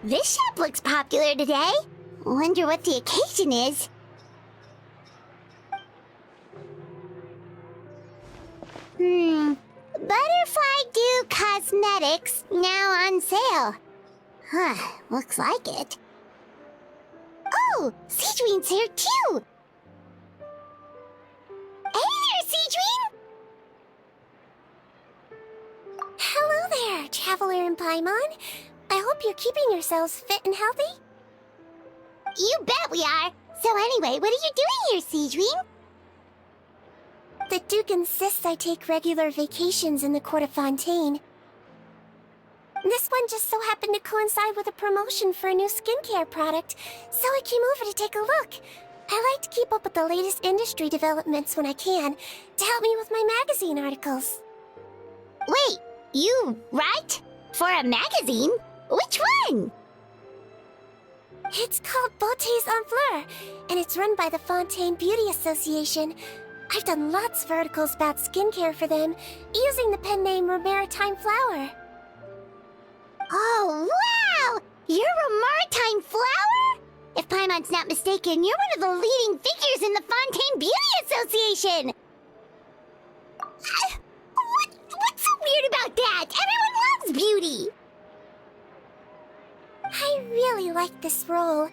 This shop looks popular today. Wonder what the occasion is. Butterfly Dew Cosmetics now on sale. Huh, looks like it. Oh, Sigewinne's here too! Hey there, Sigewinne! Hello there, Traveler and Paimon. I hope you're keeping yourselves fit and healthy. You bet we are! So anyway, what are you doing here, Sigewinne? The Duke insists I take regular vacations in the Court of Fontaine. This one just so happened to coincide with a promotion for a new skincare product, so I came over to take a look. I like to keep up with the latest industry developments when I can, to help me with my magazine articles. Wait, you write? For a magazine? Which one? It's called Beautés en Fleur, and it's run by the Fontaine Beauty Association. I've done lots of articles about skincare for them, using the pen name Maritime Flower. Oh, wow! You're a Maritime Flower? If Paimon's not mistaken, you're one of the leading figures in the Fontaine Beauty Association! What's so weird about that? Everyone loves beauty! I really like this role.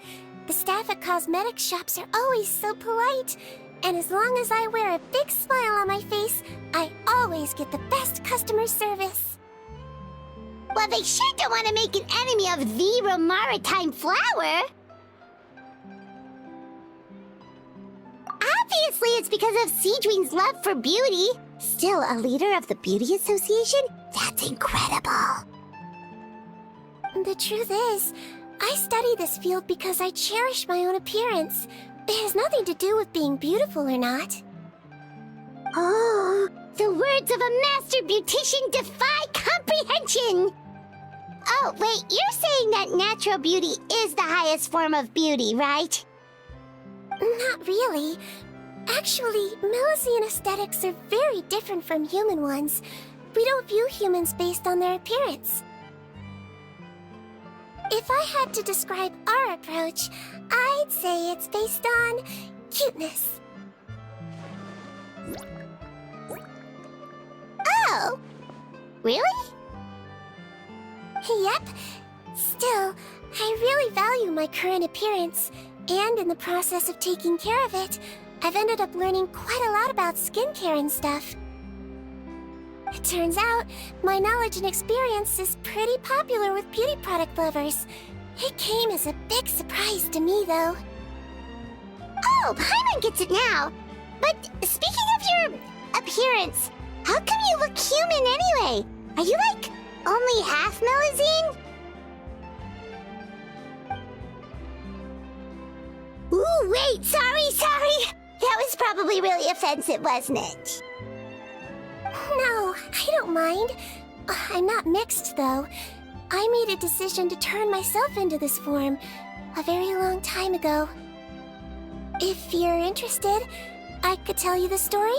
The staff at cosmetic shops are always so polite. And as long as I wear a big smile on my face, I always get the best customer service. Well, they sure don't want to make an enemy of the Maritime Flower. Obviously, it's because of Sigewinne's love for beauty. Still a leader of the Beauty Association? That's incredible. The truth is, I study this field because I cherish my own appearance. It has nothing to do with being beautiful or not. Oh, the words of a master beautician defy comprehension! Oh, wait, you're saying that natural beauty is the highest form of beauty, right? Not really. Actually, Melusine aesthetics are very different from human ones. We don't view humans based on their appearance. If I had to describe our approach, I'd say it's based on cuteness. Oh! Really? Yep. Still, I really value my current appearance, and in the process of taking care of it, I've ended up learning quite a lot about skincare and stuff. It turns out, my knowledge and experience is pretty popular with beauty product lovers. It came as a big surprise to me, though. Oh, Paimon gets it now. But speaking of your appearance, how come you look human anyway? Are you like only half Melusine? Ooh, wait, sorry. That was probably really offensive, wasn't it? No, I don't mind. I'm not mixed, though. I made a decision to turn myself into this form a very long time ago. If you're interested, I could tell you the story.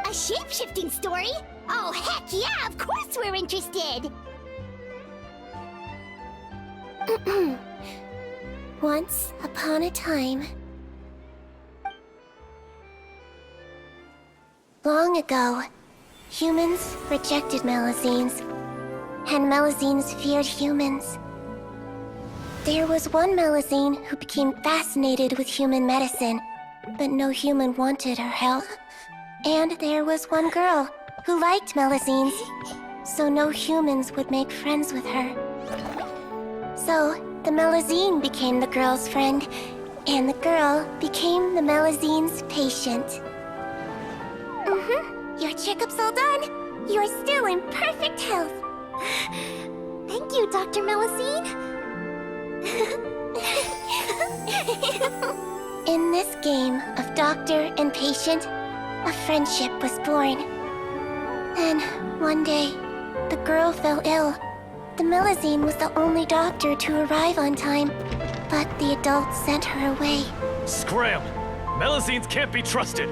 A shape-shifting story? Oh, heck yeah, of course we're interested! Once upon a time. Long ago, humans rejected Melusines, and Melusines feared humans. There was one Melusine who became fascinated with human medicine, but no human wanted her help. And there was one girl who liked Melusines, so no humans would make friends with her. So, the Melusine became the girl's friend, and the girl became the Melusine's patient. Your checkup's all done. You're still in perfect health. Thank you, Dr. Melusine. In this game of doctor and patient, a friendship was born. Then, one day, the girl fell ill. The Melusine was the only doctor to arrive on time, but the adults sent her away. Scram! Melusines can't be trusted!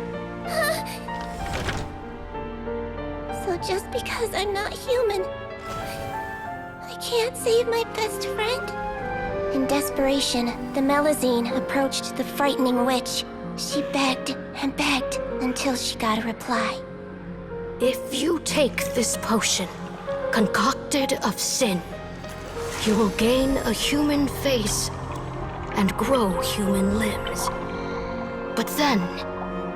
So just because I'm not human, I can't save my best friend. In desperation, the Melusine approached the frightening witch. She begged and begged until she got a reply. If you take this potion, concocted of sin, you will gain a human face and grow human limbs. But then,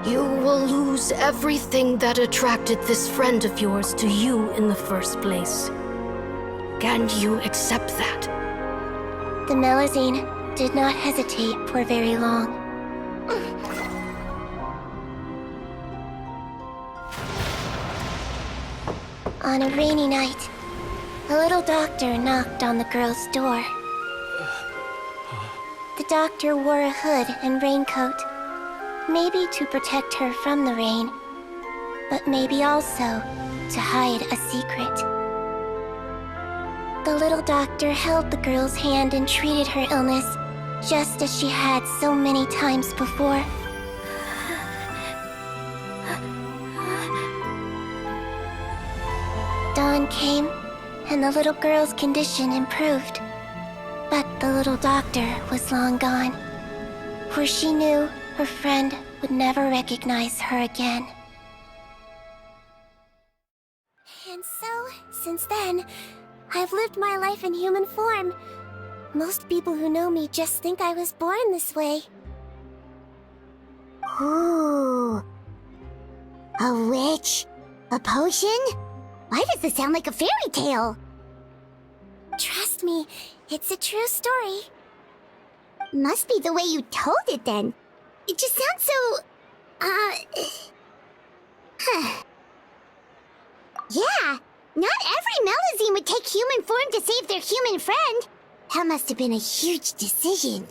you will lose everything that attracted this friend of yours to you in the first place. Can you accept that? The Melusine did not hesitate for very long. On a rainy night, a little doctor knocked on the girl's door. The doctor wore a hood and raincoat, maybe to protect her from the rain, but maybe also to hide a secret. The little doctor held the girl's hand and treated her illness, just as she had so many times before. Dawn came, and the little girl's condition improved. But the little doctor was long gone, for she knew her friend would never recognize her again. And so, since then, I've lived my life in human form. Most people who know me just think I was born this way. Ooh. A witch? A potion? Why does this sound like a fairy tale? Trust me, it's a true story. Must be the way you told it then. It just sounds so... Yeah, not every Melusine would take human form to save their human friend. That must have been a huge decision.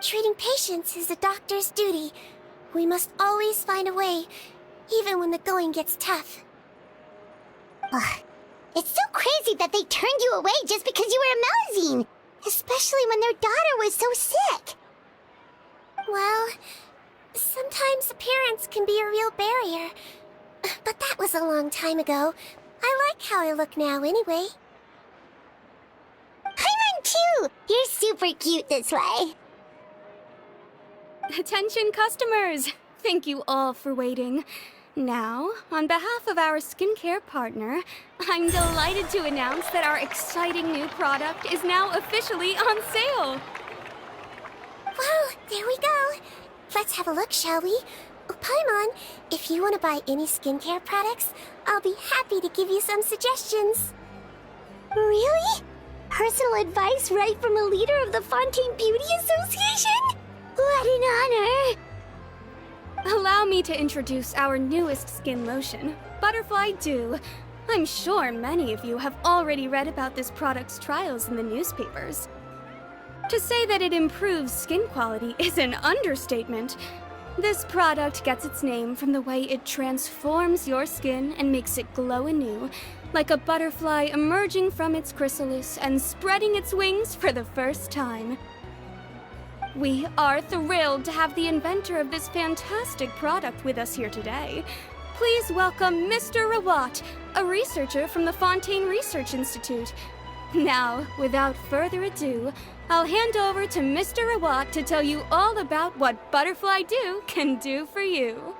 Treating patients is a doctor's duty. We must always find a way, even when the going gets tough. Ugh. It's so crazy that they turned you away just because you were a Melusine, especially when their daughter was so sick. Well, sometimes appearance can be a real barrier. But that was a long time ago. I like how I look now anyway. Paimon too! You're super cute this way. Attention customers! Thank you all for waiting. Now, on behalf of our skincare partner, I'm delighted to announce that our exciting new product is now officially on sale. Well, there we go. Let's have a look, shall we? Oh, Paimon, if you want to buy any skincare products, I'll be happy to give you some suggestions. Really? Personal advice right from a leader of the Fontaine Beauty Association? What an honor! Allow me to introduce our newest skin lotion, Butterfly Dew. I'm sure many of you have already read about this product's trials in the newspapers. To say that it improves skin quality is an understatement. This product gets its name from the way it transforms your skin and makes it glow anew, like a butterfly emerging from its chrysalis and spreading its wings for the first time. We are thrilled to have the inventor of this fantastic product with us here today. Please welcome Mr. Rawat, a researcher from the Fontaine Research Institute. Now, without further ado, I'll hand over to Mr. Rawat to tell you all about what Butterfly Dew can do for you.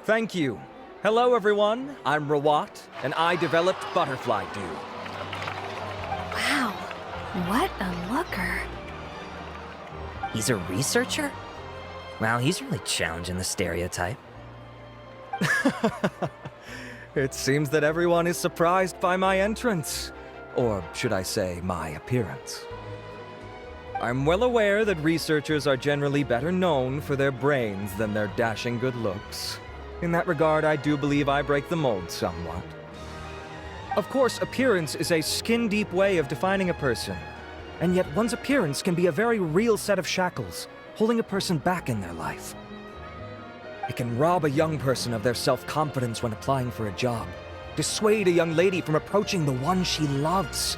Thank you. Hello, everyone. I'm Rawat, and I developed Butterfly Dew. Wow, what a looker. He's a researcher? Wow, he's really challenging the stereotype. It seems that everyone is surprised by my entrance. Or should I say, my appearance. I'm well aware that researchers are generally better known for their brains than their dashing good looks. In that regard, I do believe I break the mold somewhat. Of course, appearance is a skin-deep way of defining a person. And yet one's appearance can be a very real set of shackles, holding a person back in their life. It can rob a young person of their self-confidence when applying for a job, dissuade a young lady from approaching the one she loves.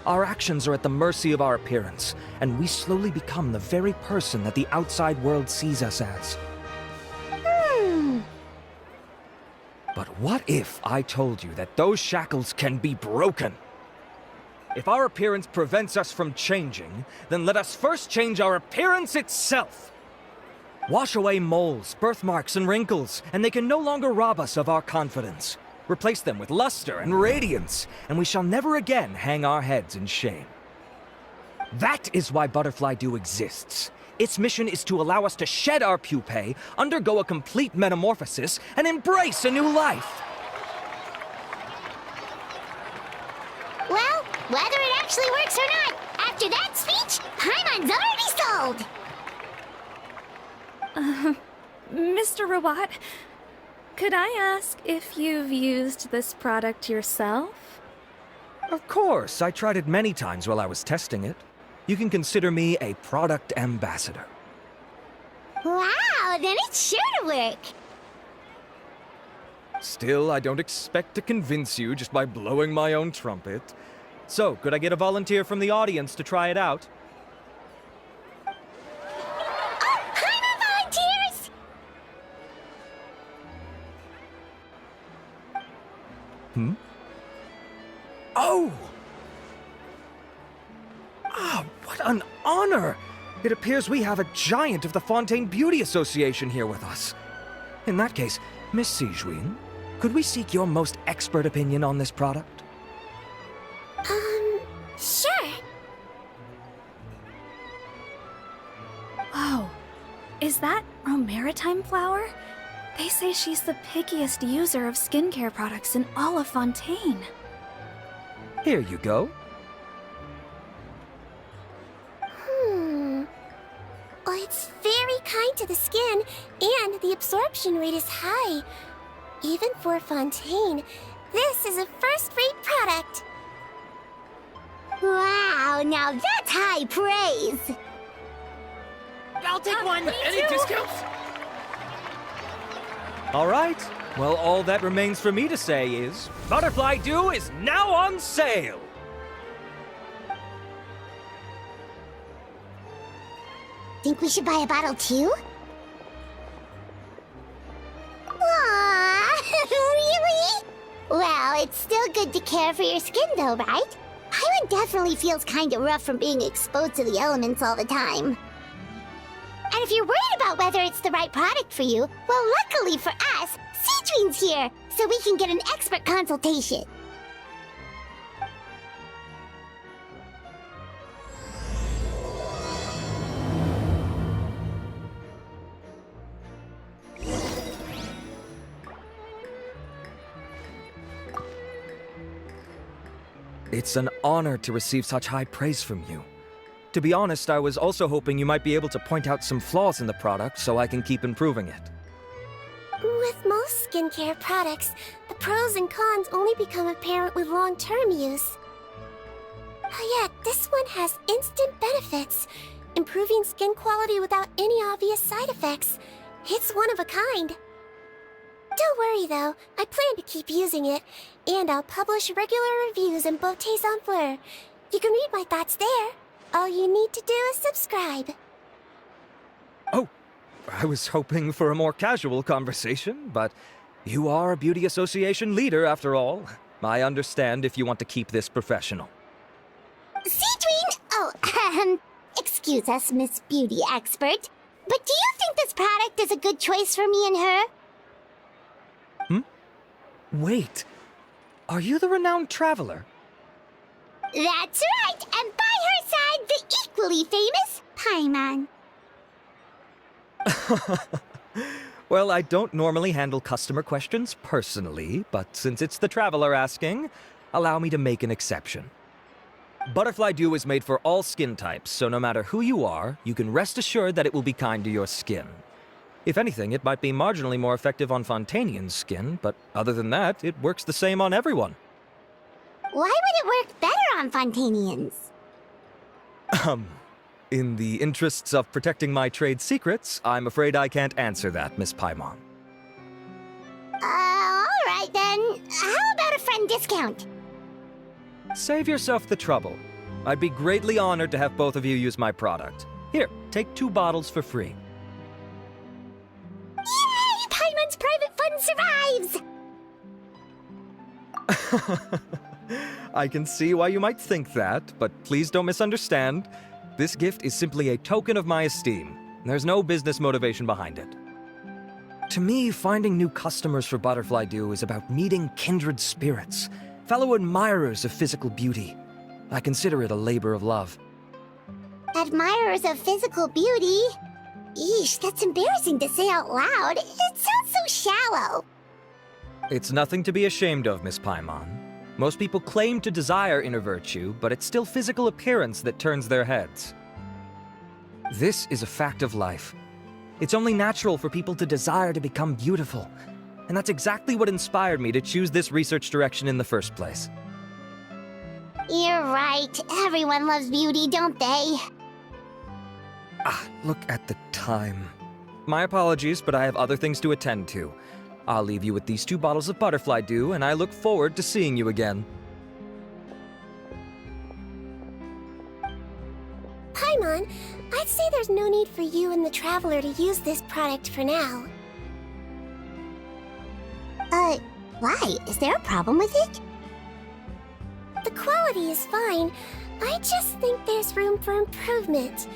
Our actions are at the mercy of our appearance, and we slowly become the very person that the outside world sees us as. But what if I told you that those shackles can be broken? If our appearance prevents us from changing, then let us first change our appearance itself. Wash away moles, birthmarks, and wrinkles, and they can no longer rob us of our confidence. Replace them with luster and radiance, and we shall never again hang our heads in shame. That is why Butterfly Dew exists. Its mission is to allow us to shed our pupae, undergo a complete metamorphosis, and embrace a new life. Well, whether it actually works or not, after that speech, Paimon's already sold! Mr. Rawat, could I ask if you've used this product yourself? Of course, I tried it many times while I was testing it. You can consider me a product ambassador. Wow, then it's sure to work! Still, I don't expect to convince you just by blowing my own trumpet. So, could I get a volunteer from the audience to try it out? Oh, Paimon volunteers! Oh! Ah, what an honor! It appears we have a giant of the Fontaine Beauty Association here with us. In that case, Miss Sigewinne, could we seek your most expert opinion on this product? Sure. Whoa, is that Romaritime flower? They say she's the pickiest user of skincare products in all of Fontaine. Here you go. Well, it's very kind to the skin, and the absorption rate is high. Even for Fontaine, this is a first-rate product. Wow, now that's high praise! I'll take one. Any discounts? All right. Well, all that remains for me to say is, Butterfly Dew is now on sale! Think we should buy a bottle too? Aww, really? Well, it's still good to care for your skin though, right? Paimon definitely feels kinda rough from being exposed to the elements all the time. And if you're worried about whether it's the right product for you, well, luckily for us, Sigewinne's here, so we can get an expert consultation. It's an honor to receive such high praise from you. To be honest, I was also hoping you might be able to point out some flaws in the product so I can keep improving it. With most skincare products, the pros and cons only become apparent with long-term use. Yet, this one has instant benefits, improving skin quality without any obvious side effects. It's one of a kind. Don't worry though, I plan to keep using it, and I'll publish regular reviews in Beautés en Fleur. You can read my thoughts there. All you need to do is subscribe. Oh, I was hoping for a more casual conversation, but you are a beauty association leader after all. I understand if you want to keep this professional. Sigewinne! Oh, excuse us, Miss Beauty Expert, but do you think this product is a good choice for me and her? Wait, are you the renowned traveler? That's right, and by her side, the equally famous Paimon. Well, I don't normally handle customer questions personally, but since it's the traveler asking, allow me to make an exception. Butterfly Dew is made for all skin types, so no matter who you are, you can rest assured that it will be kind to your skin. If anything, it might be marginally more effective on Fontainian's skin, but other than that, it works the same on everyone. Why would it work better on Fontainians? In the interests of protecting my trade secrets, I'm afraid I can't answer that, Miss Paimon. Alright then. How about a friend discount? Save yourself the trouble. I'd be greatly honored to have both of you use my product. Here, take 2 bottles for free. Yay! Paimon's private fund survives! I can see why you might think that, but please don't misunderstand. This gift is simply a token of my esteem. There's no business motivation behind it. To me, finding new customers for Butterfly Dew is about meeting kindred spirits, fellow admirers of physical beauty. I consider it a labor of love. Admirers of physical beauty? Eesh, that's embarrassing to say out loud. It sounds so shallow. It's nothing to be ashamed of, Miss Paimon. Most people claim to desire inner virtue, but it's still physical appearance that turns their heads. This is a fact of life. It's only natural for people to desire to become beautiful. And that's exactly what inspired me to choose this research direction in the first place. You're right. Everyone loves beauty, don't they? Look at the time. My apologies, but I have other things to attend to. I'll leave you with these 2 bottles of Butterfly Dew, and I look forward to seeing you again. Paimon, I'd say there's no need for you and the Traveler to use this product for now. Why? Is there a problem with it? The quality is fine. I just think there's room for improvement.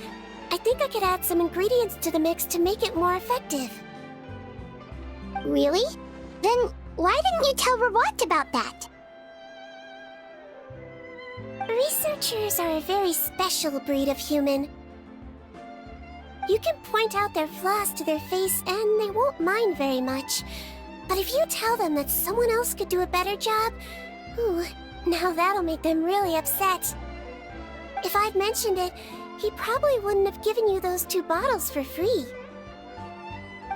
I think I could add some ingredients to the mix to make it more effective. Really? Then why didn't you tell Rawat about that? Researchers are a very special breed of human. You can point out their flaws to their face and they won't mind very much. But if you tell them that someone else could do a better job, ooh, now that'll make them really upset. If I'd mentioned it, he probably wouldn't have given you those 2 bottles for free.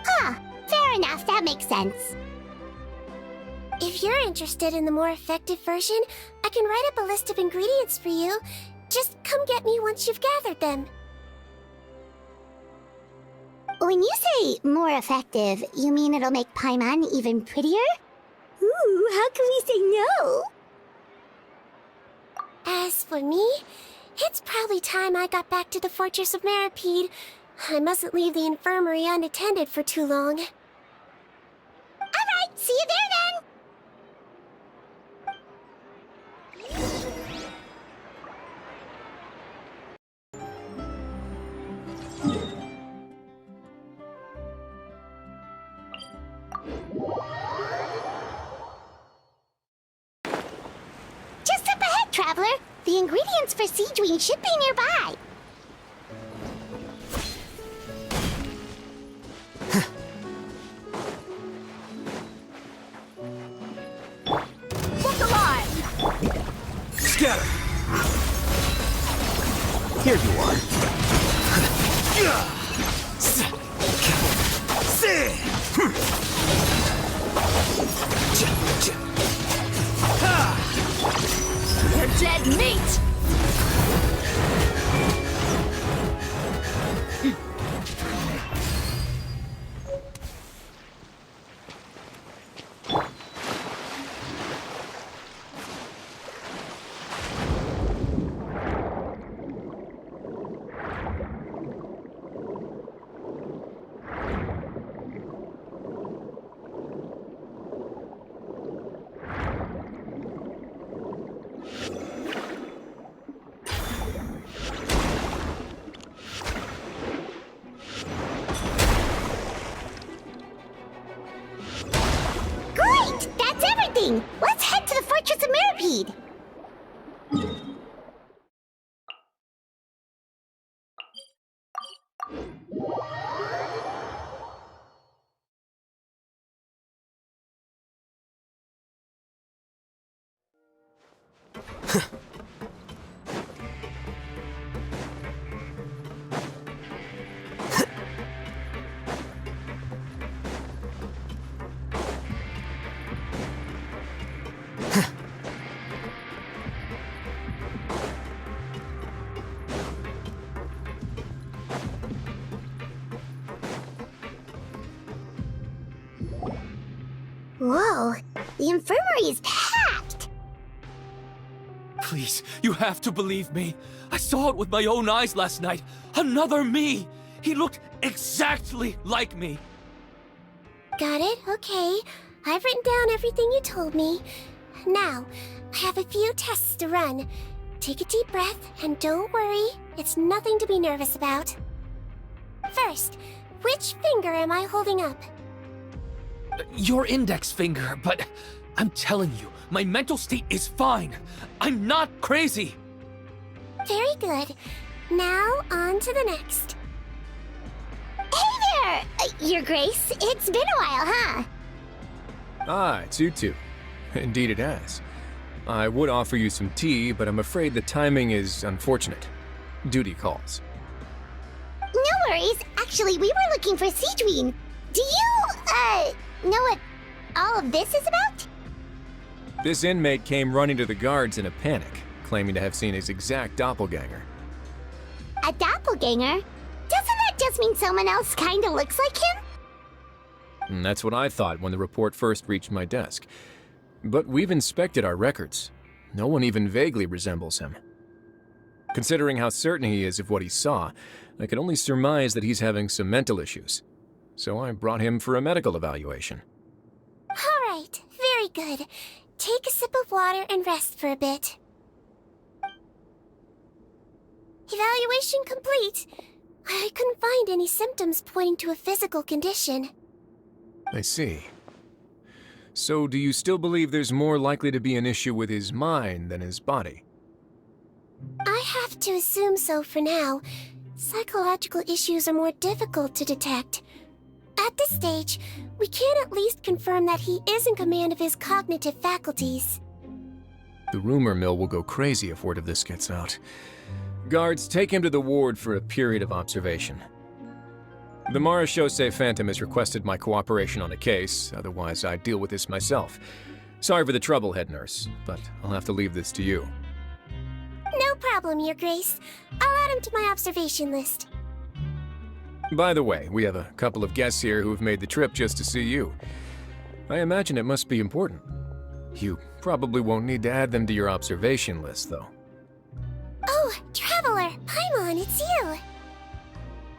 Huh, fair enough, that makes sense. If you're interested in the more effective version, I can write up a list of ingredients for you. Just come get me once you've gathered them. When you say more effective, you mean it'll make Paimon even prettier? Ooh, how can we say no? As for me, it's probably time I got back to the Fortress of Meropide. I mustn't leave the infirmary unattended for too long. Alright, see you there then! Just up ahead, Traveler. The ingredients for Sigewinne should be nearby. Look alive! Scatter! Here you are. You're dead meat! Great! That's everything! Let's head to the Fortress of Meropide! Whoa, the infirmary is packed! Please, you have to believe me. I saw it with my own eyes last night. Another me! He looked exactly like me. Got it? Okay. I've written down everything you told me. Now, I have a few tests to run. Take a deep breath, and don't worry, it's nothing to be nervous about. First, which finger am I holding up? Your index finger, but I'm telling you, my mental state is fine. I'm not crazy. Very good. Now, on to the next. Hey there, Your Grace. It's been a while, huh? Ah, it's you two. Indeed it has. I would offer you some tea, but I'm afraid the timing is unfortunate. Duty calls. No worries. Actually, we were looking for Sigewinne. Do you, know what all of this is about? This inmate came running to the guards in a panic, claiming to have seen his exact doppelganger. A doppelganger? Doesn't that just mean someone else kinda looks like him? And that's what I thought when the report first reached my desk. But we've inspected our records. No one even vaguely resembles him. Considering how certain he is of what he saw, I can only surmise that he's having some mental issues. So I brought him for a medical evaluation. All right, very good. Take a sip of water and rest for a bit. Evaluation complete. I couldn't find any symptoms pointing to a physical condition. I see. So do you still believe there's more likely to be an issue with his mind than his body? I have to assume so for now. Psychological issues are more difficult to detect. At this stage, we can at least confirm that he is in command of his cognitive faculties. The rumor mill will go crazy if word of this gets out. Guards, take him to the ward for a period of observation. The Marechaussee Phantom has requested my cooperation on a case, otherwise I'd deal with this myself. Sorry for the trouble, head nurse, but I'll have to leave this to you. No problem, Your Grace. I'll add him to my observation list. By the way, we have a couple of guests here who have made the trip just to see you. I imagine it must be important. You probably won't need to add them to your observation list, though. Oh, Traveler! Paimon, it's you!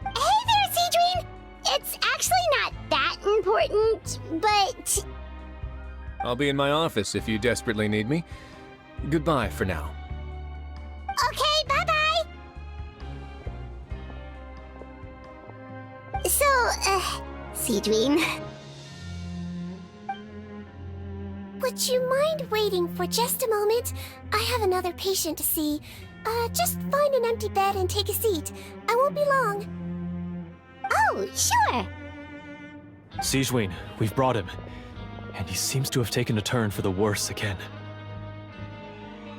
Hey there, Sigewinne! It's actually not that important, but... I'll be in my office if you desperately need me. Goodbye for now. Okay, bye-bye! So, Sigewinne... Would you mind waiting for just a moment? I have another patient to see. Just find an empty bed and take a seat. I won't be long. Oh, sure! Sigewinne, we've brought him. And he seems to have taken a turn for the worse again.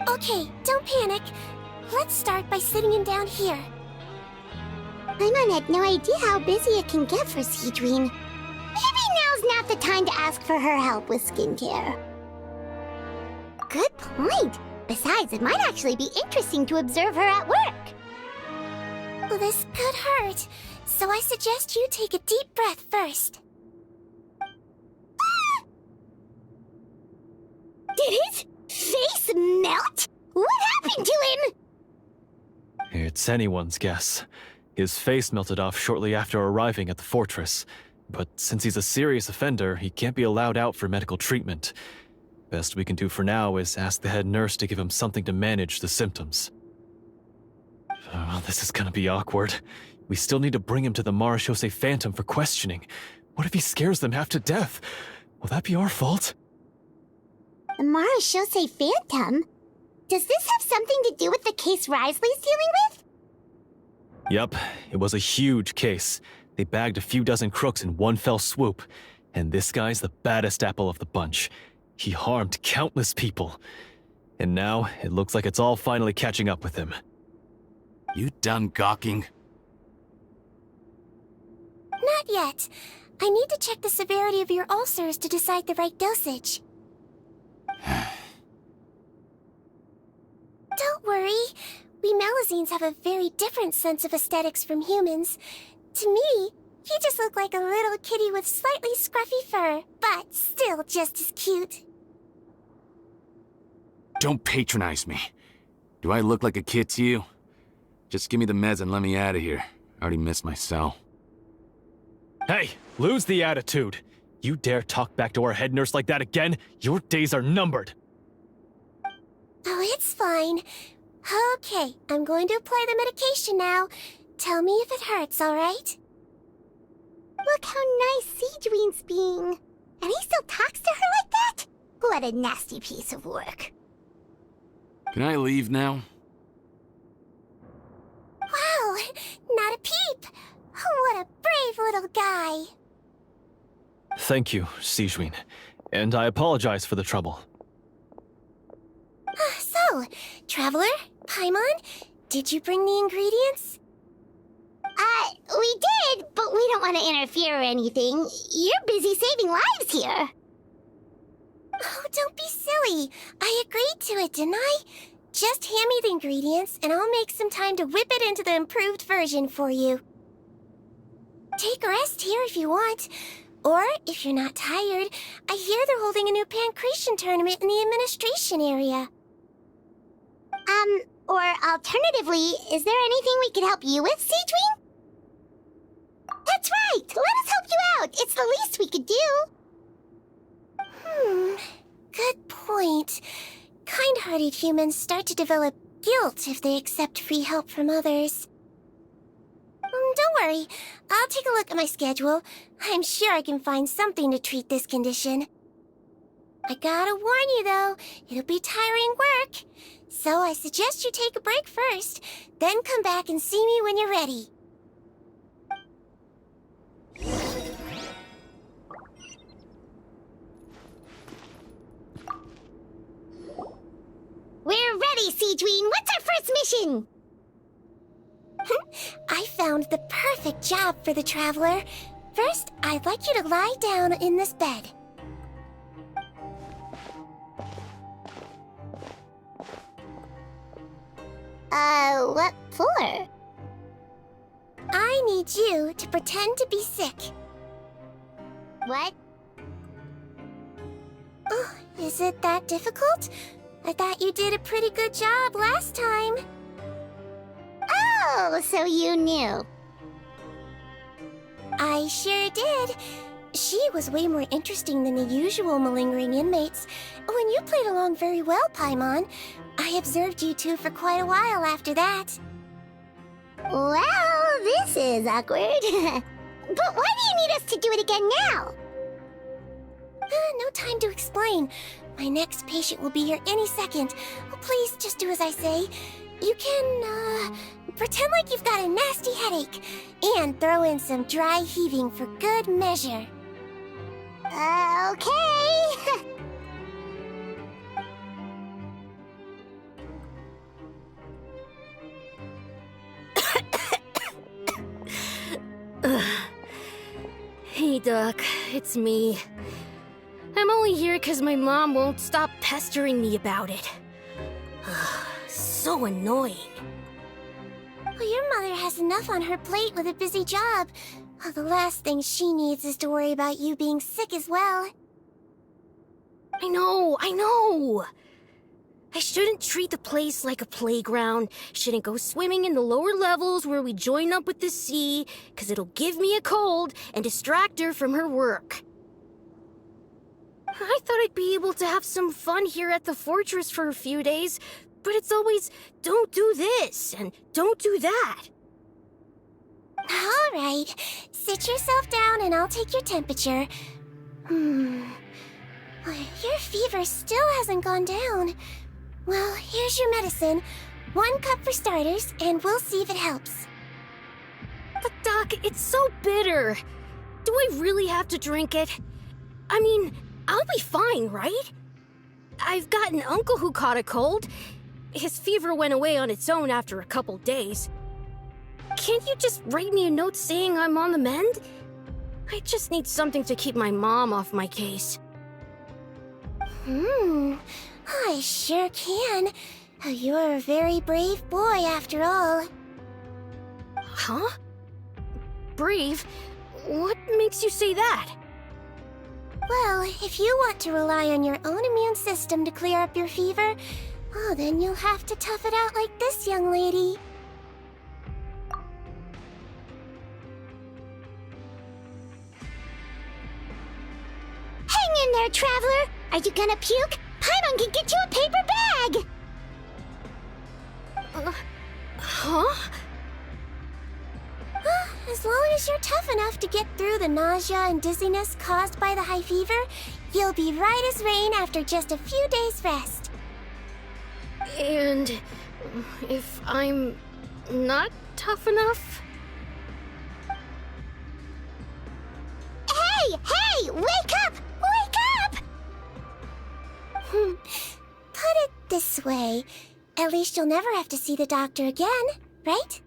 Okay, don't panic. Let's start by sitting him down here. Paimon had no idea how busy it can get for Sigewinne. Maybe now's not the time to ask for her help with skincare. Good point. Besides, it might actually be interesting to observe her at work. Well, this could hurt, so I suggest you take a deep breath first. Did his face melt? What happened to him? It's anyone's guess. His face melted off shortly after arriving at the fortress. But since he's a serious offender, he can't be allowed out for medical treatment. Best we can do for now is ask the head nurse to give him something to manage the symptoms. Oh, this is gonna be awkward. We still need to bring him to the Marechaussee Phantom for questioning. What if he scares them half to death? Will that be our fault? The Marechaussee Phantom? Does this have something to do with the case Risley's dealing with? Yup, it was a huge case. They bagged a few dozen crooks in one fell swoop. And this guy's the baddest apple of the bunch. He harmed countless people. And now, it looks like it's all finally catching up with him. You done gawking? Not yet. I need to check the severity of your ulcers to decide the right dosage. Don't worry. We Melazines have a very different sense of aesthetics from humans. To me, he just looked like a little kitty with slightly scruffy fur, but still just as cute. Don't patronize me. Do I look like a kid to you? Just give me the meds and let me out of here. I already missed my cell. Hey, lose the attitude. You dare talk back to our head nurse like that again? Your days are numbered. Oh, it's fine. Okay, I'm going to apply the medication now. Tell me if it hurts, alright? Look how nice Sigewinne's being. And he still talks to her like that? What a nasty piece of work. Can I leave now? Wow, not a peep. What a brave little guy. Thank you, Sigewinne. And I apologize for the trouble. So, Traveler, Paimon, did you bring the ingredients? We did, but we don't want to interfere or anything. You're busy saving lives here. Oh, don't be silly. I agreed to it, didn't I? Just hand me the ingredients, and I'll make some time to whip it into the improved version for you. Take a rest here if you want. Or, if you're not tired, I hear they're holding a new pancreation tournament in the administration area. Or alternatively, is there anything we could help you with, Sigewinne? That's right! Let us help you out! It's the least we could do! Good point. Kind-hearted humans start to develop guilt if they accept free help from others. Don't worry. I'll take a look at my schedule. I'm sure I can find something to treat this condition. I gotta warn you, though, it'll be tiring work. So I suggest you take a break first, then come back and see me when you're ready. We're ready, Sigewinne! What's our first mission? I found the perfect job for the Traveler. First, I'd like you to lie down in this bed. What for? I need you to pretend to be sick. What? Oh, is it that difficult? I thought you did a pretty good job last time. Oh, so you knew. I sure did. She was way more interesting than the usual malingering inmates. When you played along very well, Paimon, I observed you two for quite a while after that. Well, this is awkward. But why do you need us to do it again now? No time to explain. My next patient will be here any second. Oh, please, just do as I say. You can, pretend like you've got a nasty headache, and throw in some dry heaving for good measure. Okay. Hey, Doc, it's me. I'm only here because my mom won't stop pestering me about it. So annoying. Well, your mother has enough on her plate with a busy job. Oh, the last thing she needs is to worry about you being sick as well. I know! I shouldn't treat the place like a playground, shouldn't go swimming in the lower levels where we join up with the sea, because it'll give me a cold and distract her from her work. I thought I'd be able to have some fun here at the fortress for a few days, but it's always, don't do this and don't do that. All right, sit yourself down and I'll take your temperature. Your fever still hasn't gone down. Well, here's your medicine. 1 cup for starters, and we'll see if it helps. But Doc, it's so bitter. Do I really have to drink it? I mean, I'll be fine, right? I've got an uncle who caught a cold. His fever went away on its own after a couple days. Can't you just write me a note saying I'm on the mend? I just need something to keep my mom off my case. I sure can. You're a very brave boy after all. Huh? Brave? What makes you say that? Well, if you want to rely on your own immune system to clear up your fever, oh, then you'll have to tough it out like this young lady. Hang in there, Traveler! Are you gonna puke? Paimon can get you a paper bag! Huh? As long as you're tough enough to get through the nausea and dizziness caused by the high fever, you'll be right as rain after just a few days' rest. And if I'm not tough enough? Hey! Wake up! Wake up! Put it this way, at least you'll never have to see the doctor again, right?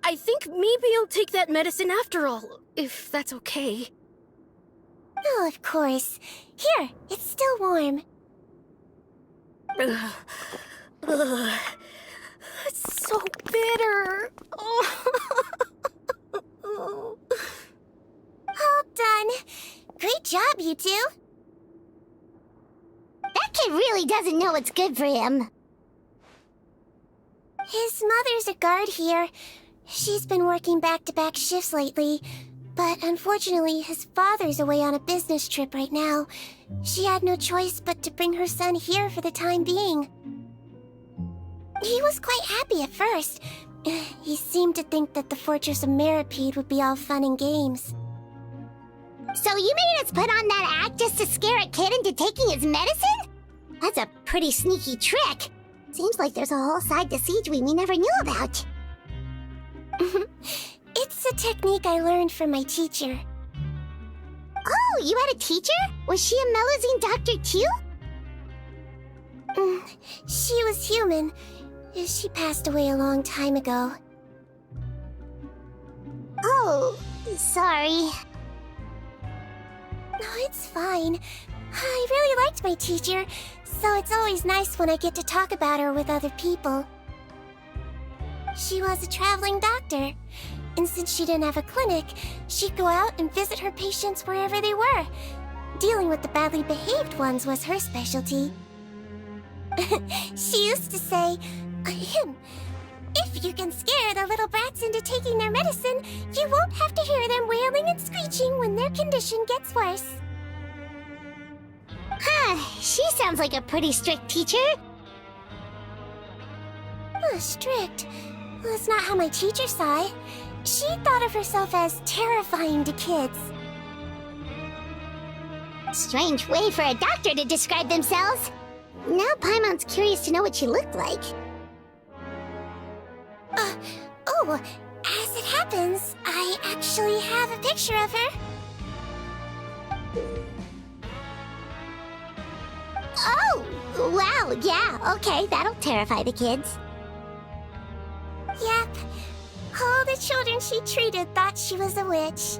I think maybe I'll take that medicine after all, if that's okay. Oh, of course. Here, it's still warm. Ugh. Ugh. It's so bitter. Oh. All done. Great job, you two. That kid really doesn't know what's good for him. His mother's a guard here. She's been working back-to-back shifts lately, but unfortunately his father's away on a business trip right now. She had no choice but to bring her son here for the time being. He was quite happy at first. He seemed to think that the Fortress of Meropide would be all fun and games. So you made us put on that act just to scare a kid into taking his medicine? That's a pretty sneaky trick. Seems like there's a whole side to Sigewinne we never knew about. It's a technique I learned from my teacher. Oh, you had a teacher? Was she a Melusine doctor too? She was human. She passed away a long time ago. Oh, sorry. No, it's fine. I really liked my teacher, so it's always nice when I get to talk about her with other people. She was a traveling doctor, and since she didn't have a clinic, she'd go out and visit her patients wherever they were. Dealing with the badly behaved ones was her specialty. She used to say, if you can scare the little brats into taking their medicine, you won't have to hear them wailing and screeching when their condition gets worse. Huh, she sounds like a pretty strict teacher. Strict? Well, that's not how my teacher saw it. She thought of herself as terrifying to kids. Strange way for a doctor to describe themselves. Now Paimon's curious to know what she looked like. As it happens, I actually have a picture of her. Oh, wow, yeah, okay, that'll terrify the kids. Yep. All the children she treated thought she was a witch.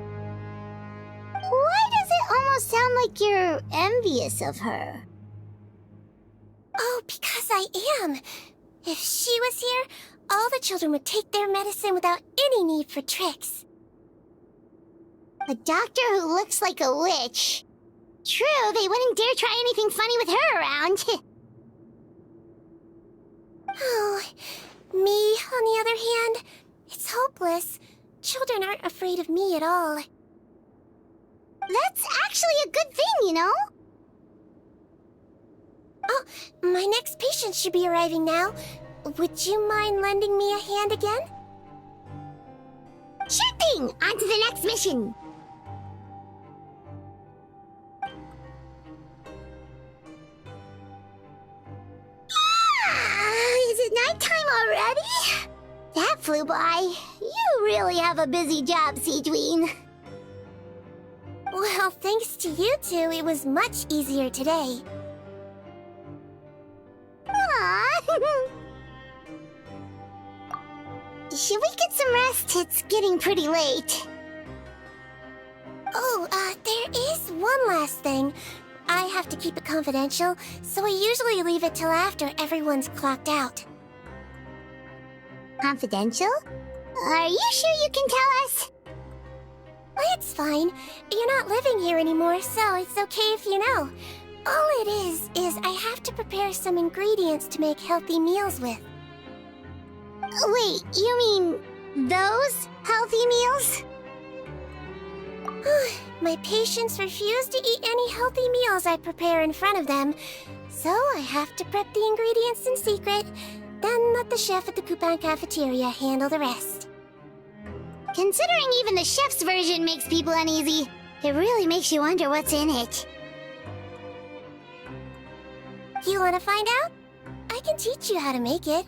Why does it almost sound like you're envious of her? Oh, because I am. If she was here, all the children would take their medicine without any need for tricks. A doctor who looks like a witch. True, they wouldn't dare try anything funny with her around. Oh, me, on the other hand, it's hopeless. Children aren't afraid of me at all. That's actually a good thing, you know? Oh, my next patient should be arriving now. Would you mind lending me a hand again? Sure thing! On to the next mission! Is it nighttime already? That flew by. You really have a busy job, Sigewinne. Well, thanks to you two, it was much easier today. Aww. Should we get some rest? It's getting pretty late. Oh, there is one last thing. I have to keep it confidential, so I usually leave it till after everyone's clocked out. Confidential? Are you sure you can tell us? It's fine. You're not living here anymore, so it's okay if you know. All it is I have to prepare some ingredients to make healthy meals with. Wait, you mean those healthy meals? My patients refuse to eat any healthy meals I prepare in front of them. So I have to prep the ingredients in secret, then let the chef at the Coupon cafeteria handle the rest. Considering even the chef's version makes people uneasy, it really makes you wonder what's in it. You want to find out? I can teach you how to make it.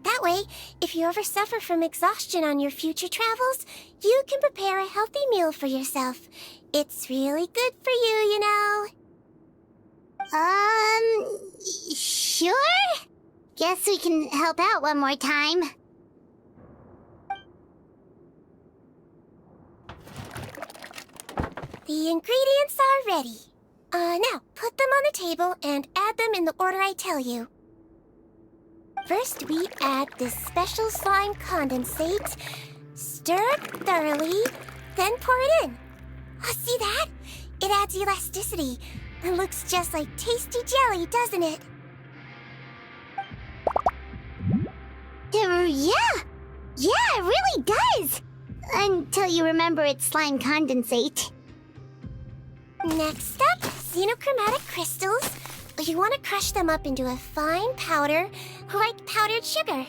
That way, if you ever suffer from exhaustion on your future travels, you can prepare a healthy meal for yourself. It's really good for you, you know. Sure? Guess we can help out one more time. The ingredients are ready. Now, put them on the table and add them in the order I tell you. First, we add this special slime condensate, stir it thoroughly, then pour it in. See that? It adds elasticity. It looks just like tasty jelly, doesn't it? Yeah, it really does! Until you remember it's slime condensate. Next up, xenochromatic crystals. You want to crush them up into a fine powder, like powdered sugar.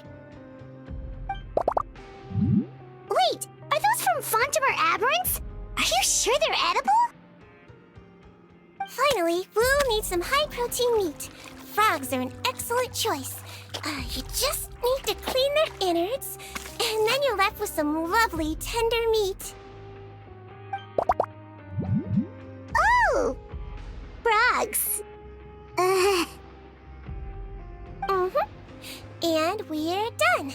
Wait, are those from Fontimer Aberrants? Are you sure they're edible? Finally, we'll need some high-protein meat. Frogs are an excellent choice. You just need to clean their innards, and then you're left with some lovely, tender meat. Oh! Frogs. And we're done.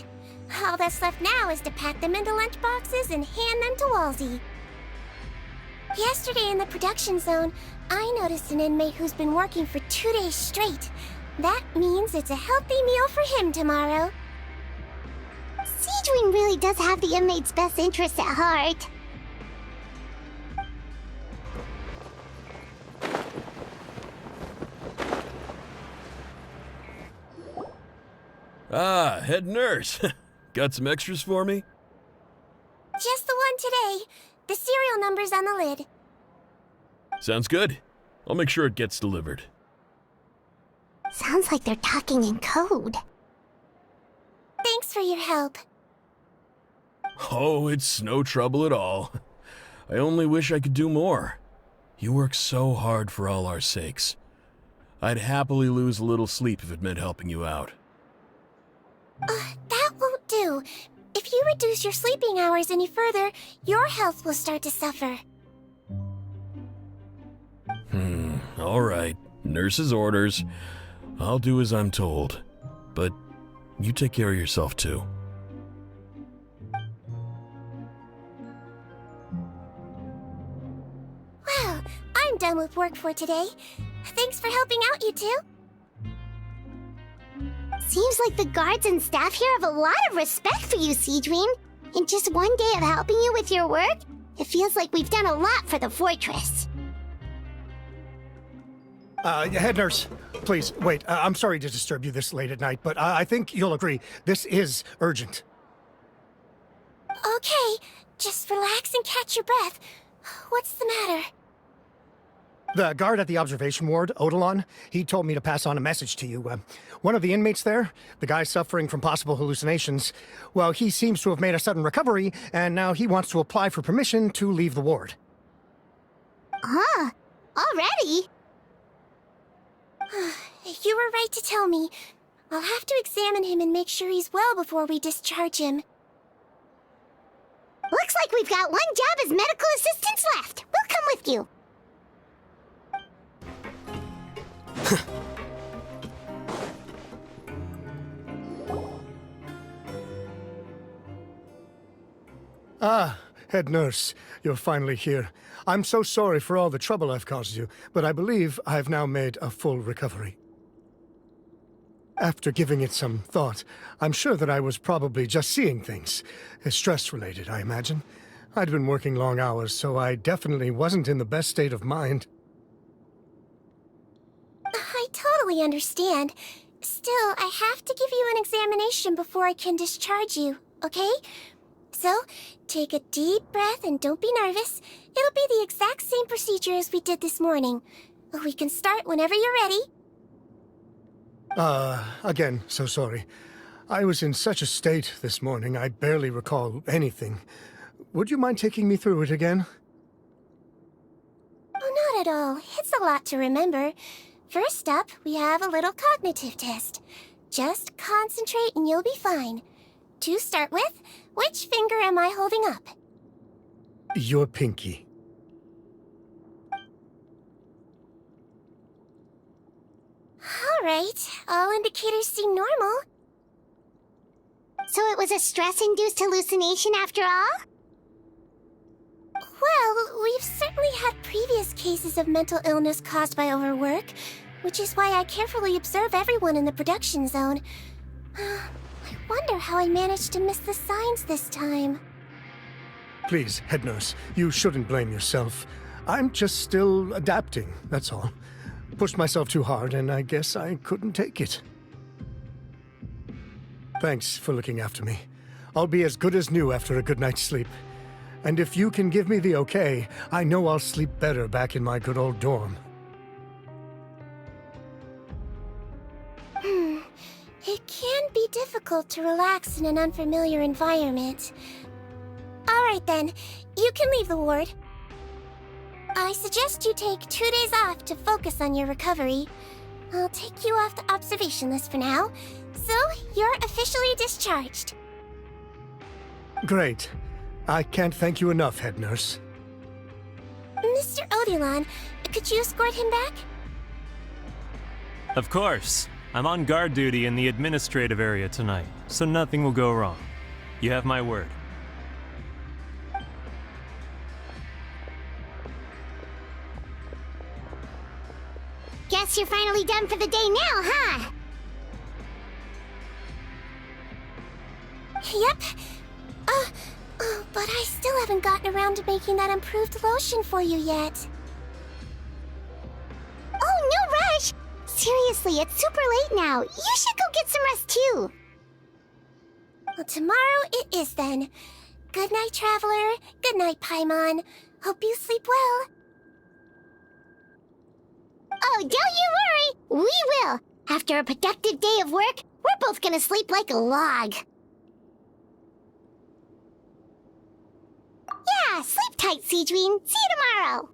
All that's left now is to pack them into lunchboxes and hand them to Walsey. Yesterday in the production zone, I noticed an inmate who's been working for 2 days straight. That means it's a healthy meal for him tomorrow. Sigewinne really does have the inmate's best interests at heart. Ah, head nurse. Got some extras for me? Just the one today. The serial number's on the lid. Sounds good. I'll make sure it gets delivered. Sounds like they're talking in code. Thanks for your help. Oh, it's no trouble at all. I only wish I could do more. You work so hard for all our sakes. I'd happily lose a little sleep if it meant helping you out. That won't do. If you reduce your sleeping hours any further, your health will start to suffer. All right. Nurse's orders. I'll do as I'm told. But you take care of yourself, too. Well, I'm done with work for today. Thanks for helping out, you two. Seems like the guards and staff here have a lot of respect for you, Sigewinne. In just one day of helping you with your work, it feels like we've done a lot for the fortress. Head nurse, please, wait. I'm sorry to disturb you this late at night, but I think you'll agree, this is urgent. Okay, just relax and catch your breath. What's the matter? The guard at the observation ward, Odilon, he told me to pass on a message to you. One of the inmates there, the guy suffering from possible hallucinations, well, he seems to have made a sudden recovery, and now he wants to apply for permission to leave the ward. Huh? Already? You were right to tell me. I'll have to examine him and make sure he's well before we discharge him. Looks like we've got one job as medical assistants left. We'll come with you. Ah, head nurse, you're finally here. I'm so sorry for all the trouble I've caused you, but I believe I've now made a full recovery. After giving it some thought, I'm sure that I was probably just seeing things. Stress-related, I imagine. I'd been working long hours, so I definitely wasn't in the best state of mind. I totally understand. Still, I have to give you an examination before I can discharge you, okay? So, take a deep breath and don't be nervous. It'll be the exact same procedure as we did this morning. We can start whenever you're ready. Again, so sorry. I was in such a state this morning, I barely recall anything. Would you mind taking me through it again? Oh, not at all. It's a lot to remember. First up, we have a little cognitive test. Just concentrate and you'll be fine. To start with, which finger am I holding up? Your pinky. Alright, all indicators seem normal. So it was a stress-induced hallucination after all? Well, we've certainly had previous cases of mental illness caused by overwork, which is why I carefully observe everyone in the production zone. I wonder how I managed to miss the signs this time. Please, head nurse, you shouldn't blame yourself. I'm just still adapting, that's all. Pushed myself too hard, and I guess I couldn't take it. Thanks for looking after me. I'll be as good as new after a good night's sleep. And if you can give me the okay, I know I'll sleep better back in my good old dorm. It can be difficult to relax in an unfamiliar environment. Alright then, you can leave the ward. I suggest you take 2 days off to focus on your recovery. I'll take you off the observation list for now, so you're officially discharged. Great. I can't thank you enough, head nurse. Mr. Odilon, could you escort him back? Of course. I'm on guard duty in the administrative area tonight, so nothing will go wrong. You have my word. Guess you're finally done for the day now, huh? Yep. But I still haven't gotten around to making that improved lotion for you yet. Oh, no rush! Seriously, it's super late now. You should go get some rest too. Well, tomorrow it is then. Good night, Traveler. Good night, Paimon. Hope you sleep well. Oh, don't you worry! We will! After a productive day of work, we're both gonna sleep like a log. Yeah, sleep tight, Sigewinne. See you tomorrow!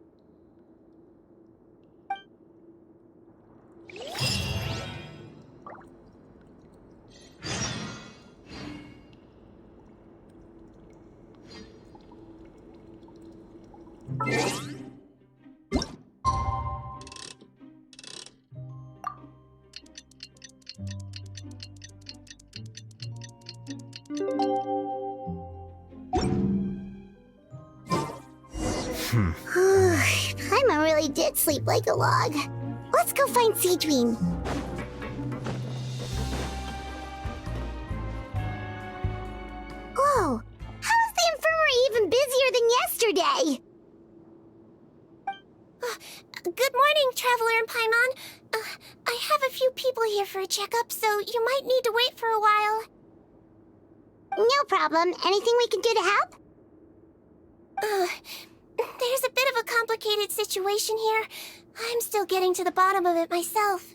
Paimon really did sleep like a log. Let's go find Sigewinne. Whoa! How is the infirmary even busier than yesterday? Good morning, Traveler and Paimon. I have a few people here for a checkup, so you might need to wait for a while. No problem. Anything we can do to help? There's a bit of a complicated situation here. I'm still getting to the bottom of it myself.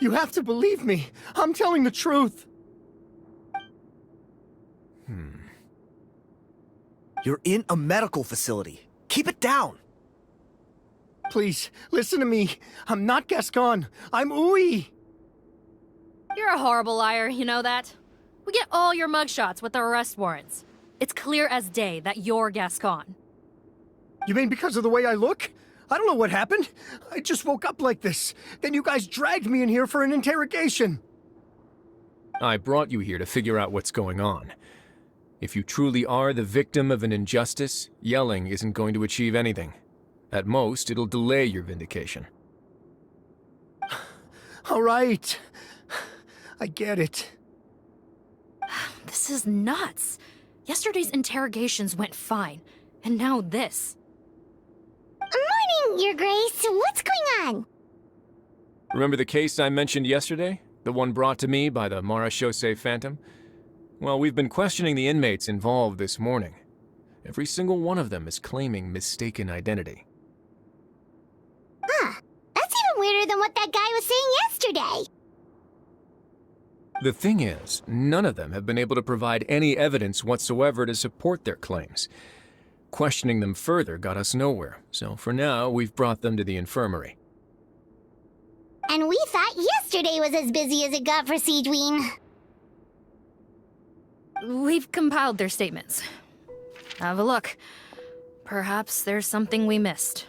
You have to believe me. I'm telling the truth. You're in a medical facility. Keep it down. Please, listen to me. I'm not Gascon. I'm Uy. You're a horrible liar, you know that? We get all your mugshots with the arrest warrants. It's clear as day that you're Gascon. You mean because of the way I look? I don't know what happened. I just woke up like this. Then you guys dragged me in here for an interrogation. I brought you here to figure out what's going on. If you truly are the victim of an injustice, yelling isn't going to achieve anything. At most, it'll delay your vindication. All right. I get it. This is nuts. Yesterday's interrogations went fine, and now this. Morning, Your Grace. What's going on? Remember the case I mentioned yesterday? The one brought to me by the Marechaussee Phantom? Well, we've been questioning the inmates involved this morning. Every single one of them is claiming mistaken identity. Huh. That's even weirder than what that guy was saying yesterday. The thing is, none of them have been able to provide any evidence whatsoever to support their claims. Questioning them further got us nowhere, so for now, we've brought them to the infirmary. And we thought yesterday was as busy as it got for Sigewinne. We've compiled their statements. Have a look. Perhaps there's something we missed.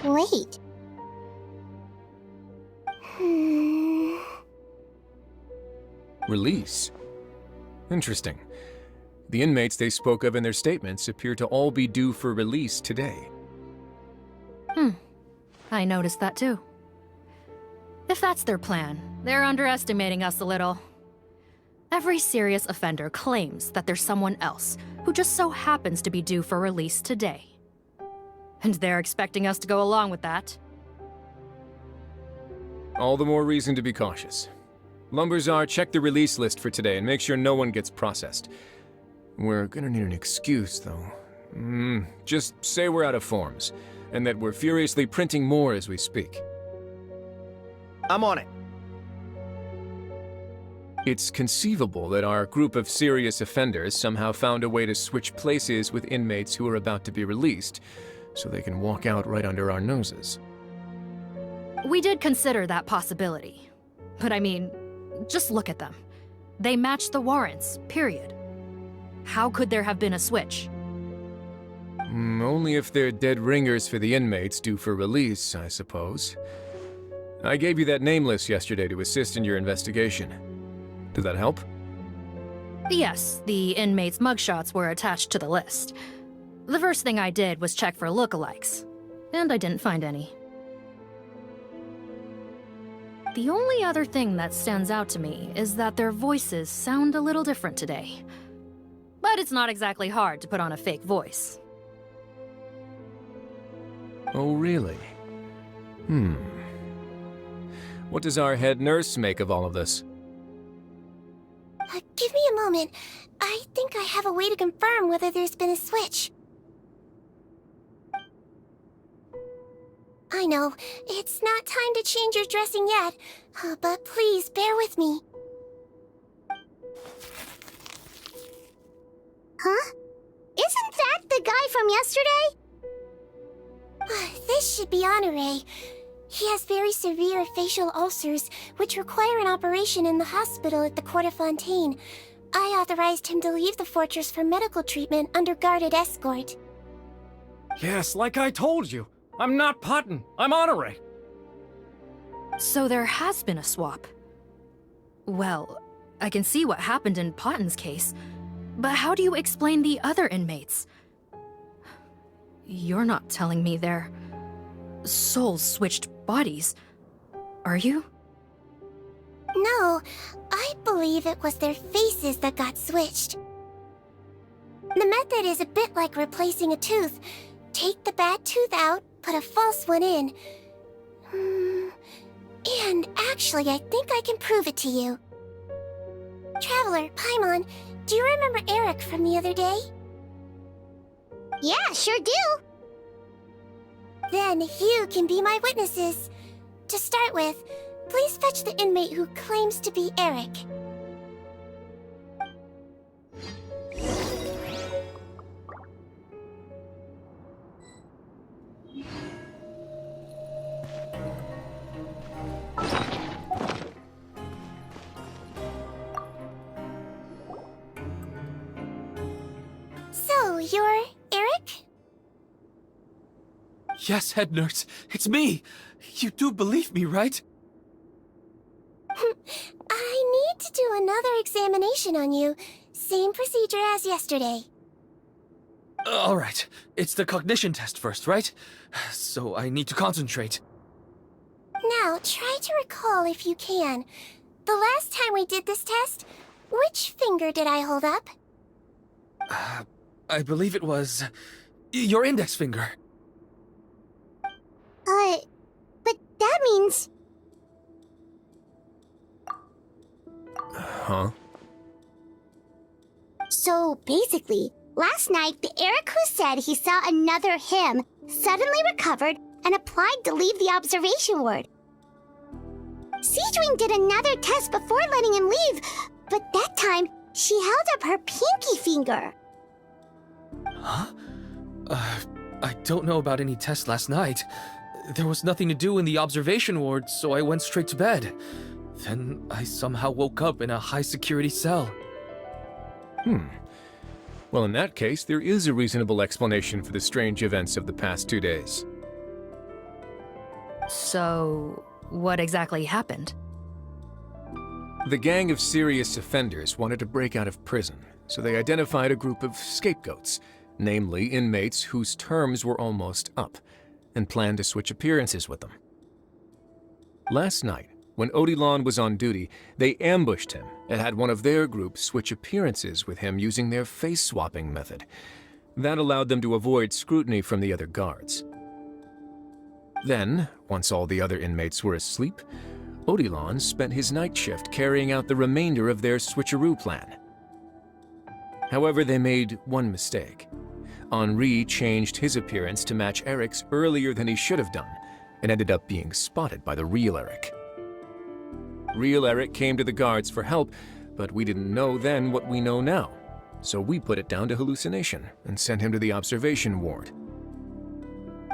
Wait. Release? Interesting. The inmates they spoke of in their statements appear to all be due for release today. I noticed that too. If that's their plan, they're underestimating us a little. Every serious offender claims that there's someone else who just so happens to be due for release today. And they're expecting us to go along with that. All the more reason to be cautious. Lumberzar, check the release list for today and make sure no one gets processed. We're gonna need an excuse, though. Just say we're out of forms, and that we're furiously printing more as we speak. I'm on it. It's conceivable that our group of serious offenders somehow found a way to switch places with inmates who are about to be released, so they can walk out right under our noses. We did consider that possibility. But I mean, just look at them. They match the warrants, period. How could there have been a switch? Only if they're dead ringers for the inmates due for release, I suppose. I gave you that name list yesterday to assist in your investigation. Did that help? Yes, the inmates' mugshots were attached to the list. The first thing I did was check for lookalikes, and I didn't find any. The only other thing that stands out to me is that their voices sound a little different today. But it's not exactly hard to put on a fake voice. Oh, really? What does our head nurse make of all of this? Give me a moment. I think I have a way to confirm whether there's been a switch. I know, it's not time to change your dressing yet, but please bear with me. Huh? Isn't that the guy from yesterday? This should be Honore. He has very severe facial ulcers, which require an operation in the hospital at the Court of Fontaine. I authorized him to leave the fortress for medical treatment under guarded escort. Yes, like I told you. I'm not Putton. I'm Honore. So there has been a swap. Well, I can see what happened in Potton's case, but how do you explain the other inmates? You're not telling me their souls switched bodies, are you? No, I believe it was their faces that got switched. The method is a bit like replacing a tooth. Take the bad tooth out, put a false one in. And actually, I think I can prove it to you. Traveler, Paimon, do you remember Eric from the other day? Yeah, sure do. Then you can be my witnesses. To start with, please fetch the inmate who claims to be Eric. So, you're Eric? Yes, head nurse. It's me. You do believe me, right? I need to do another examination on you. Same procedure as yesterday. All right. It's the cognition test first, right? So I need to concentrate. Now, try to recall if you can. The last time we did this test, which finger did I hold up? I believe it was your index finger. But that means... Huh? So basically, last night the Eric who said he saw another him suddenly recovered and applied to leave the observation ward. Sigewinne did another test before letting him leave, but that time she held up her pinky finger. Huh? I don't know about any test last night. There was nothing to do in the observation ward, so I went straight to bed. Then I somehow woke up in a high-security cell. Well, in that case, there is a reasonable explanation for the strange events of the past 2 days. So, what exactly happened? The gang of serious offenders wanted to break out of prison, so they identified a group of scapegoats, namely inmates whose terms were almost up, and planned to switch appearances with them. Last night, when Odilon was on duty, they ambushed him and had one of their group switch appearances with him using their face-swapping method. That allowed them to avoid scrutiny from the other guards. Then, once all the other inmates were asleep, Odilon spent his night shift carrying out the remainder of their switcheroo plan. However, they made one mistake. Henri changed his appearance to match Eric's earlier than he should have done, and ended up being spotted by the real Eric. Real Eric came to the guards for help, but we didn't know then what we know now, so we put it down to hallucination and sent him to the observation ward.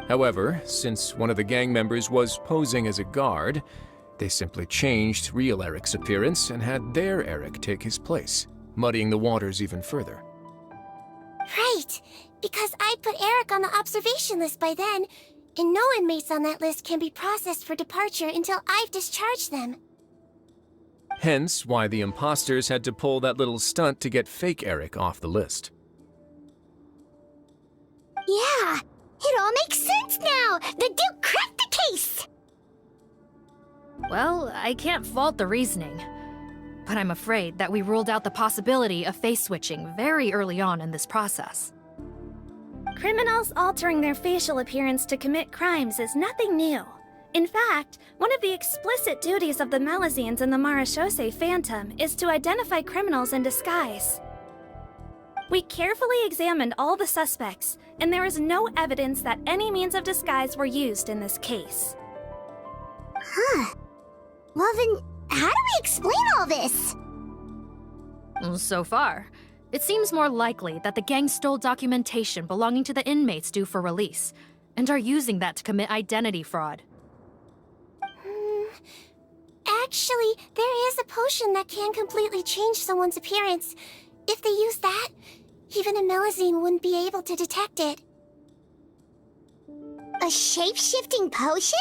However, since one of the gang members was posing as a guard, they simply changed real Eric's appearance and had their Eric take his place, muddying the waters even further. Right, because I put Eric on the observation list by then, and no inmates on that list can be processed for departure until I've discharged them. Hence why the imposters had to pull that little stunt to get fake Eric off the list. Yeah, it all makes sense now! The Duke cracked the case! Well, I can't fault the reasoning. But I'm afraid that we ruled out the possibility of face switching very early on in this process. Criminals altering their facial appearance to commit crimes is nothing new. In fact, one of the explicit duties of the Malazines in the Marechaussee Phantom is to identify criminals in disguise. We carefully examined all the suspects, and there is no evidence that any means of disguise were used in this case. Huh. Well then, how do we explain all this? So far, it seems more likely that the gang stole documentation belonging to the inmates due for release, and are using that to commit identity fraud. Actually, there is a potion that can completely change someone's appearance. If they use that, even a Melazine wouldn't be able to detect it. A shape-shifting potion?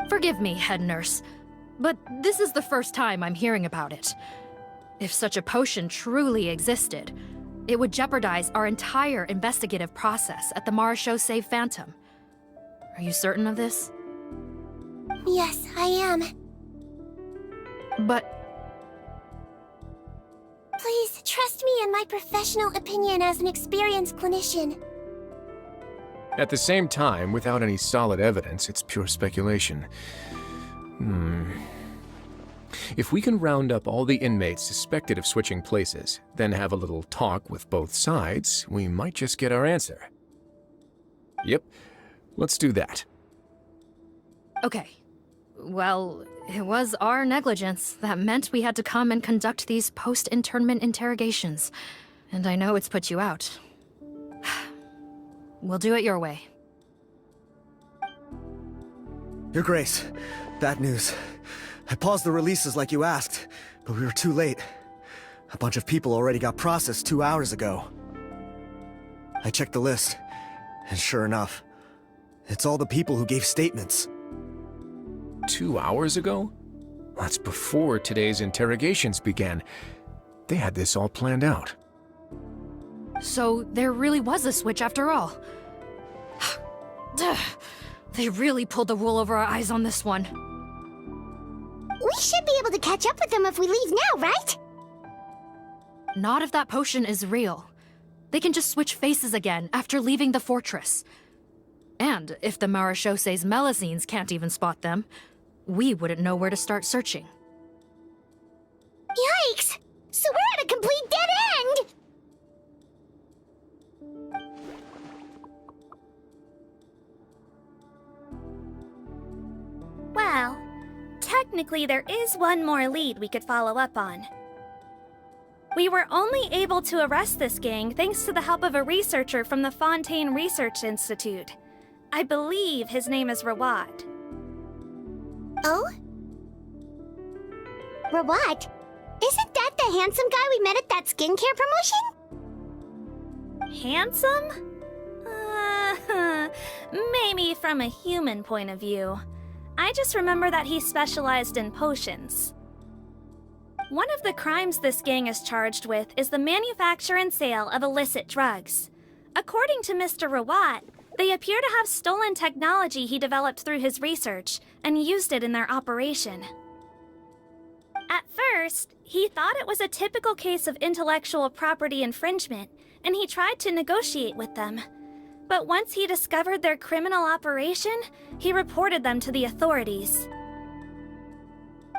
Forgive me, head nurse, but this is the first time I'm hearing about it. If such a potion truly existed, it would jeopardize our entire investigative process at the Marechaussee Phantom. Are you certain of this? Yes, I am. But... Please, trust me in my professional opinion as an experienced clinician. At the same time, without any solid evidence, it's pure speculation. If we can round up all the inmates suspected of switching places, then have a little talk with both sides, we might just get our answer. Yep, let's do that. Okay. Well, it was our negligence that meant we had to come and conduct these post-internment interrogations. And I know it's put you out. We'll do it your way. Your Grace, bad news. I paused the releases like you asked, but we were too late. A bunch of people already got processed 2 hours ago. I checked the list, and sure enough, it's all the people who gave statements. 2 hours ago? That's before today's interrogations began. They had this all planned out. So there really was a switch after all. They really pulled the wool over our eyes on this one. We should be able to catch up with them if we leave now, right? Not if that potion is real. They can just switch faces again after leaving the fortress. And if the Marechaussee's Melazines can't even spot them, we wouldn't know where to start searching. Yikes! So we're at a complete dead end! Well, technically there is one more lead we could follow up on. We were only able to arrest this gang thanks to the help of a researcher from the Fontaine Research Institute. I believe his name is Rawat. Oh? Rawat? Isn't that the handsome guy we met at that skincare promotion? Handsome? Maybe from a human point of view. I just remember that he specialized in potions. One of the crimes this gang is charged with is the manufacture and sale of illicit drugs. According to Mr. Rawat, they appear to have stolen technology he developed through his research and used it in their operation. At first, he thought it was a typical case of intellectual property infringement, and he tried to negotiate with them. But once he discovered their criminal operation, he reported them to the authorities.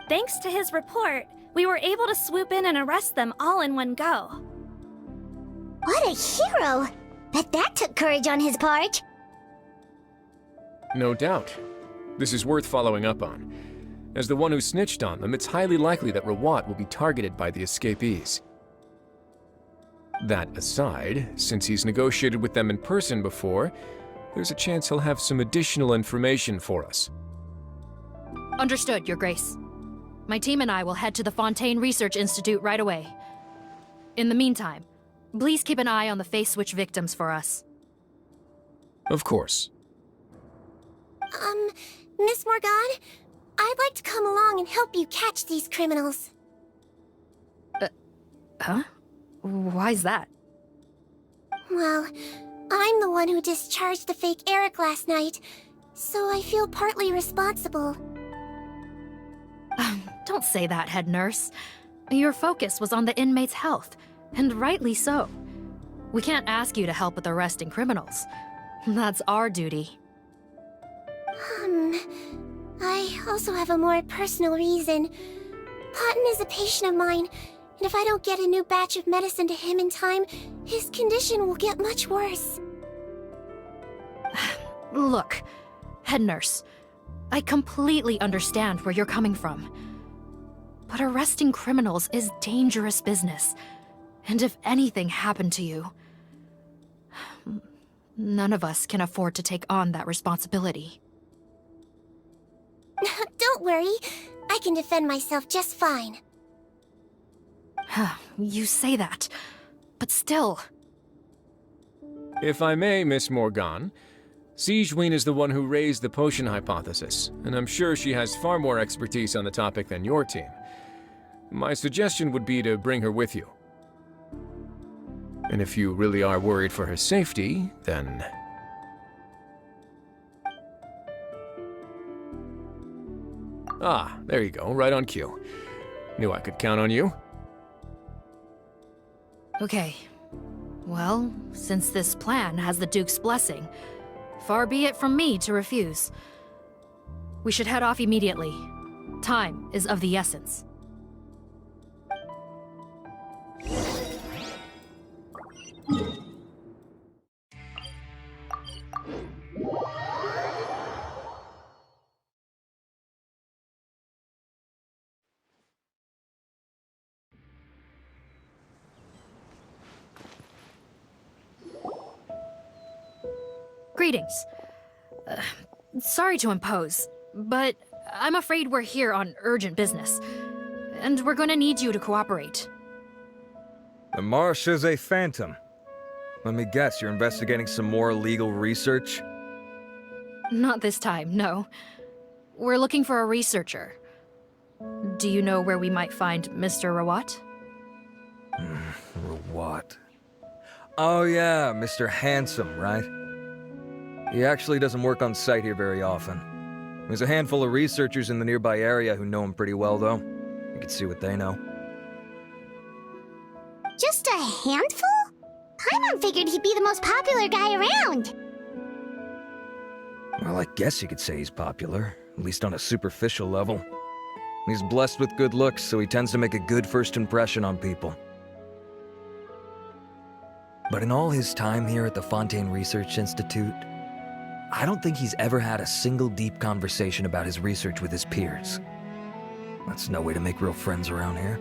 Thanks to his report, we were able to swoop in and arrest them all in one go. What a hero! Bet that took courage on his part. No doubt. This is worth following up on. As the one who snitched on them, it's highly likely that Rawat will be targeted by the escapees. That aside, since he's negotiated with them in person before, there's a chance he'll have some additional information for us. Understood, Your Grace. My team and I will head to the Fontaine Research Institute right away. In the meantime, please keep an eye on the face switch victims for us. Of course. Miss Morgan, I'd like to come along and help you catch these criminals. Huh? Why's that? Well, I'm the one who discharged the fake Eric last night, so I feel partly responsible. Don't say that, head nurse. Your focus was on the inmate's health, and rightly so. We can't ask you to help with arresting criminals. That's our duty. I also have a more personal reason. Cotton is a patient of mine, and if I don't get a new batch of medicine to him in time, his condition will get much worse. Look, head nurse, I completely understand where you're coming from. But arresting criminals is dangerous business. And if anything happened to you, none of us can afford to take on that responsibility. Don't worry, I can defend myself just fine. You say that, but still. If I may, Miss Morgan, Sigewinne is the one who raised the potion hypothesis, and I'm sure she has far more expertise on the topic than your team. My suggestion would be to bring her with you. And if you really are worried for her safety, then... Ah, there you go, right on cue. Knew I could count on you. Okay. Well, since this plan has the Duke's blessing, far be it from me to refuse. We should head off immediately. Time is of the essence. Greetings. Sorry to impose, but I'm afraid we're here on urgent business, and we're gonna need you to cooperate. The Marechaussee Phantom. Let me guess, you're investigating some more legal research? Not this time, no. We're looking for a researcher. Do you know where we might find Mr. Rawat? Rawat. Oh yeah, Mr. Handsome, right? He actually doesn't work on site here very often. There's a handful of researchers in the nearby area who know him pretty well, though. You can see what they know. Just a handful? Paimon figured he'd be the most popular guy around. Well, I guess you could say he's popular. at least on a superficial level. He's blessed with good looks, so he tends to make a good first impression on people. But in all his time here at the Fontaine Research Institute, I don't think he's ever had a single deep conversation about his research with his peers. That's no way to make real friends around here.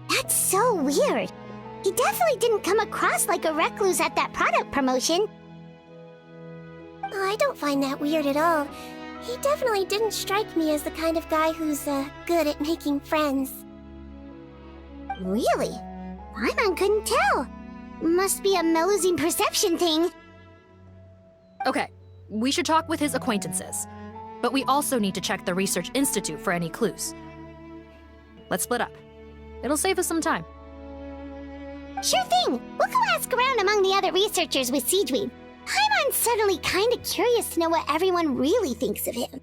That's so weird. He definitely didn't come across like a recluse at that product promotion. Oh, I don't find that weird at all. He definitely didn't strike me as the kind of guy who's, good at making friends. Really? Paimon couldn't tell. Must be a Melusine perception thing. Okay, we should talk with his acquaintances. But we also need to check the Research Institute for any clues. Let's split up. It'll save us some time. Sure thing. We'll go ask around among the other researchers with Sigewinne. Paimon's suddenly kinda curious to know what everyone really thinks of him.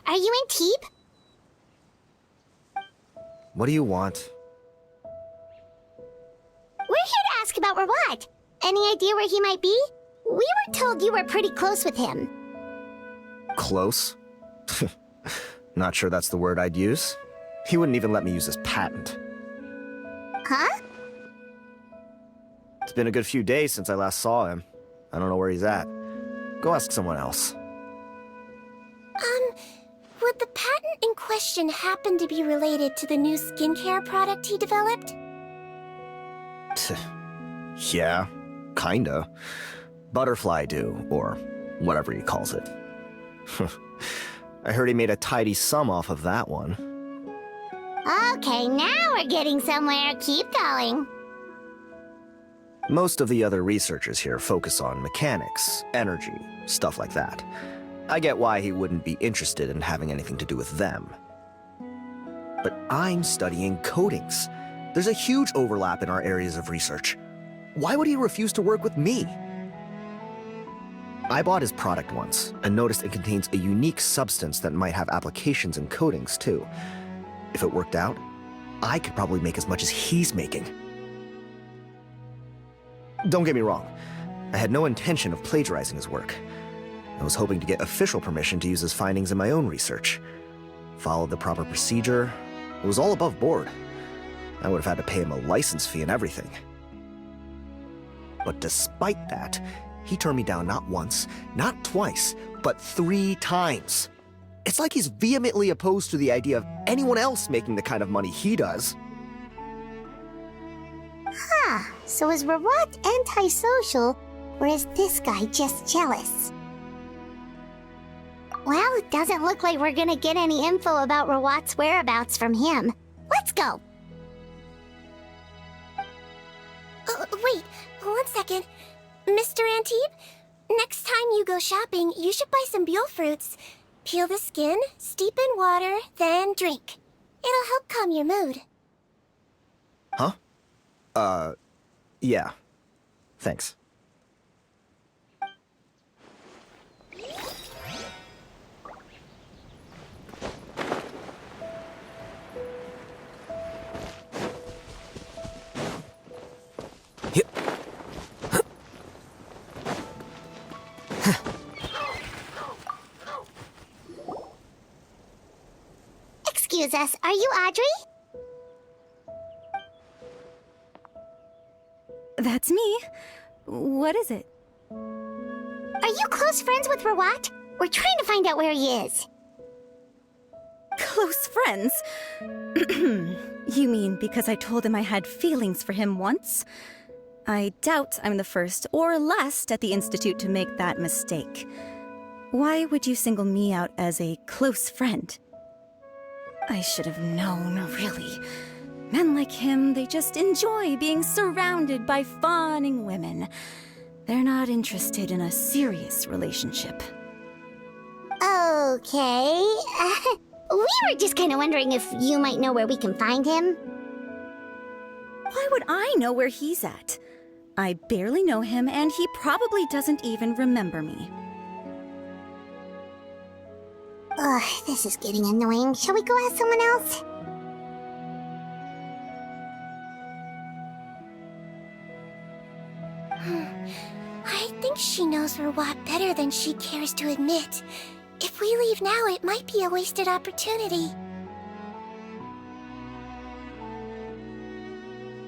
Are you in Teep? What do you want? We're here to ask about Rawat. Any idea where he might be? We were told you were pretty close with him. Close? Not sure that's the word I'd use. He wouldn't even let me use his patent. Huh? It's been a good few days since I last saw him. I don't know where he's at. Go ask someone else. Would the patent in question happen to be related to the new skincare product he developed? Yeah, kinda. Butterfly Dew, or whatever he calls it. I heard he made a tidy sum off of that one. Okay, now we're getting somewhere. Keep going. Most of the other researchers here focus on mechanics, energy, stuff like that. I get why he wouldn't be interested in having anything to do with them. But I'm studying coatings. There's a huge overlap in our areas of research. Why would he refuse to work with me? I bought his product once and noticed it contains a unique substance that might have applications in coatings too. If it worked out, I could probably make as much as he's making. Don't get me wrong, I had no intention of plagiarizing his work. I was hoping to get official permission to use his findings in my own research. Followed the proper procedure. It was all above board. I would have had to pay him a license fee and everything. But despite that, he turned me down not once, not twice, but 3 times. It's like he's vehemently opposed to the idea of anyone else making the kind of money he does. Huh, so is Rawat antisocial, or is this guy just jealous? Well, it doesn't look like we're gonna get any info about Rawat's whereabouts from him. Let's go! Wait, 1 second. Mr. Antibes, next time you go shopping, you should buy some Buell fruits. Peel the skin, steep in water, then drink. It'll help calm your mood. Huh? Yeah. Thanks. Excuse us, are you Audrey? That's me. What is it? Are you close friends with Rawat? We're trying to find out where he is. Close friends? You mean because I told him I had feelings for him once? I doubt I'm the first or last at the Institute to make that mistake. Why would you single me out as a close friend? I should have known, really. Men like him, they just enjoy being surrounded by fawning women. They're not interested in a serious relationship. Okay. We were just kind of wondering if you might know where we can find him. Why would I know where he's at? I barely know him, and he probably doesn't even remember me. Ugh, this is getting annoying. Shall we go ask someone else? I think she knows Rawat better than she cares to admit. If we leave now, it might be a wasted opportunity.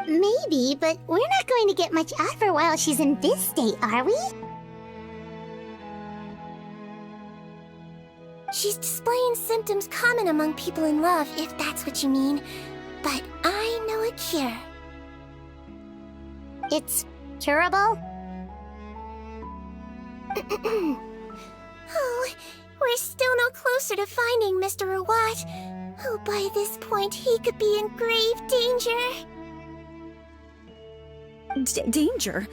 Maybe, but we're not going to get much out of her while she's in this state, are we? She's displaying symptoms common among people in love, if that's what you mean. But I know a cure. It's curable? Oh, we're still no closer to finding Mr. Rawat. Oh, by this point, he could be in grave danger. Danger?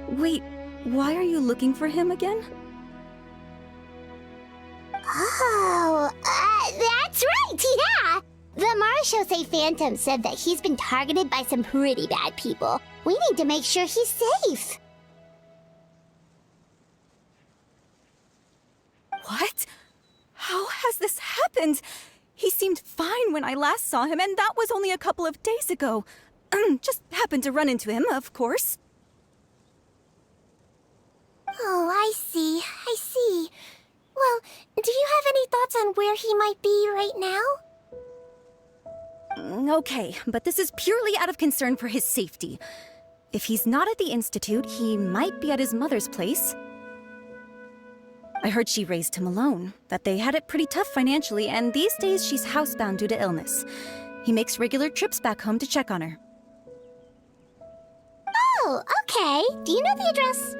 Wait, why are you looking for him again? Oh, that's right, yeah! The Marechaussee Phantom said that he's been targeted by some pretty bad people. We need to make sure he's safe. What? How has this happened? He seemed fine when I last saw him, and that was only a couple of days ago. Just happened to run into him, of course. Oh, I see. Well, do you have any thoughts on where he might be right now? Okay, but this is purely out of concern for his safety. If he's not at the Institute, he might be at his mother's place. I heard she raised him alone, that they had it pretty tough financially, and these days she's housebound due to illness. He makes regular trips back home to check on her. Oh, okay. Do you know the address?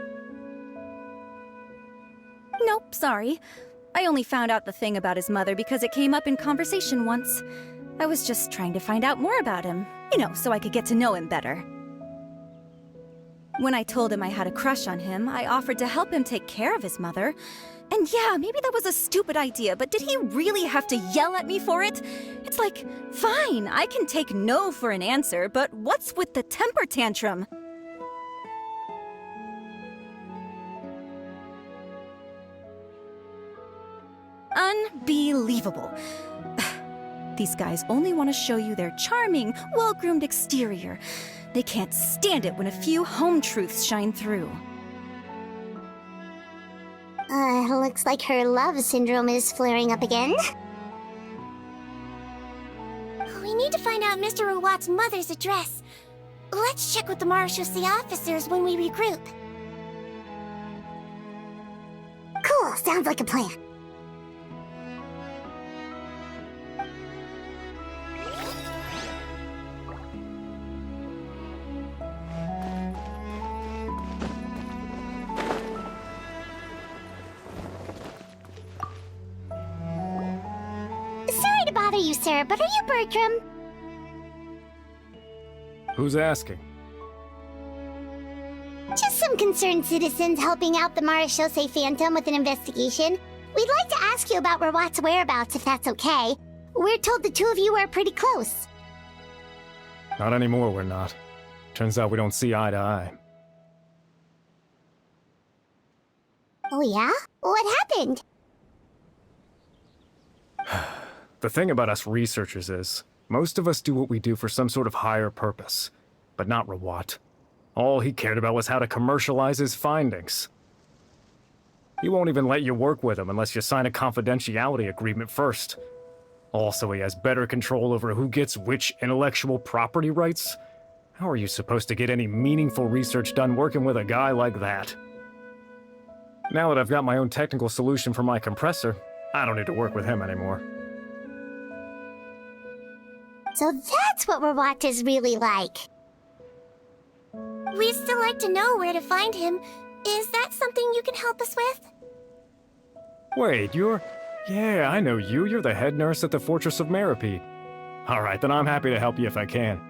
Nope, sorry. I only found out the thing about his mother because it came up in conversation once. I was just trying to find out more about him, so I could get to know him better. When I told him I had a crush on him, I offered to help him take care of his mother. And yeah, maybe that was a stupid idea, but did he really have to yell at me for it? It's like, fine, I can take no for an answer, but what's with the temper tantrum? Unbelievable. These guys only want to show you their charming, well-groomed exterior. They can't stand it when a few home truths shine through. Looks like her love syndrome is flaring up again. We need to find out Mr. Rawat's mother's address. Let's check with the Marechaussee officers when we regroup. Cool, sounds like a plan. Sorry to bother you, sir, but are you Bertram? Who's asking? Just some concerned citizens helping out the Marechaussee Phantom with an investigation. We'd like to ask you about Rawat's whereabouts, if that's okay. We're told the two of you are pretty close. Not anymore, we're not. Turns out we don't see eye to eye. Oh yeah? What happened? The thing about us researchers is, most of us do what we do for some sort of higher purpose. But not Rawat. All he cared about was how to commercialize his findings. He won't even let you work with him unless you sign a confidentiality agreement first. Also, he has better control over who gets which intellectual property rights. How are you supposed to get any meaningful research done working with a guy like that? Now that I've got my own technical solution for my compressor, I don't need to work with him anymore. So that's what Rawat is really like. We'd still like to know where to find him. Is that something you can help us with? Wait, Yeah, I know you. You're the head nurse at the Fortress of Meripede. Alright, then I'm happy to help you if I can.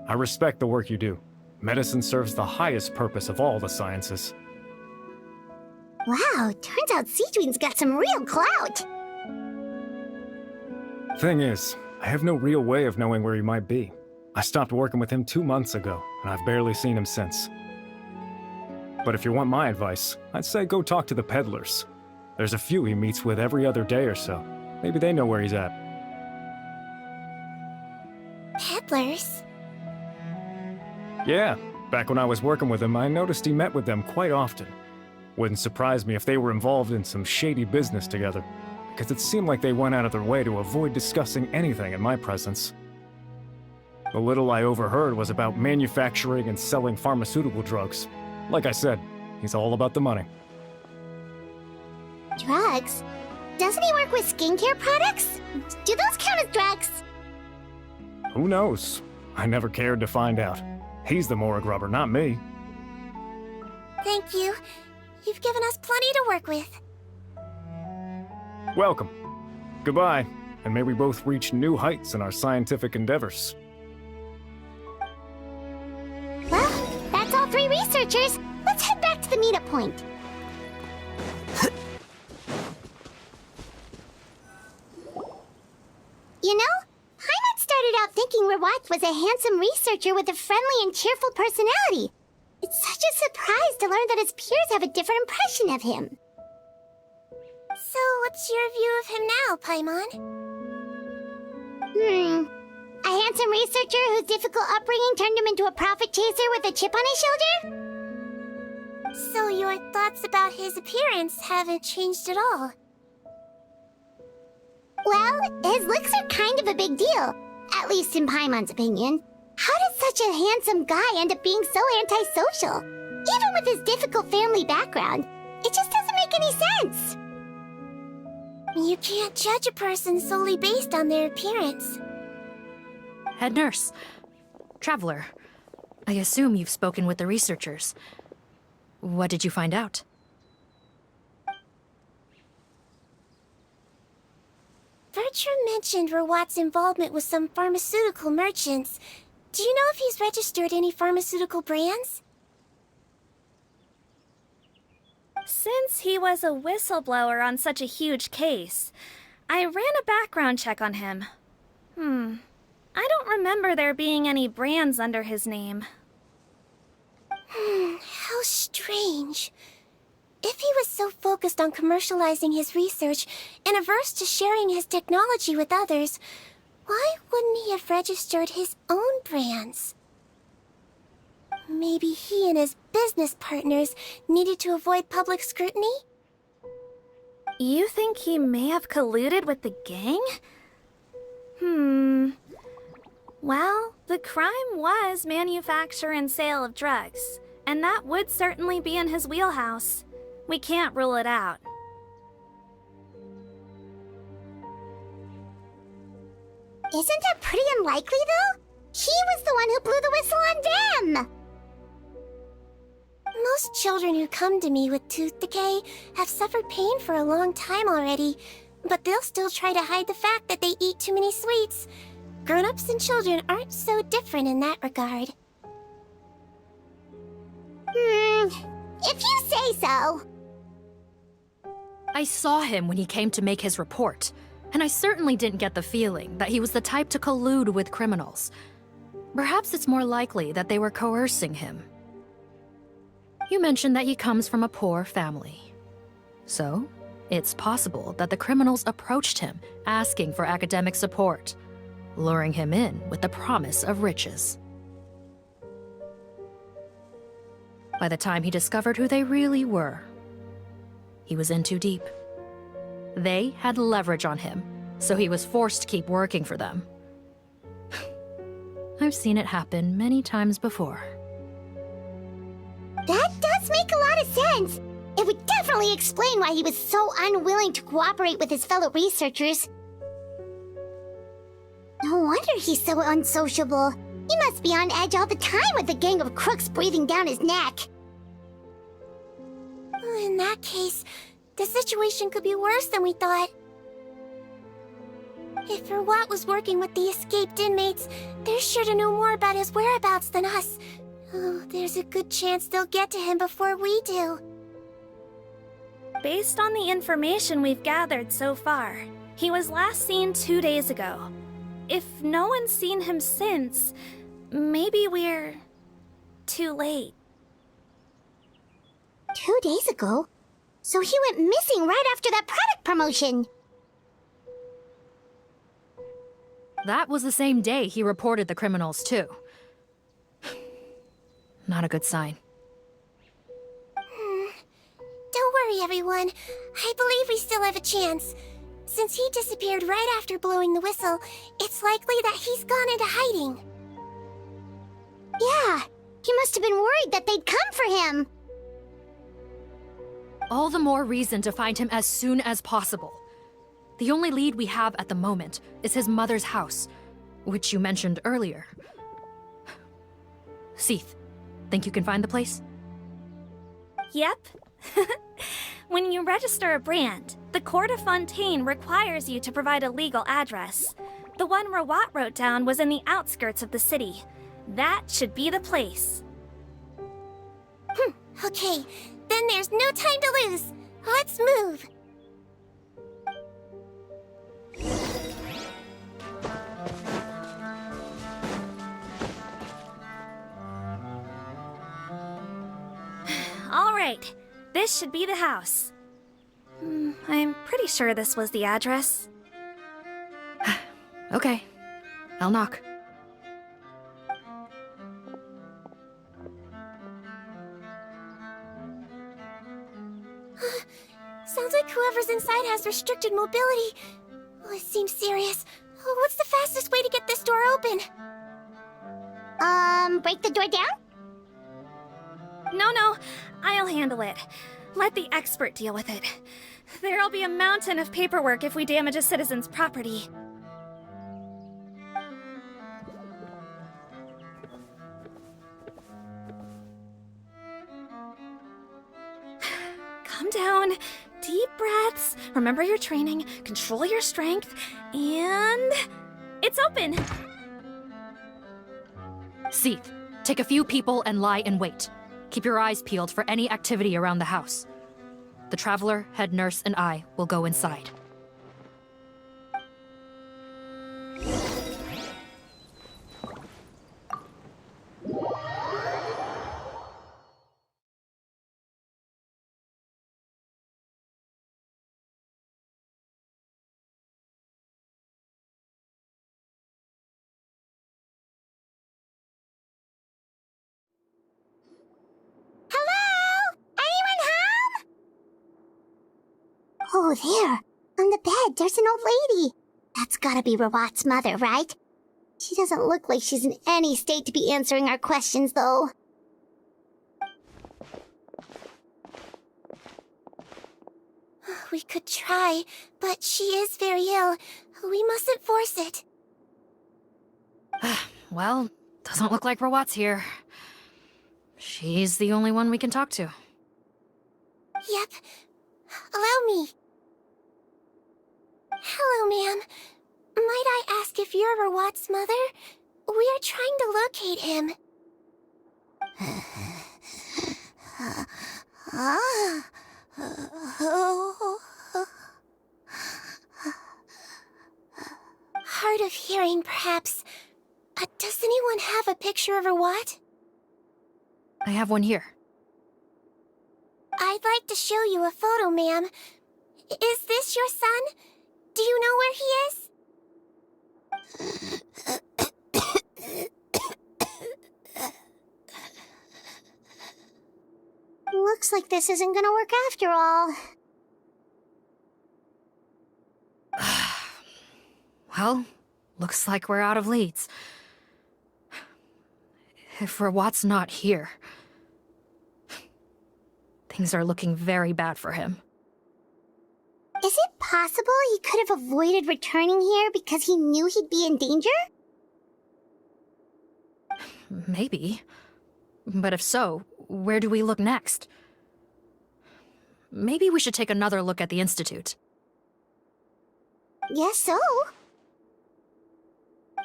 I respect the work you do. Medicine serves the highest purpose of all the sciences. Wow, turns out Sigewinne's got some real clout. Thing is, I have no real way of knowing where he might be. I stopped working with him 2 months ago, and I've barely seen him since. But if you want my advice, I'd say go talk to the peddlers. There's a few he meets with every other day or so. Maybe they know where he's at. Peddlers? Yeah, back when I was working with him, I noticed he met with them quite often. Wouldn't surprise me if they were involved in some shady business together, because it seemed like they went out of their way to avoid discussing anything in my presence. The little I overheard was about manufacturing and selling pharmaceutical drugs. Like I said, he's all about the money. Drugs? Doesn't he work with skincare products? Do those count as drugs? Who knows? I never cared to find out. He's the Morag rubber, not me. Thank you. You've given us plenty to work with. Welcome. Goodbye, and may we both reach new heights in our scientific endeavors. Well, that's all 3 researchers. Let's head back to the meetup point. You know, Paimon started out thinking Rawat was a handsome researcher with a friendly and cheerful personality. It's such a surprise to learn that his peers have a different impression of him. So, what's your view of him now, Paimon? A handsome researcher whose difficult upbringing turned him into a profit chaser with a chip on his shoulder? So your thoughts about his appearance haven't changed at all? Well, his looks are kind of a big deal, at least in Paimon's opinion. How does such a handsome guy end up being so antisocial? Even with his difficult family background, it just doesn't make any sense. You can't judge a person solely based on their appearance. Head nurse. Traveler. I assume you've spoken with the researchers. What did you find out? Bertram mentioned Rawat's involvement with some pharmaceutical merchants. Do you know if he's registered any pharmaceutical brands? Since he was a whistleblower on such a huge case, I ran a background check on him. I don't remember there being any brands under his name. How strange. If he was so focused on commercializing his research and averse to sharing his technology with others, why wouldn't he have registered his own brands? Maybe he and his business partners needed to avoid public scrutiny? You think he may have colluded with the gang? Well, the crime was manufacture and sale of drugs, and that would certainly be in his wheelhouse. We can't rule it out. Isn't that pretty unlikely, though? He was the one who blew the whistle on them! Most children who come to me with tooth decay have suffered pain for a long time already, but they'll still try to hide the fact that they eat too many sweets. Grown-ups and children aren't so different in that regard. If you say so. I saw him when he came to make his report, and I certainly didn't get the feeling that he was the type to collude with criminals. Perhaps it's more likely that they were coercing him. You mentioned that he comes from a poor family. So, it's possible that the criminals approached him asking for academic support, luring him in with the promise of riches. By the time he discovered who they really were, he was in too deep. They had leverage on him, so he was forced to keep working for them. I've seen it happen many times before. That does make a lot of sense. It would definitely explain why he was so unwilling to cooperate with his fellow researchers. No wonder he's so unsociable. He must be on edge all the time with a gang of crooks breathing down his neck. In that case, the situation could be worse than we thought. If Rawat was working with the escaped inmates, they're sure to know more about his whereabouts than us. Oh, there's a good chance they'll get to him before we do. Based on the information we've gathered so far, he was last seen 2 days ago. If no one's seen him since, maybe we're too late. 2 days ago? So he went missing right after that product promotion. That was the same day he reported the criminals, too. Not a good sign. Don't worry, everyone. I believe we still have a chance. Since he disappeared right after blowing the whistle, it's likely that he's gone into hiding. Yeah, he must have been worried that they'd come for him. All the more reason to find him as soon as possible. The only lead we have at the moment is his mother's house, which you mentioned earlier. Seath, think you can find the place? Yep. When you register a brand, the Court of Fontaine requires you to provide a legal address. The one Rawat wrote down was in the outskirts of the city. That should be the place. Okay, then there's no time to lose. Let's move. All right, this should be the house. I'm pretty sure this was the address. Okay, I'll knock. Sounds like whoever's inside has restricted mobility. Oh, it seems serious. Oh, what's the fastest way to get this door open? Break the door down? No, I'll handle it. Let the expert deal with it. There'll be a mountain of paperwork if we damage a citizen's property. Calm down. Deep breaths. Remember your training. Control your strength. And... it's open! Seath, take a few people and lie in wait. Keep your eyes peeled for any activity around the house. The Traveler, head nurse, and I will go inside. Oh, there. On the bed, there's an old lady. That's gotta be Rawat's mother, right? She doesn't look like she's in any state to be answering our questions, though. We could try, but she is very ill. We mustn't force it. Well, doesn't look like Rawat's here. She's the only one we can talk to. Yep. Allow me. Hello, ma'am. Might I ask if you're Rawat's mother? We are trying to locate him. Hard of hearing, perhaps. Does anyone have a picture of Rawat? I have one here. I'd like to show you a photo, ma'am. Is this your son? Do you know where he is? Looks like this isn't gonna work after all. Well, looks like we're out of leads. If Rawat's not here, things are looking very bad for him. Is it possible he could have avoided returning here because he knew he'd be in danger? Maybe. But if so, where do we look next? Maybe we should take another look at the Institute. Guess so.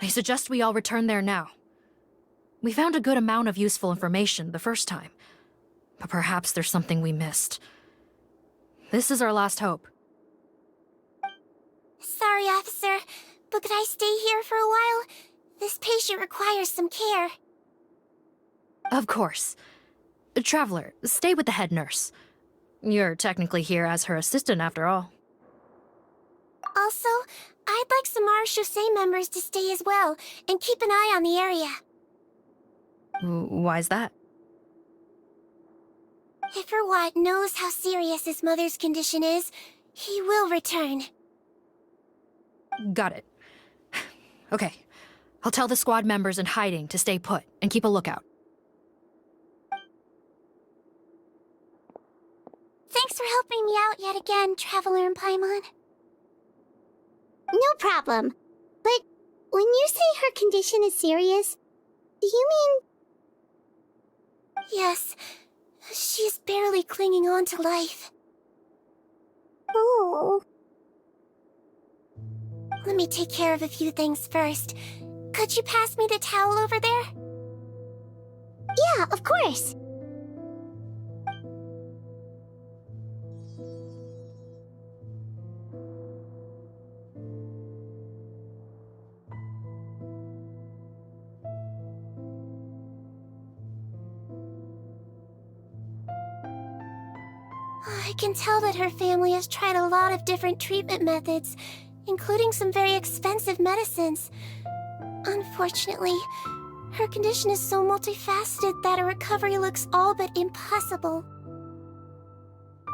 I suggest we all return there now. We found a good amount of useful information the first time, but perhaps there's something we missed. This is our last hope. Sorry, officer, but could I stay here for a while? This patient requires some care. Of course. Traveler, stay with the head nurse. You're technically here as her assistant after all. Also, I'd like some Marechaussee members to stay as well, and keep an eye on the area. Why's that? If Rawat knows how serious his mother's condition is, he will return. Got it. Okay. I'll tell the squad members in hiding to stay put and keep a lookout. Thanks for helping me out yet again, Traveler and Paimon. No problem. But when you say her condition is serious, do you mean... Yes. She is barely clinging on to life. Oh. Let me take care of a few things first. Could you pass me the towel over there? Yeah, of course. I can tell that her family has tried a lot of different treatment methods, including some very expensive medicines. Unfortunately, her condition is so multifaceted that a recovery looks all but impossible.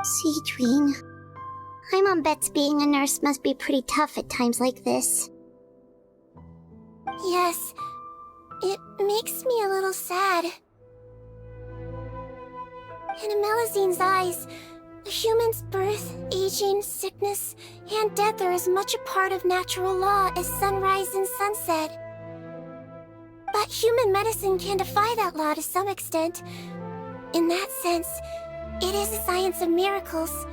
Sigewinne. My mom bets being a nurse must be pretty tough at times like this. Yes, it makes me a little sad. In a Melizine's eyes, a human's birth, aging, sickness, and death are as much a part of natural law as sunrise and sunset. But human medicine can defy that law to some extent. In that sense, it is a science of miracles.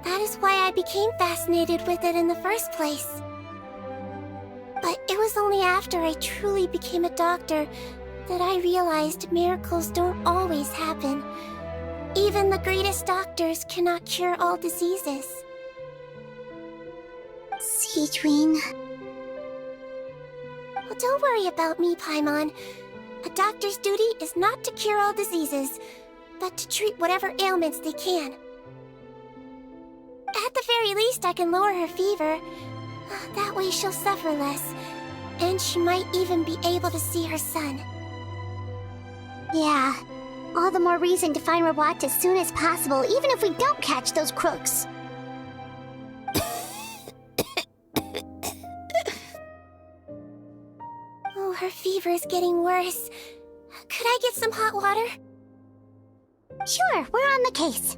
That is why I became fascinated with it in the first place. But it was only after I truly became a doctor that I realized miracles don't always happen. Even the greatest doctors cannot cure all diseases. Sigewinne. Well, don't worry about me, Paimon. A doctor's duty is not to cure all diseases, but to treat whatever ailments they can. At the very least, I can lower her fever. That way she'll suffer less, and she might even be able to see her son. Yeah. All the more reason to find Rawat as soon as possible, even if we don't catch those crooks. Oh, her fever is getting worse. Could I get some hot water? Sure, we're on the case.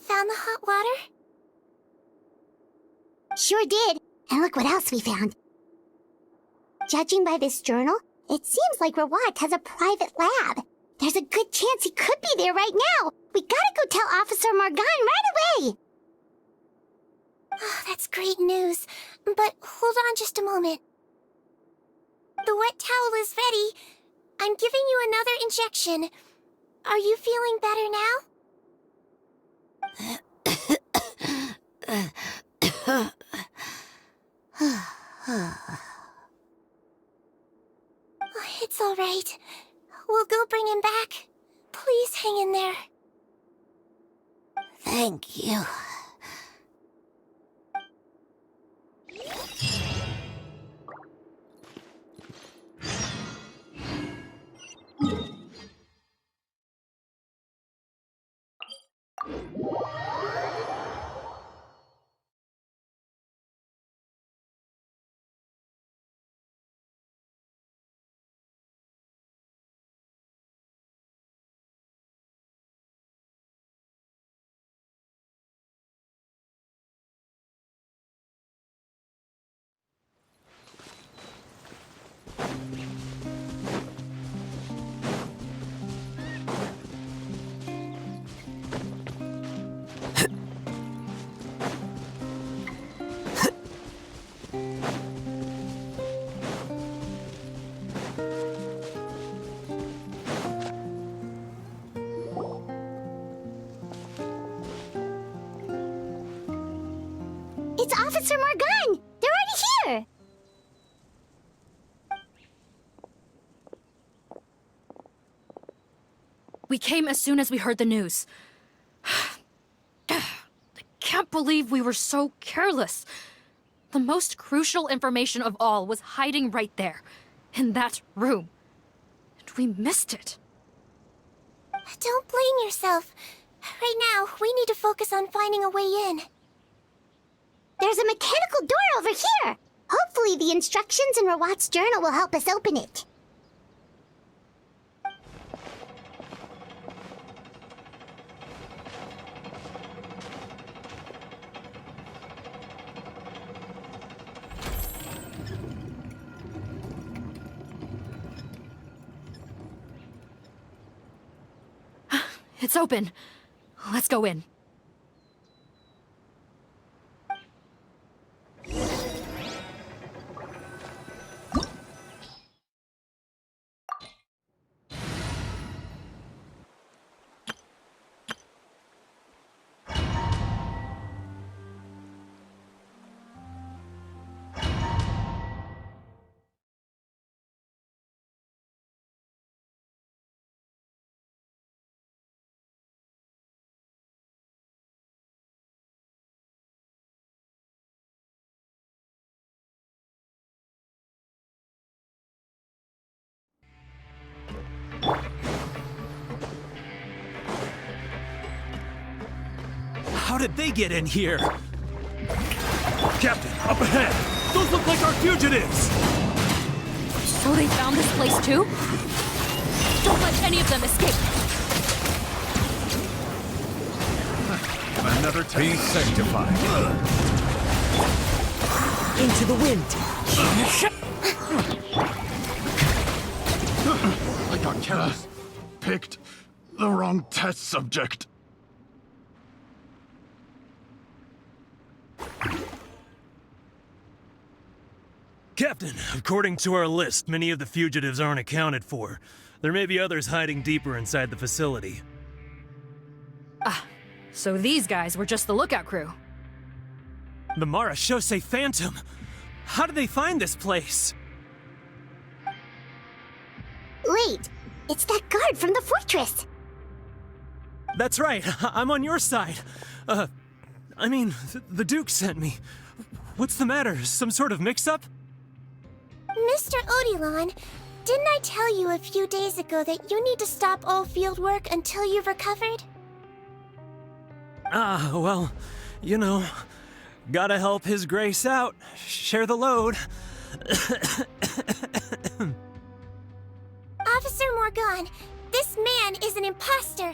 Found the hot water? Sure did. And look what else we found. Judging by this journal, it seems like Rawat has a private lab. There's a good chance he could be there right now. We gotta go tell Officer Morgan right away. Oh, that's great news. But hold on just a moment. The wet towel is ready. I'm giving you another injection. Are you feeling better now? It's all right. We'll go bring him back. Please hang in there. Thank you. It's Officer Morgan! They're already here! We came as soon as we heard the news. I can't believe we were so careless. The most crucial information of all was hiding right there, in that room. And we missed it. Don't blame yourself. Right now, we need to focus on finding a way in. There's a mechanical door over here! Hopefully the instructions in Rawat's journal will help us open it. It's open. Let's go in. How did they get in here? Captain, up ahead! Those look like our fugitives! So they found this place too? Don't let any of them escape! Another be sanctified. Into the wind! I got careless. Picked the wrong test subject. Captain, according to our list, many of the fugitives aren't accounted for. There may be others hiding deeper inside the facility. Ah, so these guys were just the lookout crew. The Marachose Phantom! How did they find this place? Wait, it's that guard from the fortress! That's right, I'm on your side. The Duke sent me. What's the matter? Some sort of mix-up? Mr. Odilon, didn't I tell you a few days ago that you need to stop all field work until you've recovered? Well, you know, gotta help His Grace out. Share the load. Officer Morgan, this man is an imposter.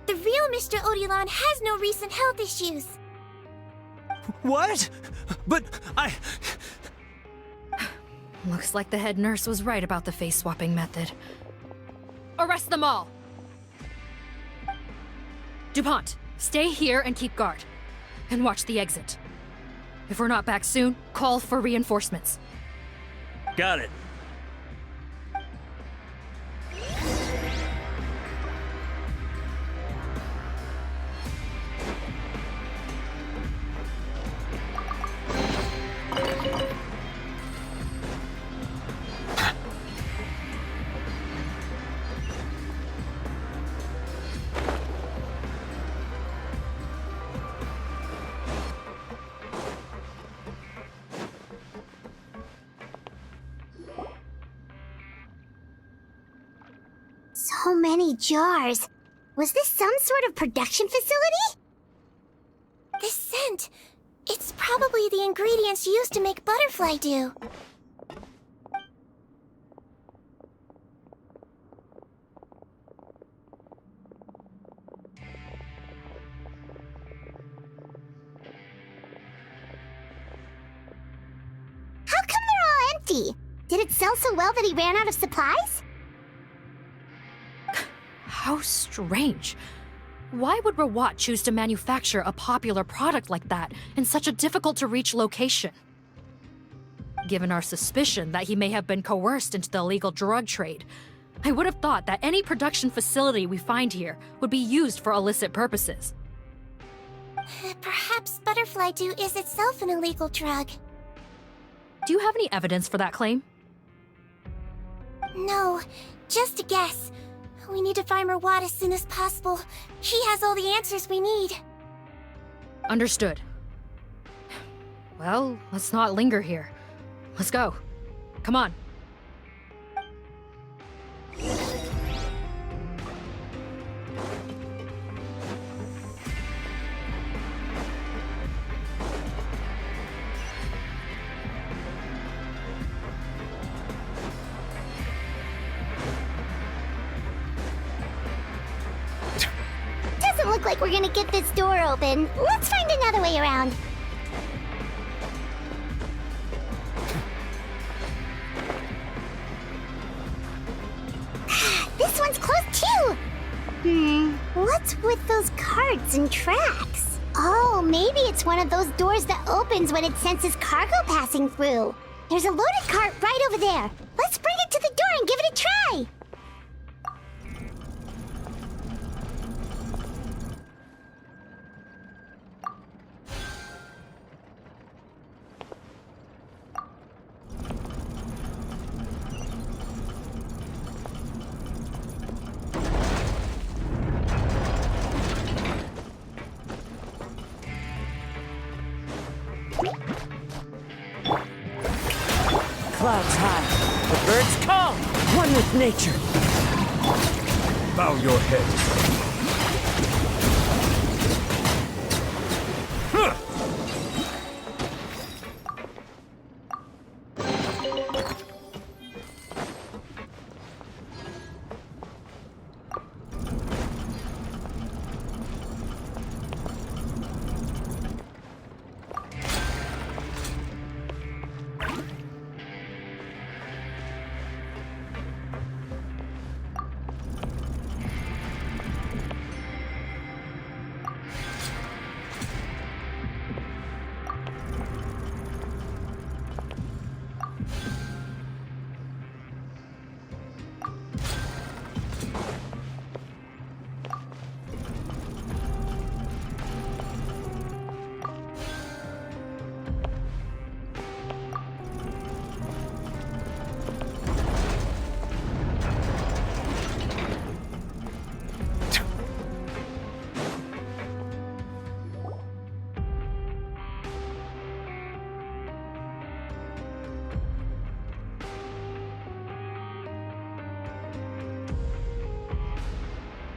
The real Mr. Odilon has no recent health issues. What? But Looks like the head nurse was right about the face-swapping method. Arrest them all! DuPont, stay here and keep guard. And watch the exit. If we're not back soon, call for reinforcements. Got it. So many jars. Was this some sort of production facility? The scent. It's probably the ingredients used to make butterfly dew. How come they're all empty? Did it sell so well that he ran out of supplies? How strange. Why would Rawat choose to manufacture a popular product like that in such a difficult-to-reach location? Given our suspicion that he may have been coerced into the illegal drug trade, I would have thought that any production facility we find here would be used for illicit purposes. Perhaps butterfly dew is itself an illegal drug. Do you have any evidence for that claim? No, just a guess. We need to find Rawat as soon as possible. He has all the answers we need. Understood. Well, let's not linger here. Let's go. Come on. Doesn't look like we're gonna get this door open. Let's find another way around. This one's closed too! What's with those carts and tracks? Oh, maybe it's one of those doors that opens when it senses cargo passing through. There's a loaded cart right over there. Let's bring it to the door and give it a try! Clouds high, the birds calm, one with nature. Bow your head.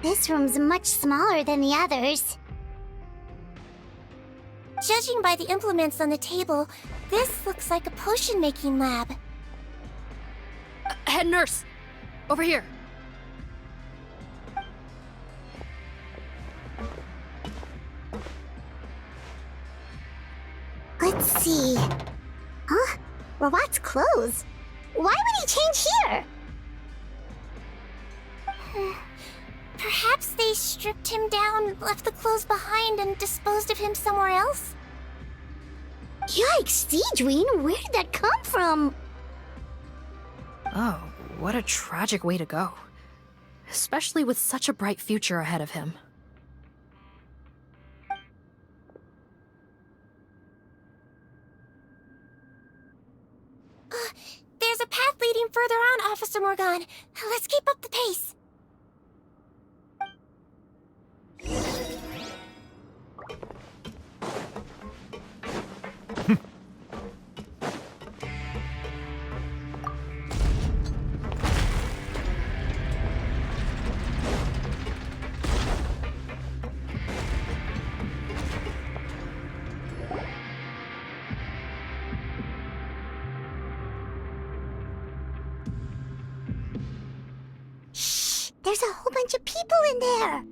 This room's much smaller than the others. Judging by the implements on the table, this looks like a potion-making lab. Head nurse! Over here! Let's see. Huh? Rawat's clothes. Why would he change here? Perhaps they stripped him down, left the clothes behind, and disposed of him somewhere else? Yikes, Sigewinne, where did that come from? Oh, what a tragic way to go. Especially with such a bright future ahead of him. There's a path leading further on, Officer Morgan. Let's keep up the pace. Shh! There's a whole bunch of people in there!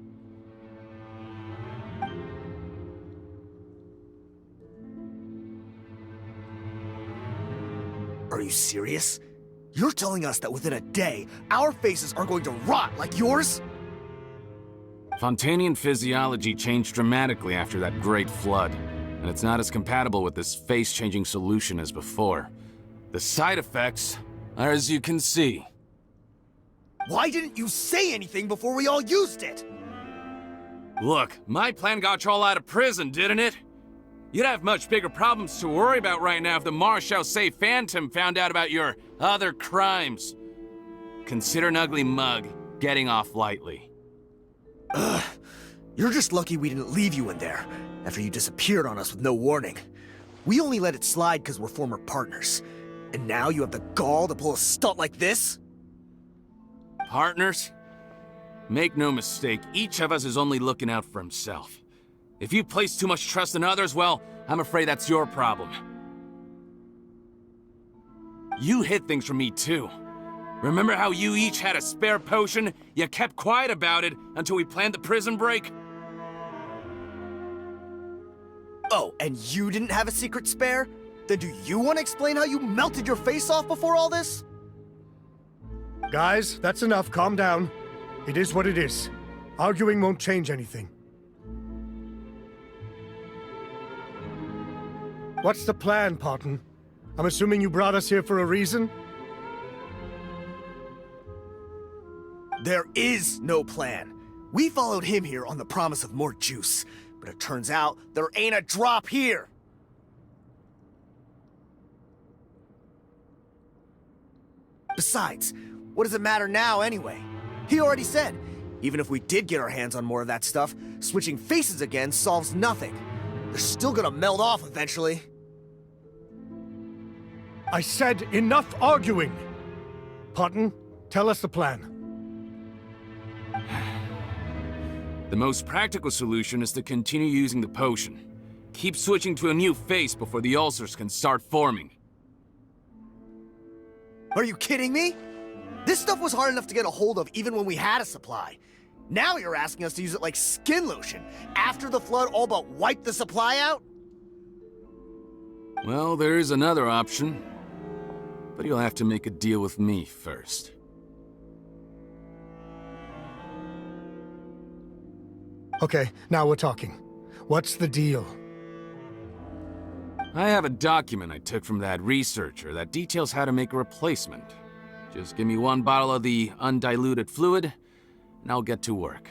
Are you serious? You're telling us that within a day, our faces are going to rot like yours? Fontanian physiology changed dramatically after that great flood, and it's not as compatible with this face-changing solution as before. The side effects are as you can see. Why didn't you say anything before we all used it? Look, my plan got you all out of prison, didn't it? You'd have much bigger problems to worry about right now if the Marechaussee Phantom found out about your other crimes. Consider an ugly mug getting off lightly. Ugh. You're just lucky we didn't leave you in there after you disappeared on us with no warning. We only let it slide because we're former partners. And now you have the gall to pull a stunt like this? Partners? Make no mistake, each of us is only looking out for himself. If you place too much trust in others, well, I'm afraid that's your problem. You hid things from me too. Remember how you each had a spare potion? You kept quiet about it until we planned the prison break? Oh, and you didn't have a secret spare? Then do you want to explain how you melted your face off before all this? Guys, that's enough. Calm down. It is what it is. Arguing won't change anything. What's the plan, Parton? I'm assuming you brought us here for a reason? There is no plan. We followed him here on the promise of more juice, but it turns out there ain't a drop here. Besides, what does it matter now anyway? He already said, even if we did get our hands on more of that stuff, switching faces again solves nothing. They're still gonna melt off eventually. I said enough arguing! Parton, tell us the plan. The most practical solution is to continue using the potion. Keep switching to a new face before the ulcers can start forming. Are you kidding me? This stuff was hard enough to get a hold of even when we had a supply. Now you're asking us to use it like skin lotion, after the flood all but wiped the supply out? Well, there is another option. But you'll have to make a deal with me first. Okay, now we're talking. What's the deal? I have a document I took from that researcher that details how to make a replacement. Just give me one bottle of the undiluted fluid, and I'll get to work.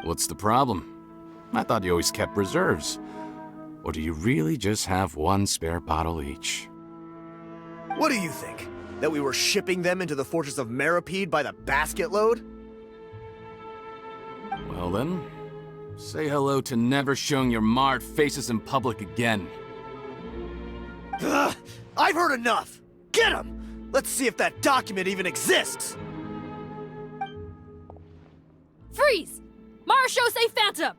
What's the problem? I thought you always kept reserves. Or do you really just have one spare bottle each? What do you think? That we were shipping them into the fortress of Meripede by the basket load? Well then, say hello to never showing your marred faces in public again. Ugh, I've heard enough! Get him! Let's see if that document even exists! Freeze! Marechaussee Phantom!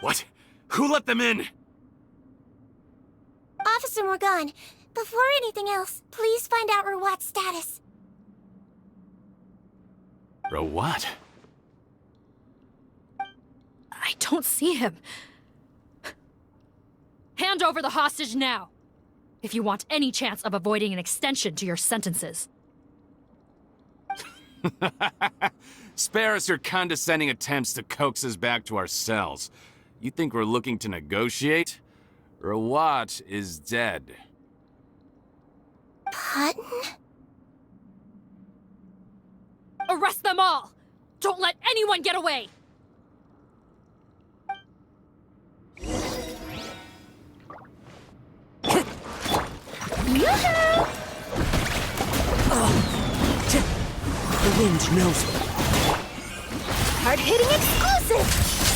What? Who let them in? Officer Morgan, before anything else, please find out Rawat's status. Rawat? I don't see him. Hand over the hostage now, if you want any chance of avoiding an extension to your sentences. Spare us your condescending attempts to coax us back to our cells. You think we're looking to negotiate? Rawat is dead. Parton? Arrest them all! Don't let anyone get away! The wind knows me. Hard-hitting exclusive!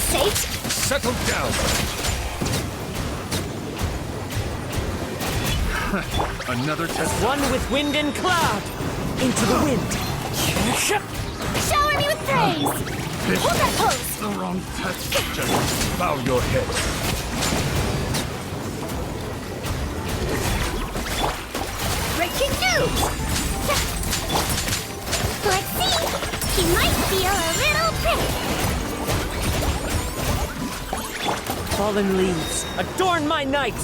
Sage? Settle down! Another test. One with wind and cloud. Into the wind. Shower me with praise! Hold that pose! The wrong test. Just bow your head. Breaking news! Let's see! He might feel a little prick! Fallen leaves, adorn my night!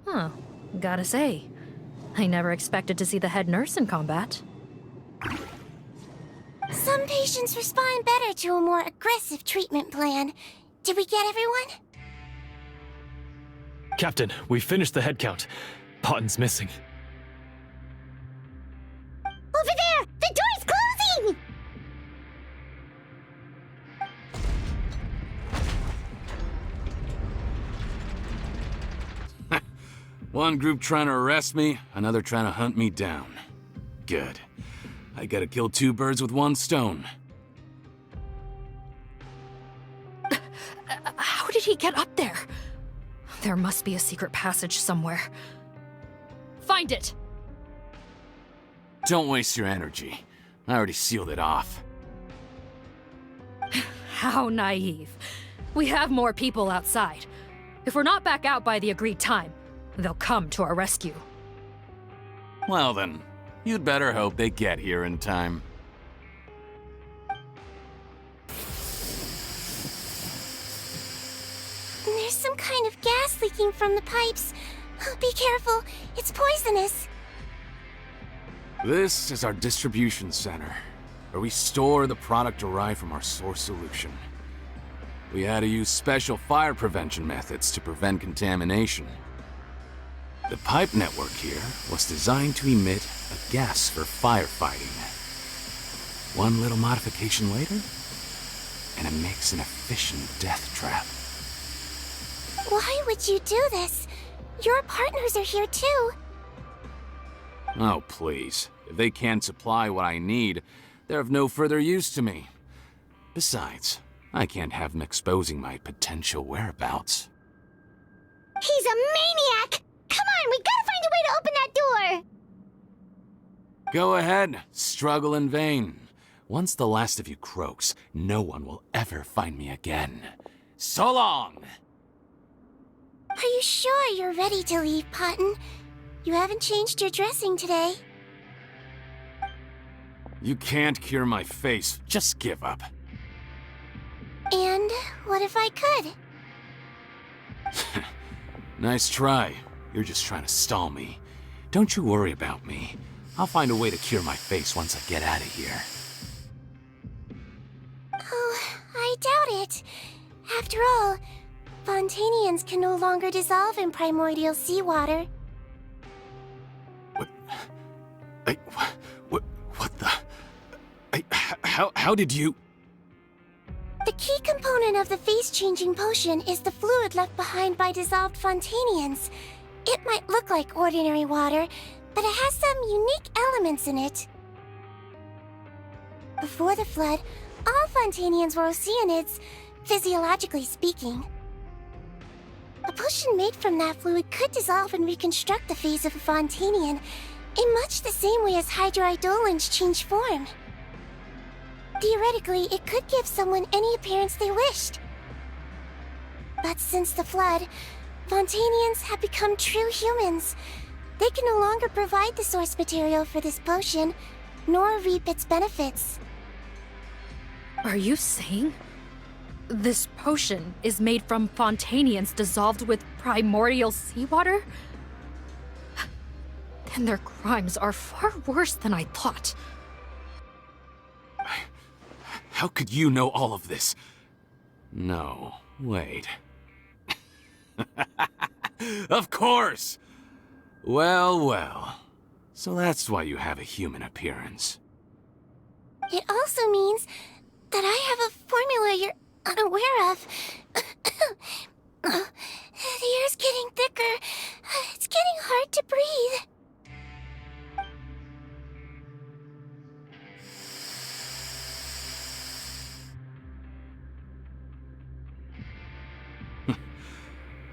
Huh. Gotta say, I never expected to see the head nurse in combat. Some patients respond better to a more aggressive treatment plan. Did we get everyone? Captain, we finished the head count. Potton's missing. One group trying to arrest me, another trying to hunt me down. Good. I gotta kill two birds with one stone. How did he get up there? There must be a secret passage somewhere. Find it! Don't waste your energy. I already sealed it off. How naive. We have more people outside. If we're not back out by the agreed time, they'll come to our rescue. Well then, you'd better hope they get here in time. There's some kind of gas leaking from the pipes. Oh, be careful, it's poisonous. This is our distribution center, where we store the product derived from our source solution. We had to use special fire prevention methods to prevent contamination. The pipe network here was designed to emit a gas for firefighting. One little modification later, and it makes an efficient death trap. Why would you do this? Your partners are here too. Oh, please. If they can't supply what I need, they're of no further use to me. Besides, I can't have them exposing my potential whereabouts. He's a maniac! Come on, we gotta find a way to open that door! Go ahead, struggle in vain. Once the last of you croaks, no one will ever find me again. So long! Are you sure you're ready to leave, Potton? You haven't changed your dressing today. You can't cure my face. Just give up. And what if I could? Nice try. You're just trying to stall me. Don't you worry about me. I'll find a way to cure my face once I get out of here. Oh, I doubt it. After all, Fontanians can no longer dissolve in primordial seawater. What the... How did you... The key component of the face-changing potion is the fluid left behind by dissolved Fontanians. It might look like ordinary water, but it has some unique elements in it. Before the flood, all Fontanians were Oceanids, physiologically speaking. A potion made from that fluid could dissolve and reconstruct the face of a Fontanian in much the same way as hydroidolins change form. Theoretically, it could give someone any appearance they wished. But since the flood, Fontanians have become true humans. They can no longer provide the source material for this potion, nor reap its benefits. Are you saying this potion is made from Fontanians dissolved with primordial seawater? Then their crimes are far worse than I thought. How could you know all of this? No, wait. Of course! Well, well. So that's why you have a human appearance. It also means that I have a formula you're unaware of. The air's getting thicker. It's getting hard to breathe.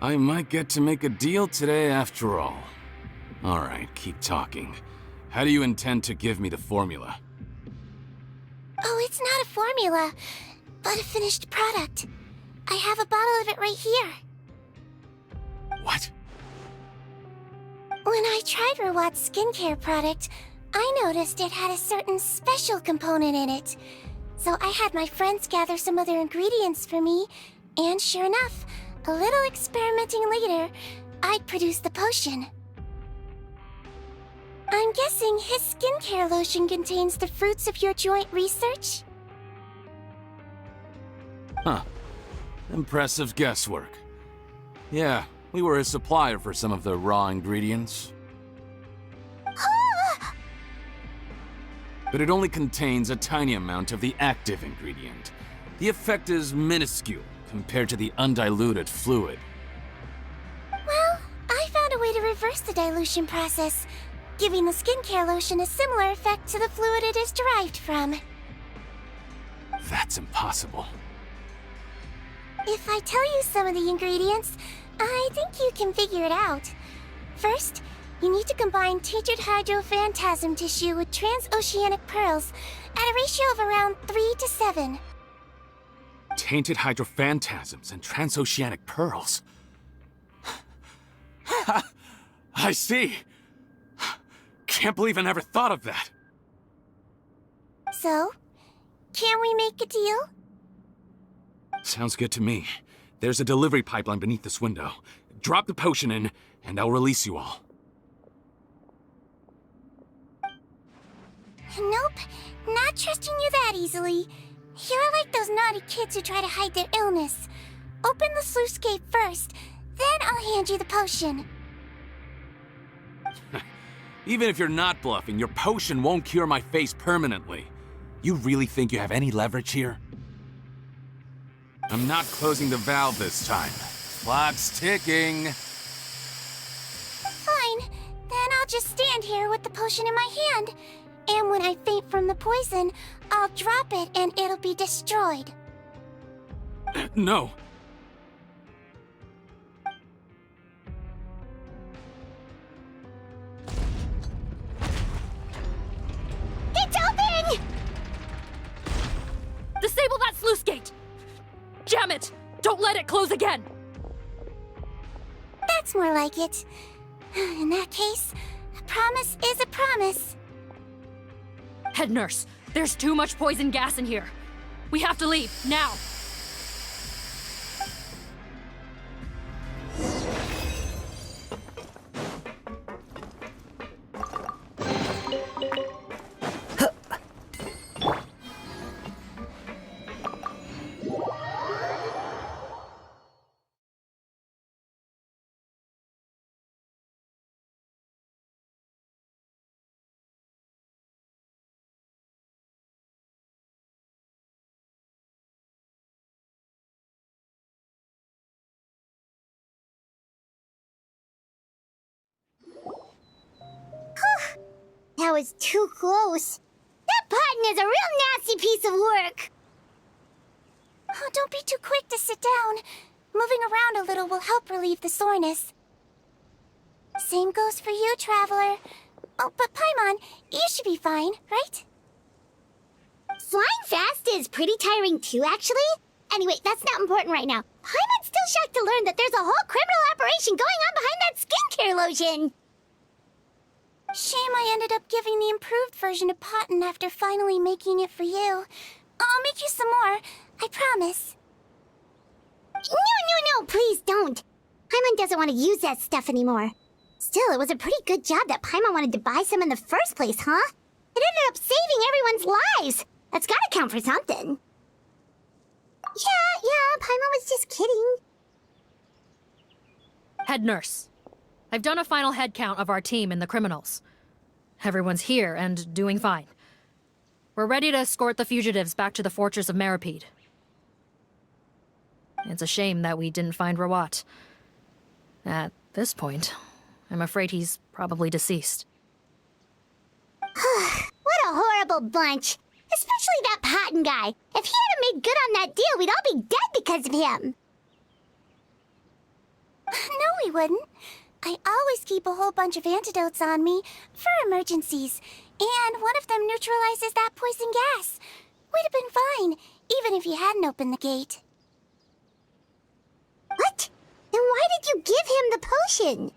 I might get to make a deal today after all. Alright, keep talking. How do you intend to give me the formula? Oh, it's not a formula, but a finished product. I have a bottle of it right here. What? When I tried Rawat's skincare product, I noticed it had a certain special component in it. So I had my friends gather some other ingredients for me, and sure enough, a little experimenting later, I'd produced the potion. I'm guessing his skincare lotion contains the fruits of your joint research? Huh. Impressive guesswork. Yeah, we were a supplier for some of the raw ingredients. But it only contains a tiny amount of the active ingredient. The effect is minuscule compared to the undiluted fluid. Well, I found a way to reverse reverse the dilution process, giving the skincare lotion a similar effect to the fluid it is derived from. That's impossible. If I tell you some of the ingredients, I think you can figure it out. First, you need to combine tainted hydrophantasm tissue with transoceanic pearls at a ratio of around 3 to 7. Tainted hydrophantasms and transoceanic pearls. I see. Can't believe I never thought of that. So, can we make a deal? Sounds good to me. There's a delivery pipeline beneath this window. Drop the potion in, and I'll release you all. Nope, not trusting you that easily. You're like those naughty kids who try to hide their illness. Open the sluice gate first, then I'll hand you the potion. Even if you're not bluffing, your potion won't cure my face permanently. You really think you have any leverage here? I'm not closing the valve this time. Clock's ticking. Fine, then I'll just stand here with the potion in my hand. And when I faint from the poison, I'll drop it and it'll be destroyed. No. It's open! Disable that sluice gate! Jam it! Don't let it close again! That's more like it. In that case, a promise is a promise. Head nurse, there's too much poison gas in here. We have to leave, now! That was too close. That button is a real nasty piece of work. Oh, don't be too quick to sit down. Moving around a little will help relieve the soreness. Same goes for you, Traveler. Oh, but Paimon, you should be fine, right? Flying fast is pretty tiring too, actually. Anyway, that's not important right now. Paimon's still shocked to learn that there's a whole criminal operation going on behind that skincare lotion. Shame I ended up giving the improved version to Potten after finally making it for you. I'll make you some more, I promise. No, please don't. Paimon doesn't want to use that stuff anymore. Still, it was a pretty good job that Paimon wanted to buy some in the first place, huh? It ended up saving everyone's lives. That's gotta count for something. Yeah, Paimon was just kidding. Head nurse, I've done a final head count of our team and the criminals. Everyone's here and doing fine. We're ready to escort the fugitives back to the fortress of Meripede. It's a shame that we didn't find Rawat. At this point, I'm afraid he's probably deceased. What a horrible bunch. Especially that Potten guy. If he hadn't made good on that deal, we'd all be dead because of him. No, we wouldn't. I always keep a whole bunch of antidotes on me for emergencies, and one of them neutralizes that poison gas. We'd have been fine, even if you hadn't opened the gate. What? Then why did you give him the potion?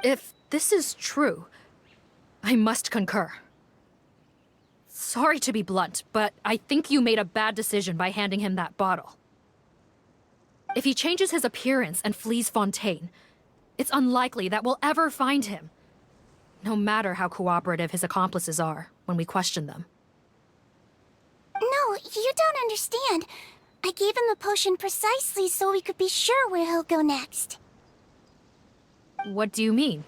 If this is true, I must concur. Sorry to be blunt, but I think you made a bad decision by handing him that bottle. If he changes his appearance and flees Fontaine, it's unlikely that we'll ever find him. No matter how cooperative his accomplices are when we question them. No, you don't understand. I gave him the potion precisely so we could be sure where he'll go next. What do you mean?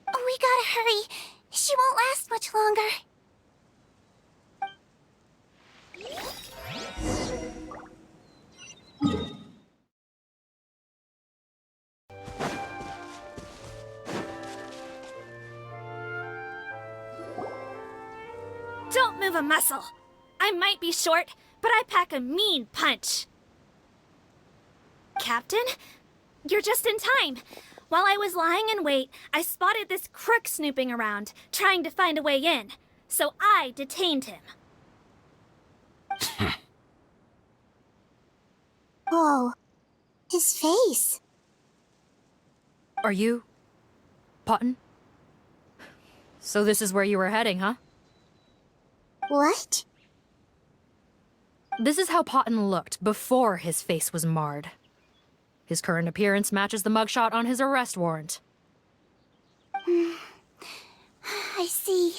We gotta hurry. She won't last much longer. move a muscle. I might be short, but I pack a mean punch. Captain? You're just in time. While I was lying in wait, I spotted this crook snooping around, trying to find a way in. So I detained him. Whoa. His face. Are you... Potton? So this is where you were heading, huh? What? This is how Potton looked before his face was marred. His current appearance matches the mugshot on his arrest warrant. I see.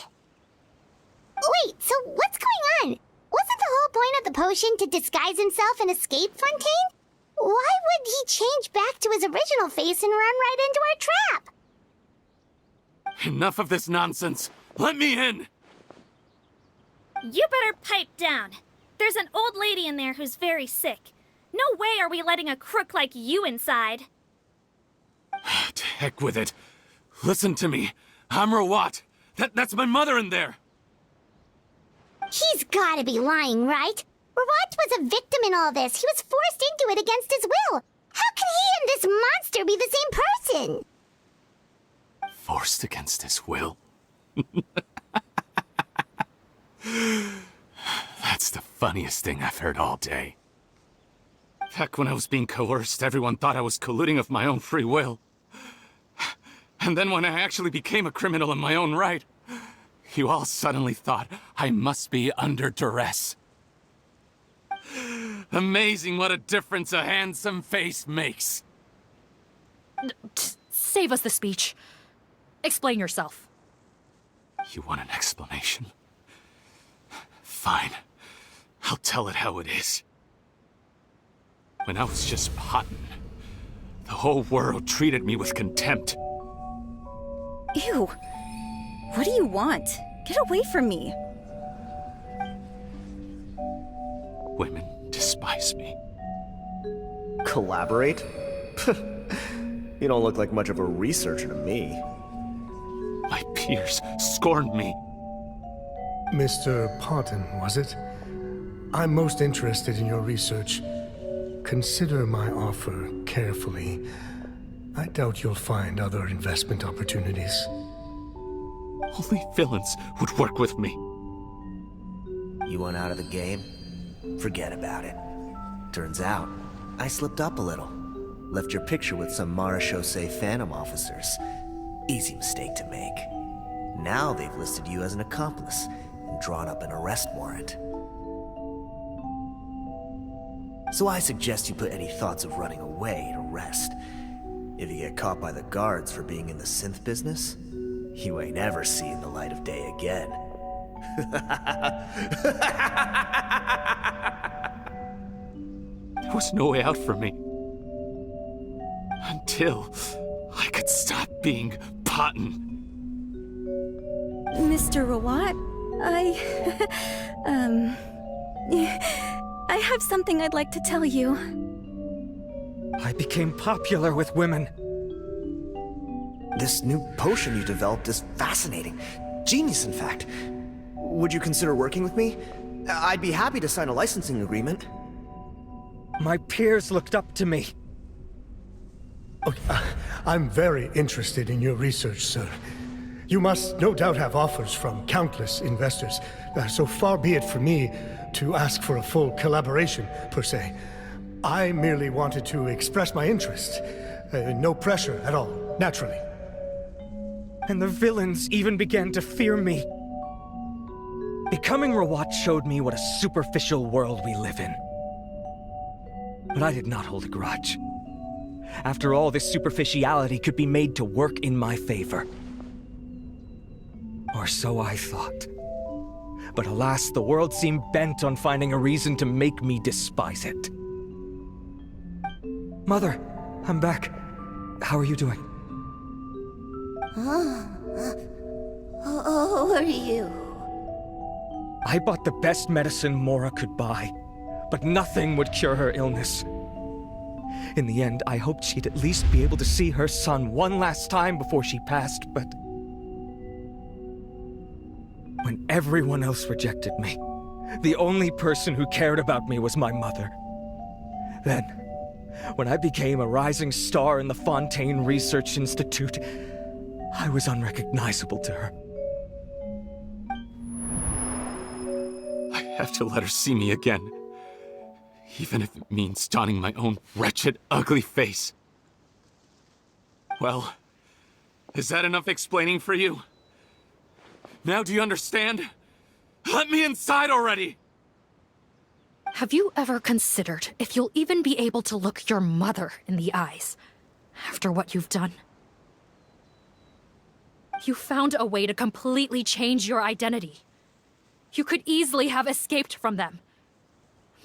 Wait, so what's going on? Wasn't the whole point of the potion to disguise himself and escape Fontaine? Why would he change back to his original face and run right into our trap? Enough of this nonsense. Let me in! You better pipe down. There's an old lady in there who's very sick. No way are we letting a crook like you inside. To heck with it. Listen to me. I'm Rawat. That's my mother in there. He's gotta be lying, right? Rawat was a victim in all this. He was forced into it against his will. How can he and this monster be the same person? Forced against his will? That's the funniest thing I've heard all day. Back when I was being coerced, everyone thought I was colluding of my own free will. And then when I actually became a criminal in my own right, you all suddenly thought I must be under duress. Amazing what a difference a handsome face makes. Save us the speech. Explain yourself. You want an explanation? Fine. I'll tell it how it is. When I was just Potton, the whole world treated me with contempt. Ew. What do you want? Get away from me. Women despise me. Collaborate? You don't look like much of a researcher to me. My peers scorned me. Mr. Potton, was it? I'm most interested in your research. Consider my offer carefully. I doubt you'll find other investment opportunities. Only villains would work with me. You want out of the game? Forget about it. Turns out, I slipped up a little. Left your picture with some Marechaussee Phantom officers. Easy mistake to make. Now they've listed you as an accomplice and drawn up an arrest warrant. So I suggest you put any thoughts of running away to rest. If you get caught by the guards for being in the synth business, you ain't ever seeing the light of day again. There was no way out for me. Until I could stop being Potton. Mr. Rawat, I have something I'd like to tell you. I became popular with women. This new potion you developed is fascinating. Genius, in fact. Would you consider working with me? I'd be happy to sign a licensing agreement. My peers looked up to me. Okay, I'm very interested in your research, sir. You must no doubt have offers from countless investors. So far be it for me to ask for a full collaboration, per se. I merely wanted to express my interest. No pressure at all, naturally. And the villains even began to fear me. Becoming Rawat showed me what a superficial world we live in. But I did not hold a grudge. After all, this superficiality could be made to work in my favor. Or so I thought. But alas, the world seemed bent on finding a reason to make me despise it. Mother, I'm back. How are you doing? Who are you? I bought the best medicine Mora could buy, but nothing would cure her illness. In the end, I hoped she'd at least be able to see her son one last time before she passed, but... when everyone else rejected me. The only person who cared about me was my mother. Then, when I became a rising star in the Fontaine Research Institute, I was unrecognizable to her. I have to let her see me again. Even if it means donning my own wretched, ugly face. Well, is that enough explaining for you? Now do you understand? Let me inside already! Have you ever considered if you'll even be able to look your mother in the eyes after what you've done? You found a way to completely change your identity. You could easily have escaped from them.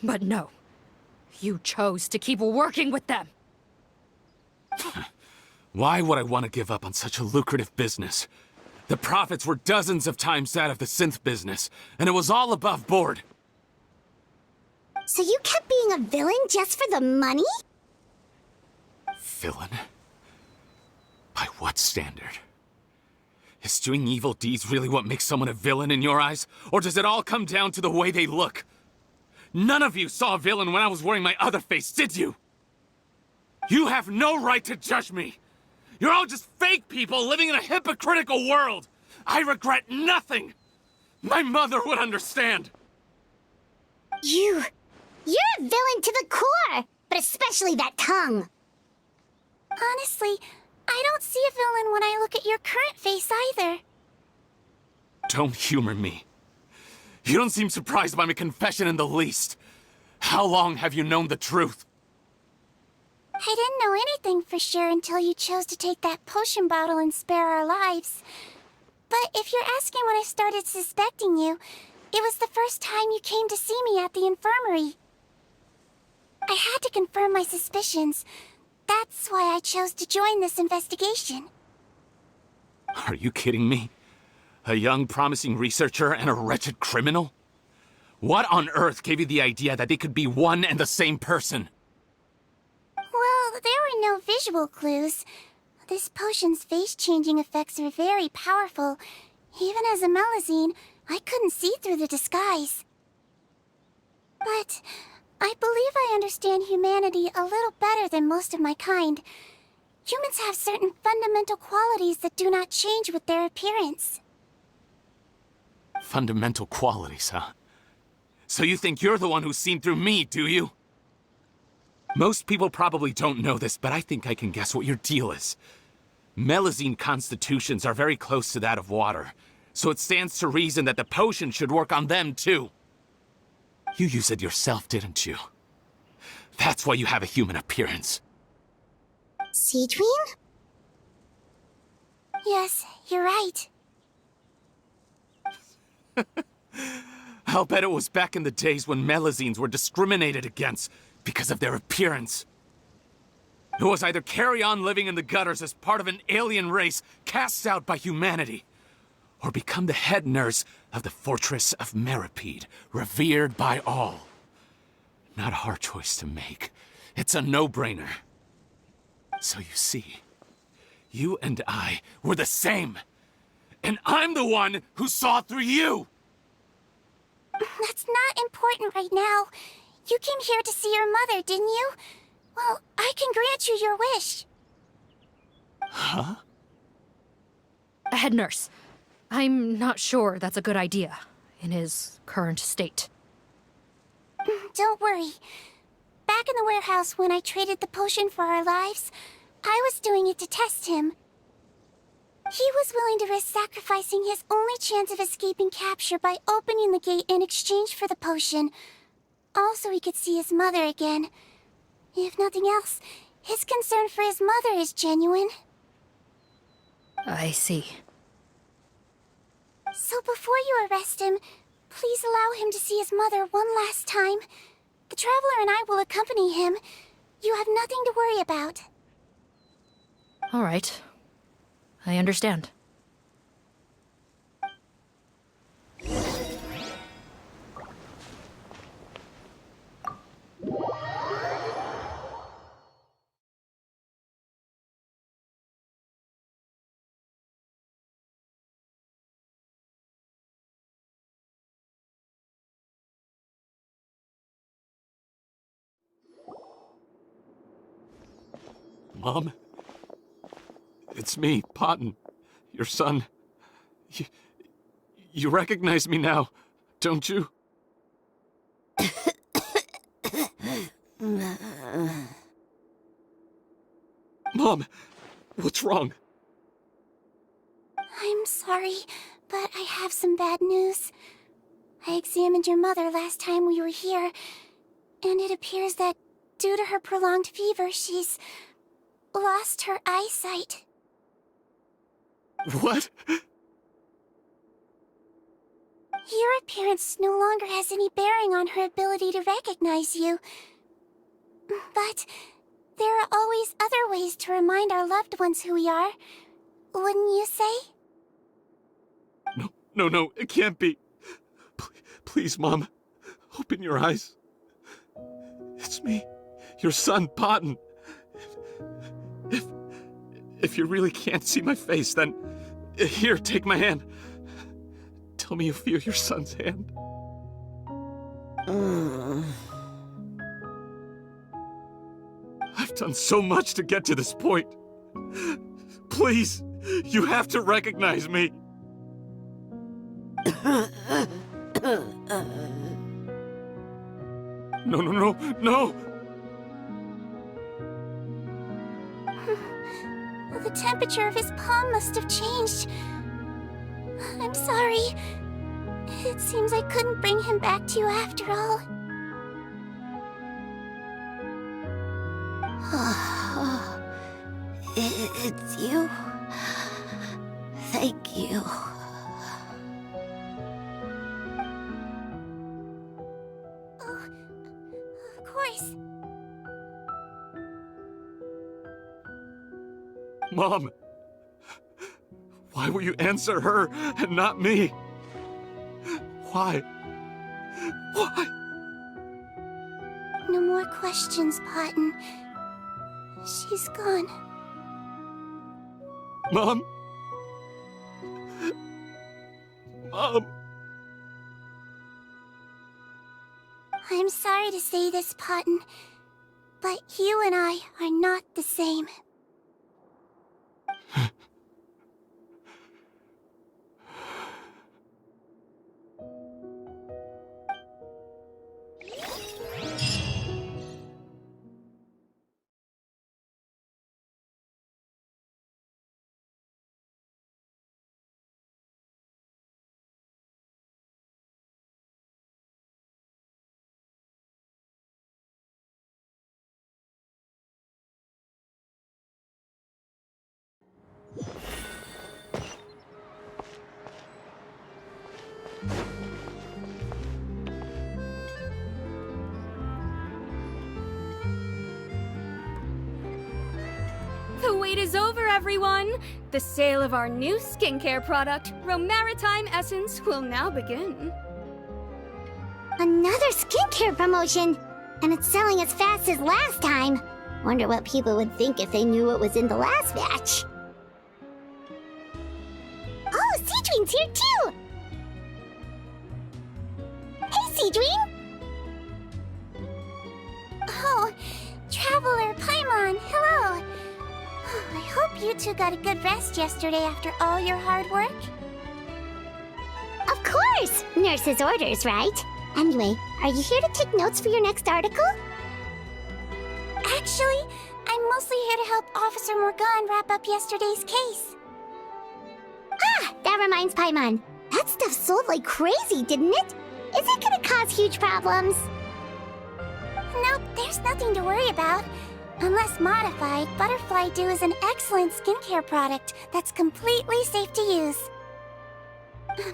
But no, you chose to keep working with them. Why would I want to give up on such a lucrative business? The profits were dozens of times that of the synth business, and it was all above board. So you kept being a villain just for the money? Villain? By what standard? Is doing evil deeds really what makes someone a villain in your eyes? Or does it all come down to the way they look? None of you saw a villain when I was wearing my other face, did you? You have no right to judge me! You're all just fake people living in a hypocritical world! I regret nothing! My mother would understand! You're a villain to the core! But especially that tongue! Honestly, I don't see a villain when I look at your current face either. Don't humor me. You don't seem surprised by my confession in the least. How long have you known the truth? I didn't know anything for sure until you chose to take that potion bottle and spare our lives. But if you're asking when I started suspecting you, it was the first time you came to see me at the infirmary. I had to confirm my suspicions. That's why I chose to join this investigation. Are you kidding me? A young, promising researcher and a wretched criminal? What on earth gave you the idea that they could be one and the same person? Well, there were no visual clues. This potion's face-changing effects are very powerful. Even as a Melazine, I couldn't see through the disguise. But I believe I understand humanity a little better than most of my kind. Humans have certain fundamental qualities that do not change with their appearance. Fundamental qualities, huh? So you think you're the one who's seen through me, do you? Most people probably don't know this, but I think I can guess what your deal is. Melazine constitutions are very close to that of water, so it stands to reason that the potion should work on them too. You use it yourself, didn't you? That's why you have a human appearance. Sigewinne? Yes, you're right. I'll bet it was back in the days when Melazines were discriminated against because of their appearance. It was either carry on living in the gutters as part of an alien race cast out by humanity, or become the head nurse of the fortress of Meripede, revered by all. Not a hard choice to make. It's a no-brainer. So you see, you and I were the same. And I'm the one who saw through you! That's not important right now. You came here to see your mother, didn't you? Well, I can grant you your wish. Huh? Head nurse, I'm not sure that's a good idea in his current state. Don't worry. Back in the warehouse when I traded the potion for our lives, I was doing it to test him. He was willing to risk sacrificing his only chance of escaping capture by opening the gate in exchange for the potion. Also, he could see his mother again. If nothing else, his concern for his mother is genuine. I see. So before you arrest him, please allow him to see his mother one last time. The Traveler and I will accompany him. You have nothing to worry about. All right. I understand. Mom? It's me, Potton, your son. You recognize me now, don't you? Mom, what's wrong? I'm sorry, but I have some bad news. I examined your mother last time we were here, and it appears that due to her prolonged fever, she's lost her eyesight. What? Your appearance no longer has any bearing on her ability to recognize you. But there are always other ways to remind our loved ones who we are, wouldn't you say? No, it can't be. Please, Mom, open your eyes. It's me, your son, Potton. If you really can't see my face, then here, take my hand. Tell me you feel your son's hand. I've done so much to get to this point. Please, you have to recognize me. No. The temperature of his palm must have changed. I'm sorry. It seems I couldn't bring him back to you after all. It's you. Thank you. Of course. Mom, why will you answer her and not me? Why? No more questions, Potton. She's gone. Mom? I'm sorry to say this, Potton, but you and I are not the same. The wait is over, everyone! The sale of our new skincare product, Romaritime Essence, will now begin. Another skincare promotion! And it's selling as fast as last time. Wonder what people would think if they knew what was in the last batch. Oh, Sigewinne's here too! Hey, Sigewinne! Oh, Traveler Paimon, hello! I hope you two got a good rest yesterday after all your hard work. Of course! Nurse's orders, right? Anyway, are you here to take notes for your next article? Actually, I'm mostly here to help Officer Morgan wrap up yesterday's case. Ah, that reminds Paimon. That stuff sold like crazy, didn't it? Is it gonna cause huge problems? Nope, there's nothing to worry about. Unless modified, Butterfly Dew is an excellent skincare product that's completely safe to use.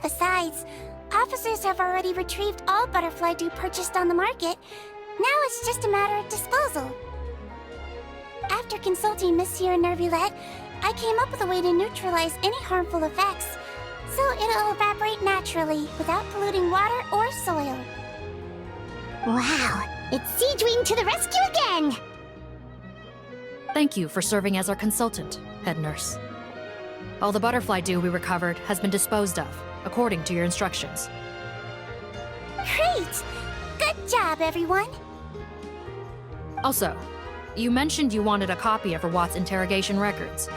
Besides, officers have already retrieved all Butterfly Dew purchased on the market. Now it's just a matter of disposal. After consulting Monsieur Nervulette, I came up with a way to neutralize any harmful effects, so it'll evaporate naturally without polluting water or soil. Wow, it's Sigewinne to the rescue again! Thank you for serving as our consultant, head nurse. All the butterfly dew we recovered has been disposed of, according to your instructions. Great! Good job, everyone! Also, you mentioned you wanted a copy of Rawat's interrogation records.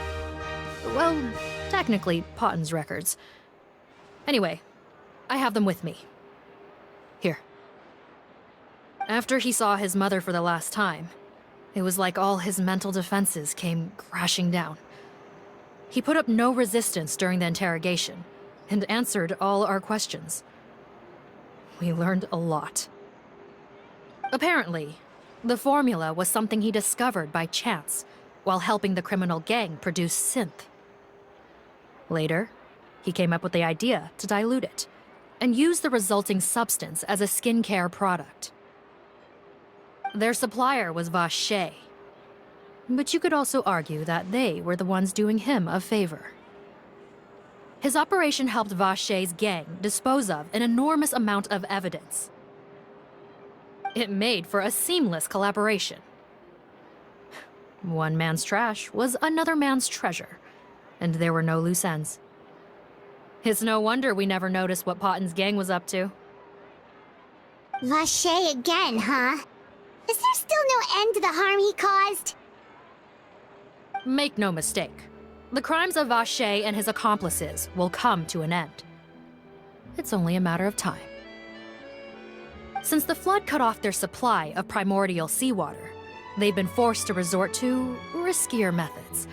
Well, technically, Potten's records. Anyway, I have them with me. Here. After he saw his mother for the last time, it was like all his mental defenses came crashing down. He put up no resistance during the interrogation, and answered all our questions. We learned a lot. Apparently, the formula was something he discovered by chance while helping the criminal gang produce synth. Later, he came up with the idea to dilute it and use the resulting substance as a skincare product. Their supplier was Vache, but you could also argue that they were the ones doing him a favor. His operation helped Vache's gang dispose of an enormous amount of evidence. It made for a seamless collaboration. One man's trash was another man's treasure, and there were no loose ends. It's no wonder we never noticed what Potten's gang was up to. Vache again, huh? Is there still no end to the harm he caused? Make no mistake, the crimes of Vache and his accomplices will come to an end. It's only a matter of time. Since the flood cut off their supply of primordial seawater, they've been forced to resort to riskier methods,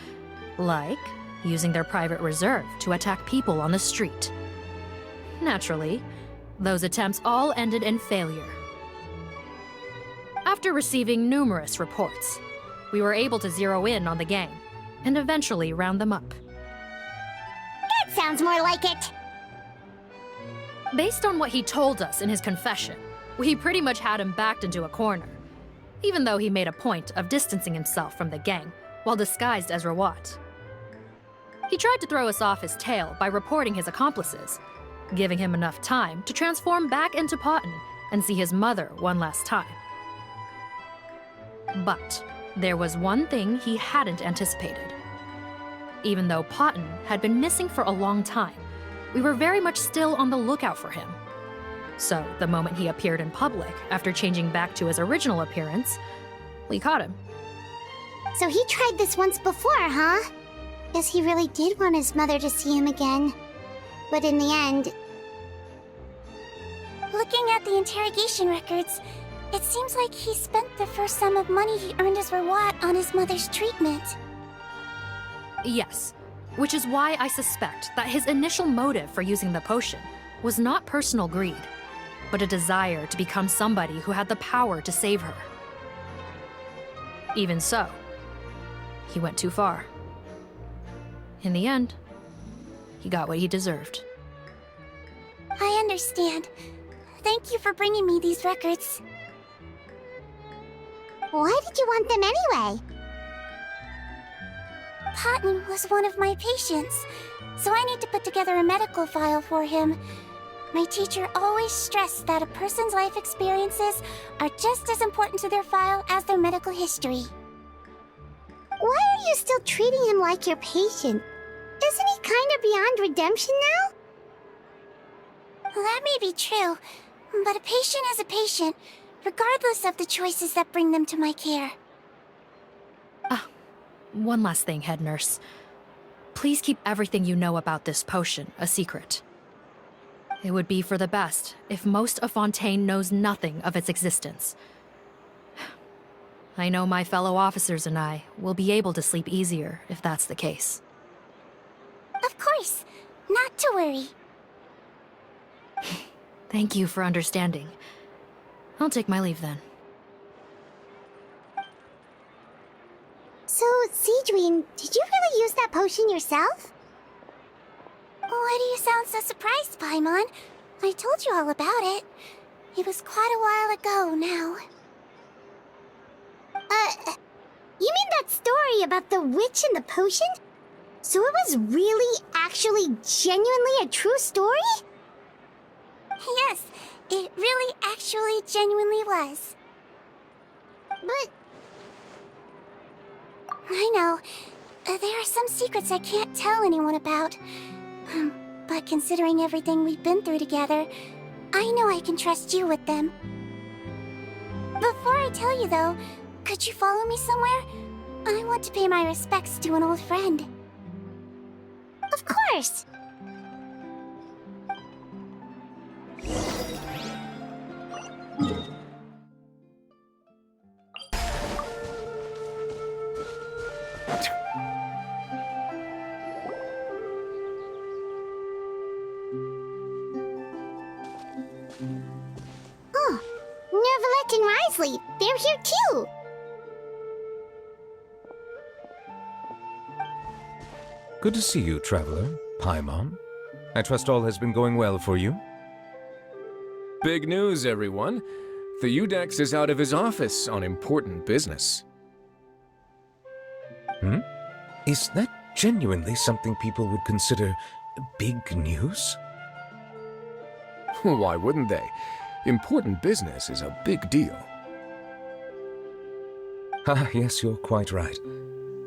like using their private reserve to attack people on the street. Naturally, those attempts all ended in failure. After receiving numerous reports, we were able to zero in on the gang and eventually round them up. That sounds more like it. Based on what he told us in his confession, we pretty much had him backed into a corner, even though he made a point of distancing himself from the gang while disguised as Rawat. He tried to throw us off his tail by reporting his accomplices, giving him enough time to transform back into Potten and see his mother one last time. But there was one thing he hadn't anticipated. Even though Potten had been missing for a long time, we were very much still on the lookout for him. So the moment he appeared in public after changing back to his original appearance, we caught him. So he tried this once before, huh? Guess he really did want his mother to see him again. But in the end... Looking at the interrogation records, it seems like he spent the first sum of money he earned as Rawat on his mother's treatment. Yes, which is why I suspect that his initial motive for using the potion was not personal greed, but a desire to become somebody who had the power to save her. Even so, he went too far. In the end, he got what he deserved. I understand. Thank you for bringing me these records. Why did you want them anyway? Potten was one of my patients, so I need to put together a medical file for him. My teacher always stressed that a person's life experiences are just as important to their file as their medical history. Why are you still treating him like your patient? Isn't he kind of beyond redemption now? That may be true, but a patient is a patient, regardless of the choices that bring them to my care. One last thing, head nurse. Please keep everything you know about this potion a secret. It would be for the best if most of Fontaine knows nothing of its existence. I know my fellow officers and I will be able to sleep easier if that's the case. Of course, not to worry. Thank you for understanding. I'll take my leave then. So, Sigewinne, did you really use that potion yourself? Why do you sound so surprised, Paimon? I told you all about it. It was quite a while ago now. You mean that story about the witch and the potion? So it was really, actually, genuinely a true story? Yes, it really, actually, genuinely was. But... I know. There are some secrets I can't tell anyone about. But considering everything we've been through together, I know I can trust you with them. Before I tell you, though, Could you follow me somewhere? I want to pay my respects to an old friend. Of course! Oh, Nervalette and Risley, they're here too! Good to see you, traveler. Paimon. I trust all has been going well for you? Big news, everyone. The Udex is out of his office on important business. Is that genuinely something people would consider big news? Why wouldn't they? Important business is a big deal. Ah, yes, you're quite right.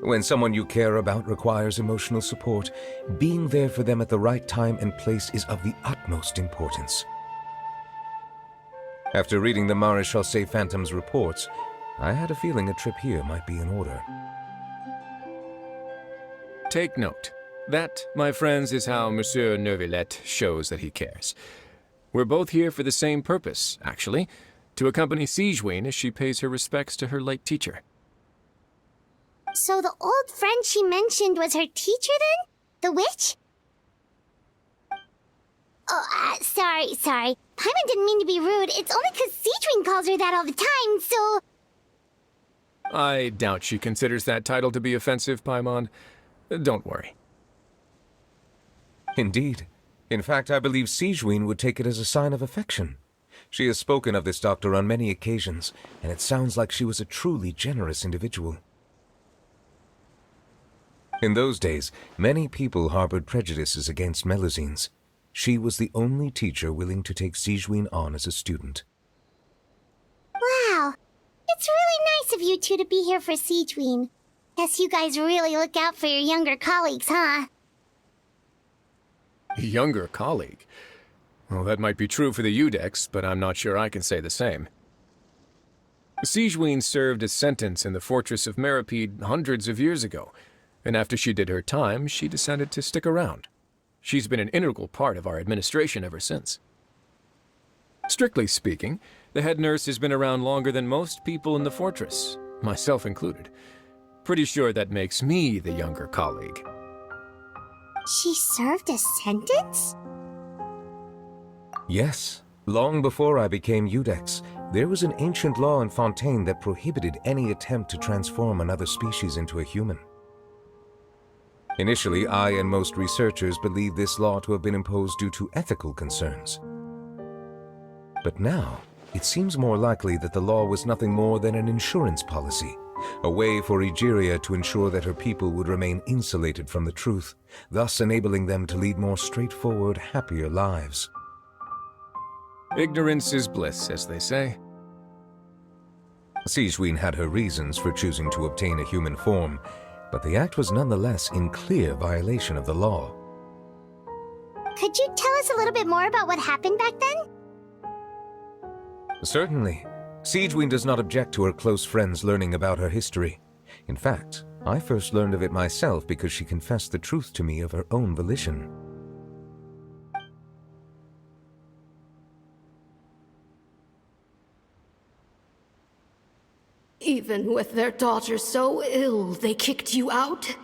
When someone you care about requires emotional support, being there for them at the right time and place is of the utmost importance. After reading the Maréchal Phantom's reports, I had a feeling a trip here might be in order. Take note. That, my friends, is how Monsieur Neuvillette shows that he cares. We're both here for the same purpose, actually, to accompany Sigewinne as she pays her respects to her late teacher. So the old friend she mentioned was her teacher then? The witch? Oh, sorry. Paimon didn't mean to be rude. It's only because Sigewinne calls her that all the time, so... I doubt she considers that title to be offensive, Paimon. Don't worry. Indeed. In fact, I believe Sigewinne would take it as a sign of affection. She has spoken of this doctor on many occasions, and it sounds like she was a truly generous individual. In those days, many people harbored prejudices against Melusines. She was the only teacher willing to take Sigewinne on as a student. Wow. It's really nice of you two to be here for Sigewinne. Guess you guys really look out for your younger colleagues, huh? Younger colleague? Well, that might be true for the Udex, but I'm not sure I can say the same. Sigewinne served a sentence in the fortress of Meripede hundreds of years ago, and after she did her time, she decided to stick around. She's been an integral part of our administration ever since. Strictly speaking, the head nurse has been around longer than most people in the fortress, myself included. Pretty sure that makes me the younger colleague. She served a sentence? Yes. Long before I became Udex, there was an ancient law in Fontaine that prohibited any attempt to transform another species into a human. Initially, I and most researchers believed this law to have been imposed due to ethical concerns. But now, it seems more likely that the law was nothing more than an insurance policy, a way for Egeria to ensure that her people would remain insulated from the truth, thus enabling them to lead more straightforward, happier lives. Ignorance is bliss, as they say. Sigewinne had her reasons for choosing to obtain a human form, but the act was nonetheless in clear violation of the law. Could you tell us a little bit more about what happened back then? Certainly. Sigewinne does not object to her close friends learning about her history. In fact, I first learned of it myself because she confessed the truth to me of her own volition. Even with their daughter so ill, they kicked you out?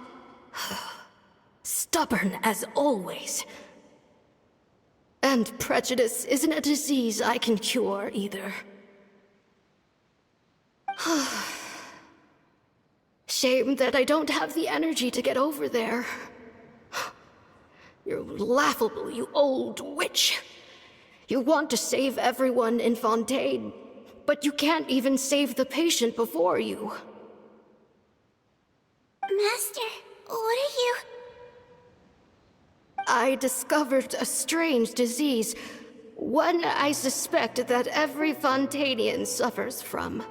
Stubborn as always. And prejudice isn't a disease I can cure either. Shame that I don't have the energy to get over there. You're laughable, you old witch. You want to save everyone in Fontaine, but you can't even save the patient before you. Master, what are you... I discovered a strange disease, one I suspect that every Fontanian suffers from.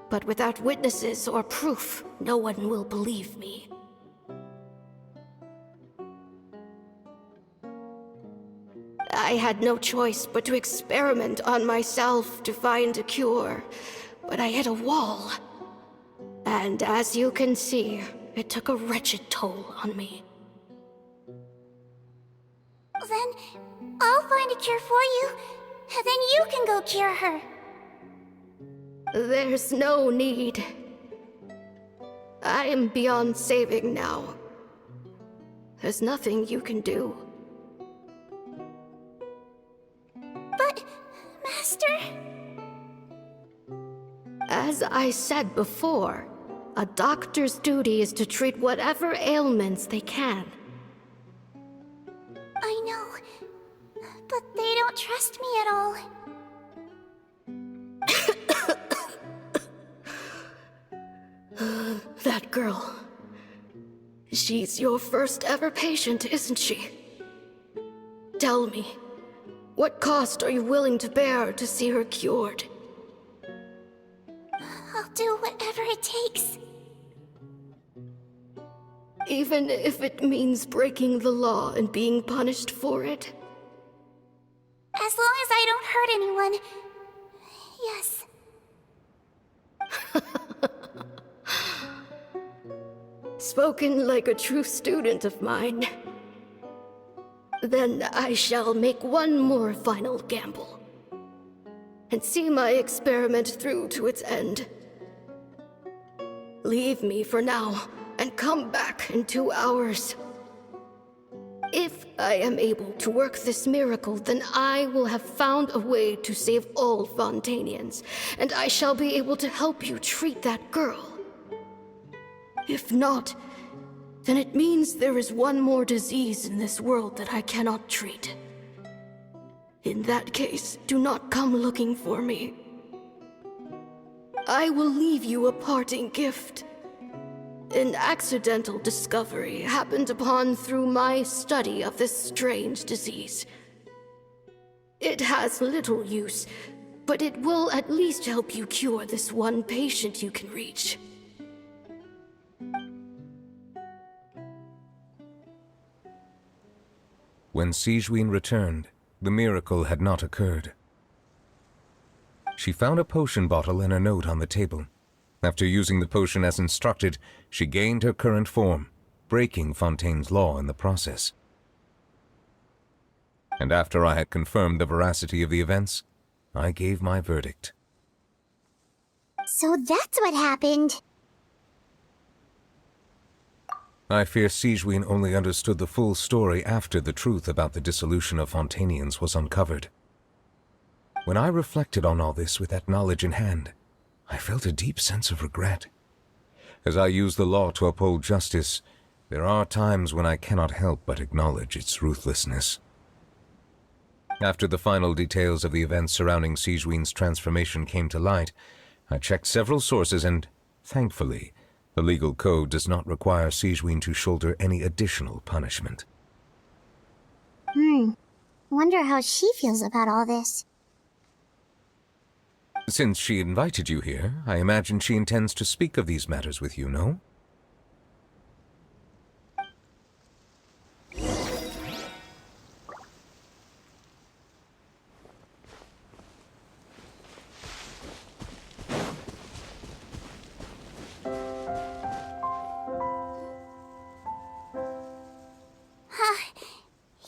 But without witnesses or proof, no one will believe me. I had no choice but to experiment on myself to find a cure, but I hit a wall. And as you can see, it took a wretched toll on me. Then I'll find a cure for you, and then you can go cure her. There's no need. I am beyond saving now. There's nothing you can do. But, Master... As I said before, a doctor's duty is to treat whatever ailments they can. I know, but they don't trust me at all. That girl. She's your first ever patient, isn't she? Tell me, what cost are you willing to bear to see her cured? I'll do whatever it takes. Even if it means breaking the law and being punished for it? As long as I don't hurt anyone. Yes. Spoken like a true student of mine. Then I shall make one more final gamble. And see my experiment through to its end. Leave me for now, and come back in 2 hours. If I am able to work this miracle, then I will have found a way to save all Fontanians, and I shall be able to help you treat that girl. If not, then it means there is one more disease in this world that I cannot treat. In that case, do not come looking for me. I will leave you a parting gift. An accidental discovery happened upon through my study of this strange disease. It has little use, but it will at least help you cure this one patient you can reach. When Sigewinne returned, the miracle had not occurred. She found a potion bottle and a note on the table. After using the potion as instructed, she gained her current form, breaking Fontaine's law in the process. And after I had confirmed the veracity of the events, I gave my verdict. So that's what happened. I fear Sigewinne only understood the full story after the truth about the dissolution of Fontanians was uncovered. When I reflected on all this with that knowledge in hand, I felt a deep sense of regret. As I use the law to uphold justice, there are times when I cannot help but acknowledge its ruthlessness. After the final details of the events surrounding Sigewinne's transformation came to light, I checked several sources and, thankfully, the legal code does not require Sigewinne to shoulder any additional punishment. Wonder how she feels about all this. Since she invited you here, I imagine she intends to speak of these matters with you, no?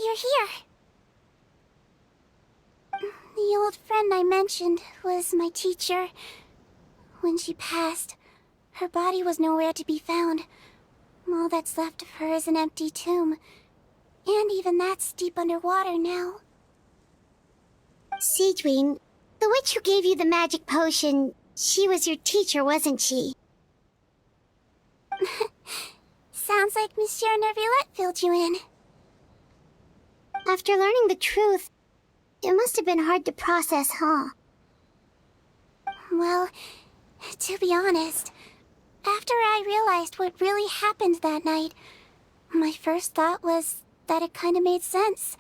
You're here. The old friend I mentioned was my teacher. When she passed, her body was nowhere to be found. All that's left of her is an empty tomb. And even that's deep underwater now. Sigewinne, the witch who gave you the magic potion, she was your teacher, wasn't she? Sounds like Monsieur Neuvillette filled you in. After learning the truth, it must have been hard to process, huh? Well, to be honest, after I realized what really happened that night, my first thought was that it kind of made sense.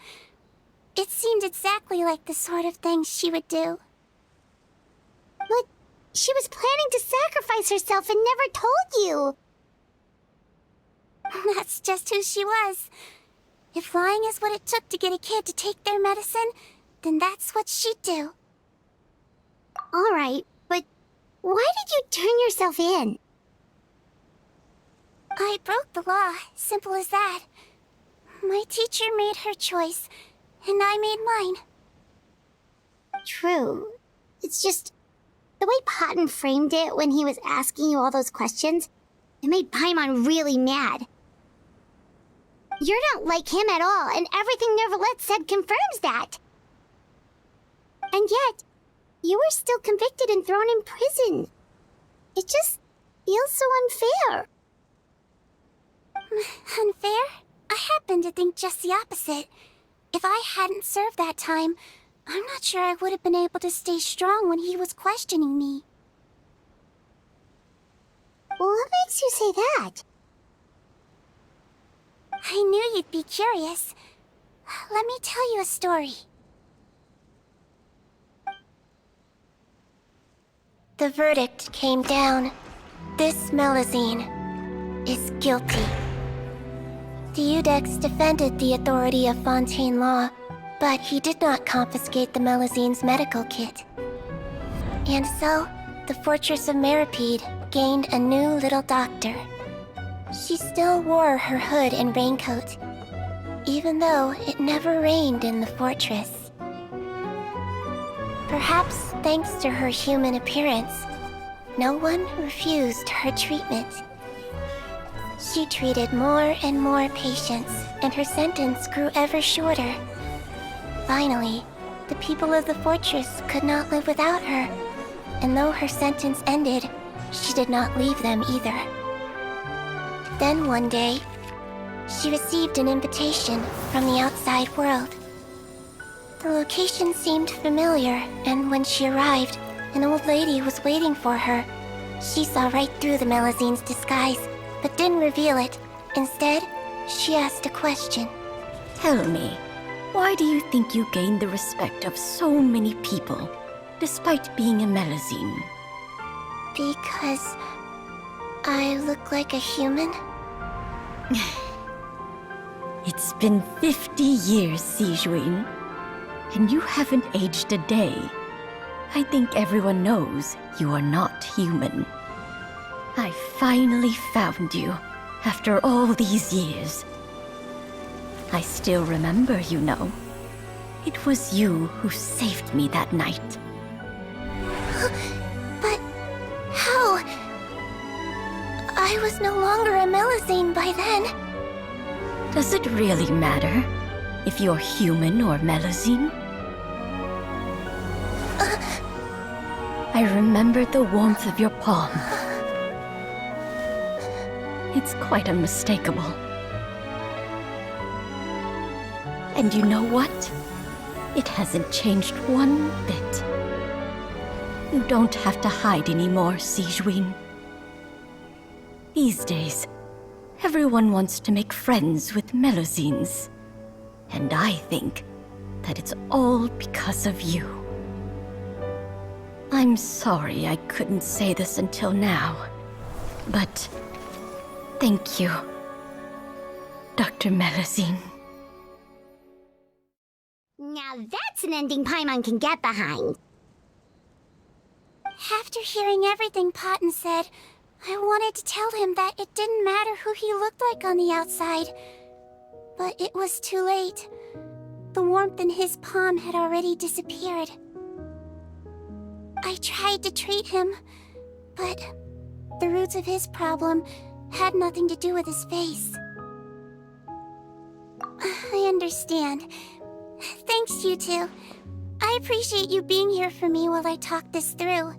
It seemed exactly like the sort of thing she would do. But she was planning to sacrifice herself and never told you. That's just who she was. If lying is what it took to get a kid to take their medicine, then that's what she'd do. All right, but why did you turn yourself in? I broke the law, simple as that. My teacher made her choice, and I made mine. True. It's just the way Patton framed it when he was asking you all those questions, it made Paimon really mad. You're not like him at all, and everything Neverlet said confirms that. And yet, you were still convicted and thrown in prison. It just feels so unfair. Unfair? I happen to think just the opposite. If I hadn't served that time, I'm not sure I would have been able to stay strong when he was questioning me. What makes you say that? I knew you'd be curious. Let me tell you a story. The verdict came down. This Melusine is guilty. The Iudex defended the authority of Fontaine law, but he did not confiscate the Melusine's medical kit. And so, the Fortress of Meripede gained a new little doctor. She still wore her hood and raincoat, even though it never rained in the fortress. Perhaps thanks to her human appearance, no one refused her treatment. She treated more and more patients, and her sentence grew ever shorter. Finally, the people of the fortress could not live without her, and though her sentence ended, she did not leave them either. Then one day, she received an invitation from the outside world. The location seemed familiar, and when she arrived, an old lady was waiting for her. She saw right through the Melusine's disguise, but didn't reveal it. Instead, she asked a question. Tell me, why do you think you gained the respect of so many people, despite being a Melusine? Because I look like a human? It's been 50 years, Sigewinne, and you haven't aged a day. I think everyone knows you are not human. I finally found you, after all these years. I still remember, you know. It was you who saved me that night. But how? I was no longer a Melusine by then. Does it really matter if you're human or Melusine? I remember the warmth of your palm. It's quite unmistakable. And you know what? It hasn't changed one bit. You don't have to hide anymore, Sigewinne. These days, everyone wants to make friends with Melusines. And I think that it's all because of you. I'm sorry I couldn't say this until now, but thank you, Dr. Melusine. Now that's an ending Paimon can get behind. After hearing everything Patton said, I wanted to tell him that it didn't matter who he looked like on the outside. But it was too late. The warmth in his palm had already disappeared. I tried to treat him, but the roots of his problem had nothing to do with his face. I understand. Thanks, you two. I appreciate you being here for me while I talk this through.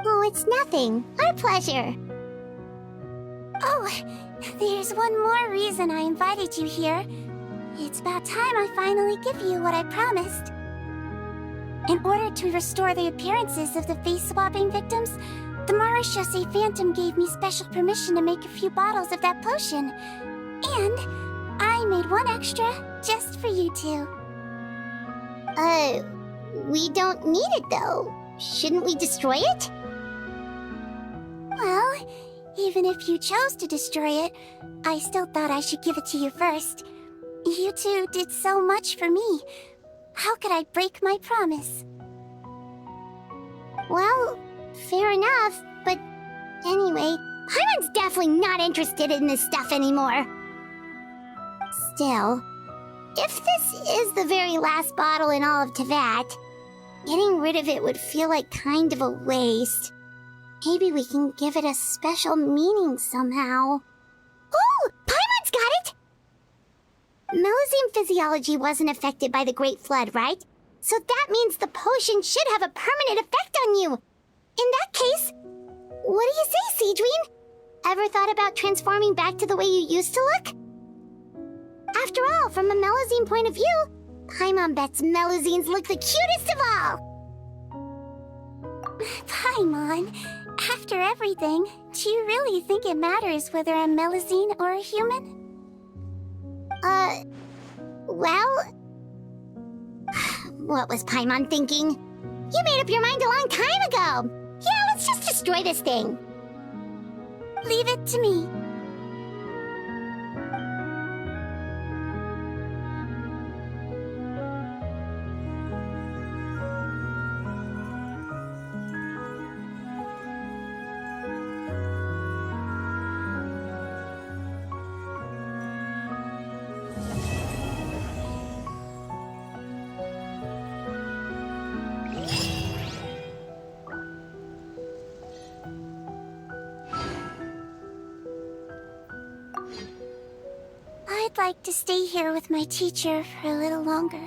Oh, it's nothing. Our pleasure. Oh, there's one more reason I invited you here. It's about time I finally give you what I promised. In order to restore the appearances of the face-swapping victims, the Marechaussee Phantom gave me special permission to make a few bottles of that potion. And I made one extra just for you two. We don't need it though. Shouldn't we destroy it? Well, even if you chose to destroy it, I still thought I should give it to you first. You two did so much for me. How could I break my promise? Well, fair enough, but anyway, Paimon's definitely definitely not interested in this stuff anymore. Still, if this is the very last bottle in all of Teyvat, getting rid of it would feel like kind of a waste. Maybe we can give it a special meaning somehow. Ooh! Paimon's got it! Melusine physiology wasn't affected by the Great Flood, right? So that means the potion should have a permanent effect on you. In that case, what do you say, Sigewinne? Ever thought about transforming back to the way you used to look? After all, from a Melusine point of view, Paimon bets Melusines look the cutest of all! Paimon, after everything, do you really think it matters whether I'm Melusine or a human? Well... What was Paimon thinking? You made up your mind a long time ago! Yeah, let's just destroy this thing. Leave it to me. I'd like to stay here with my teacher for a little longer.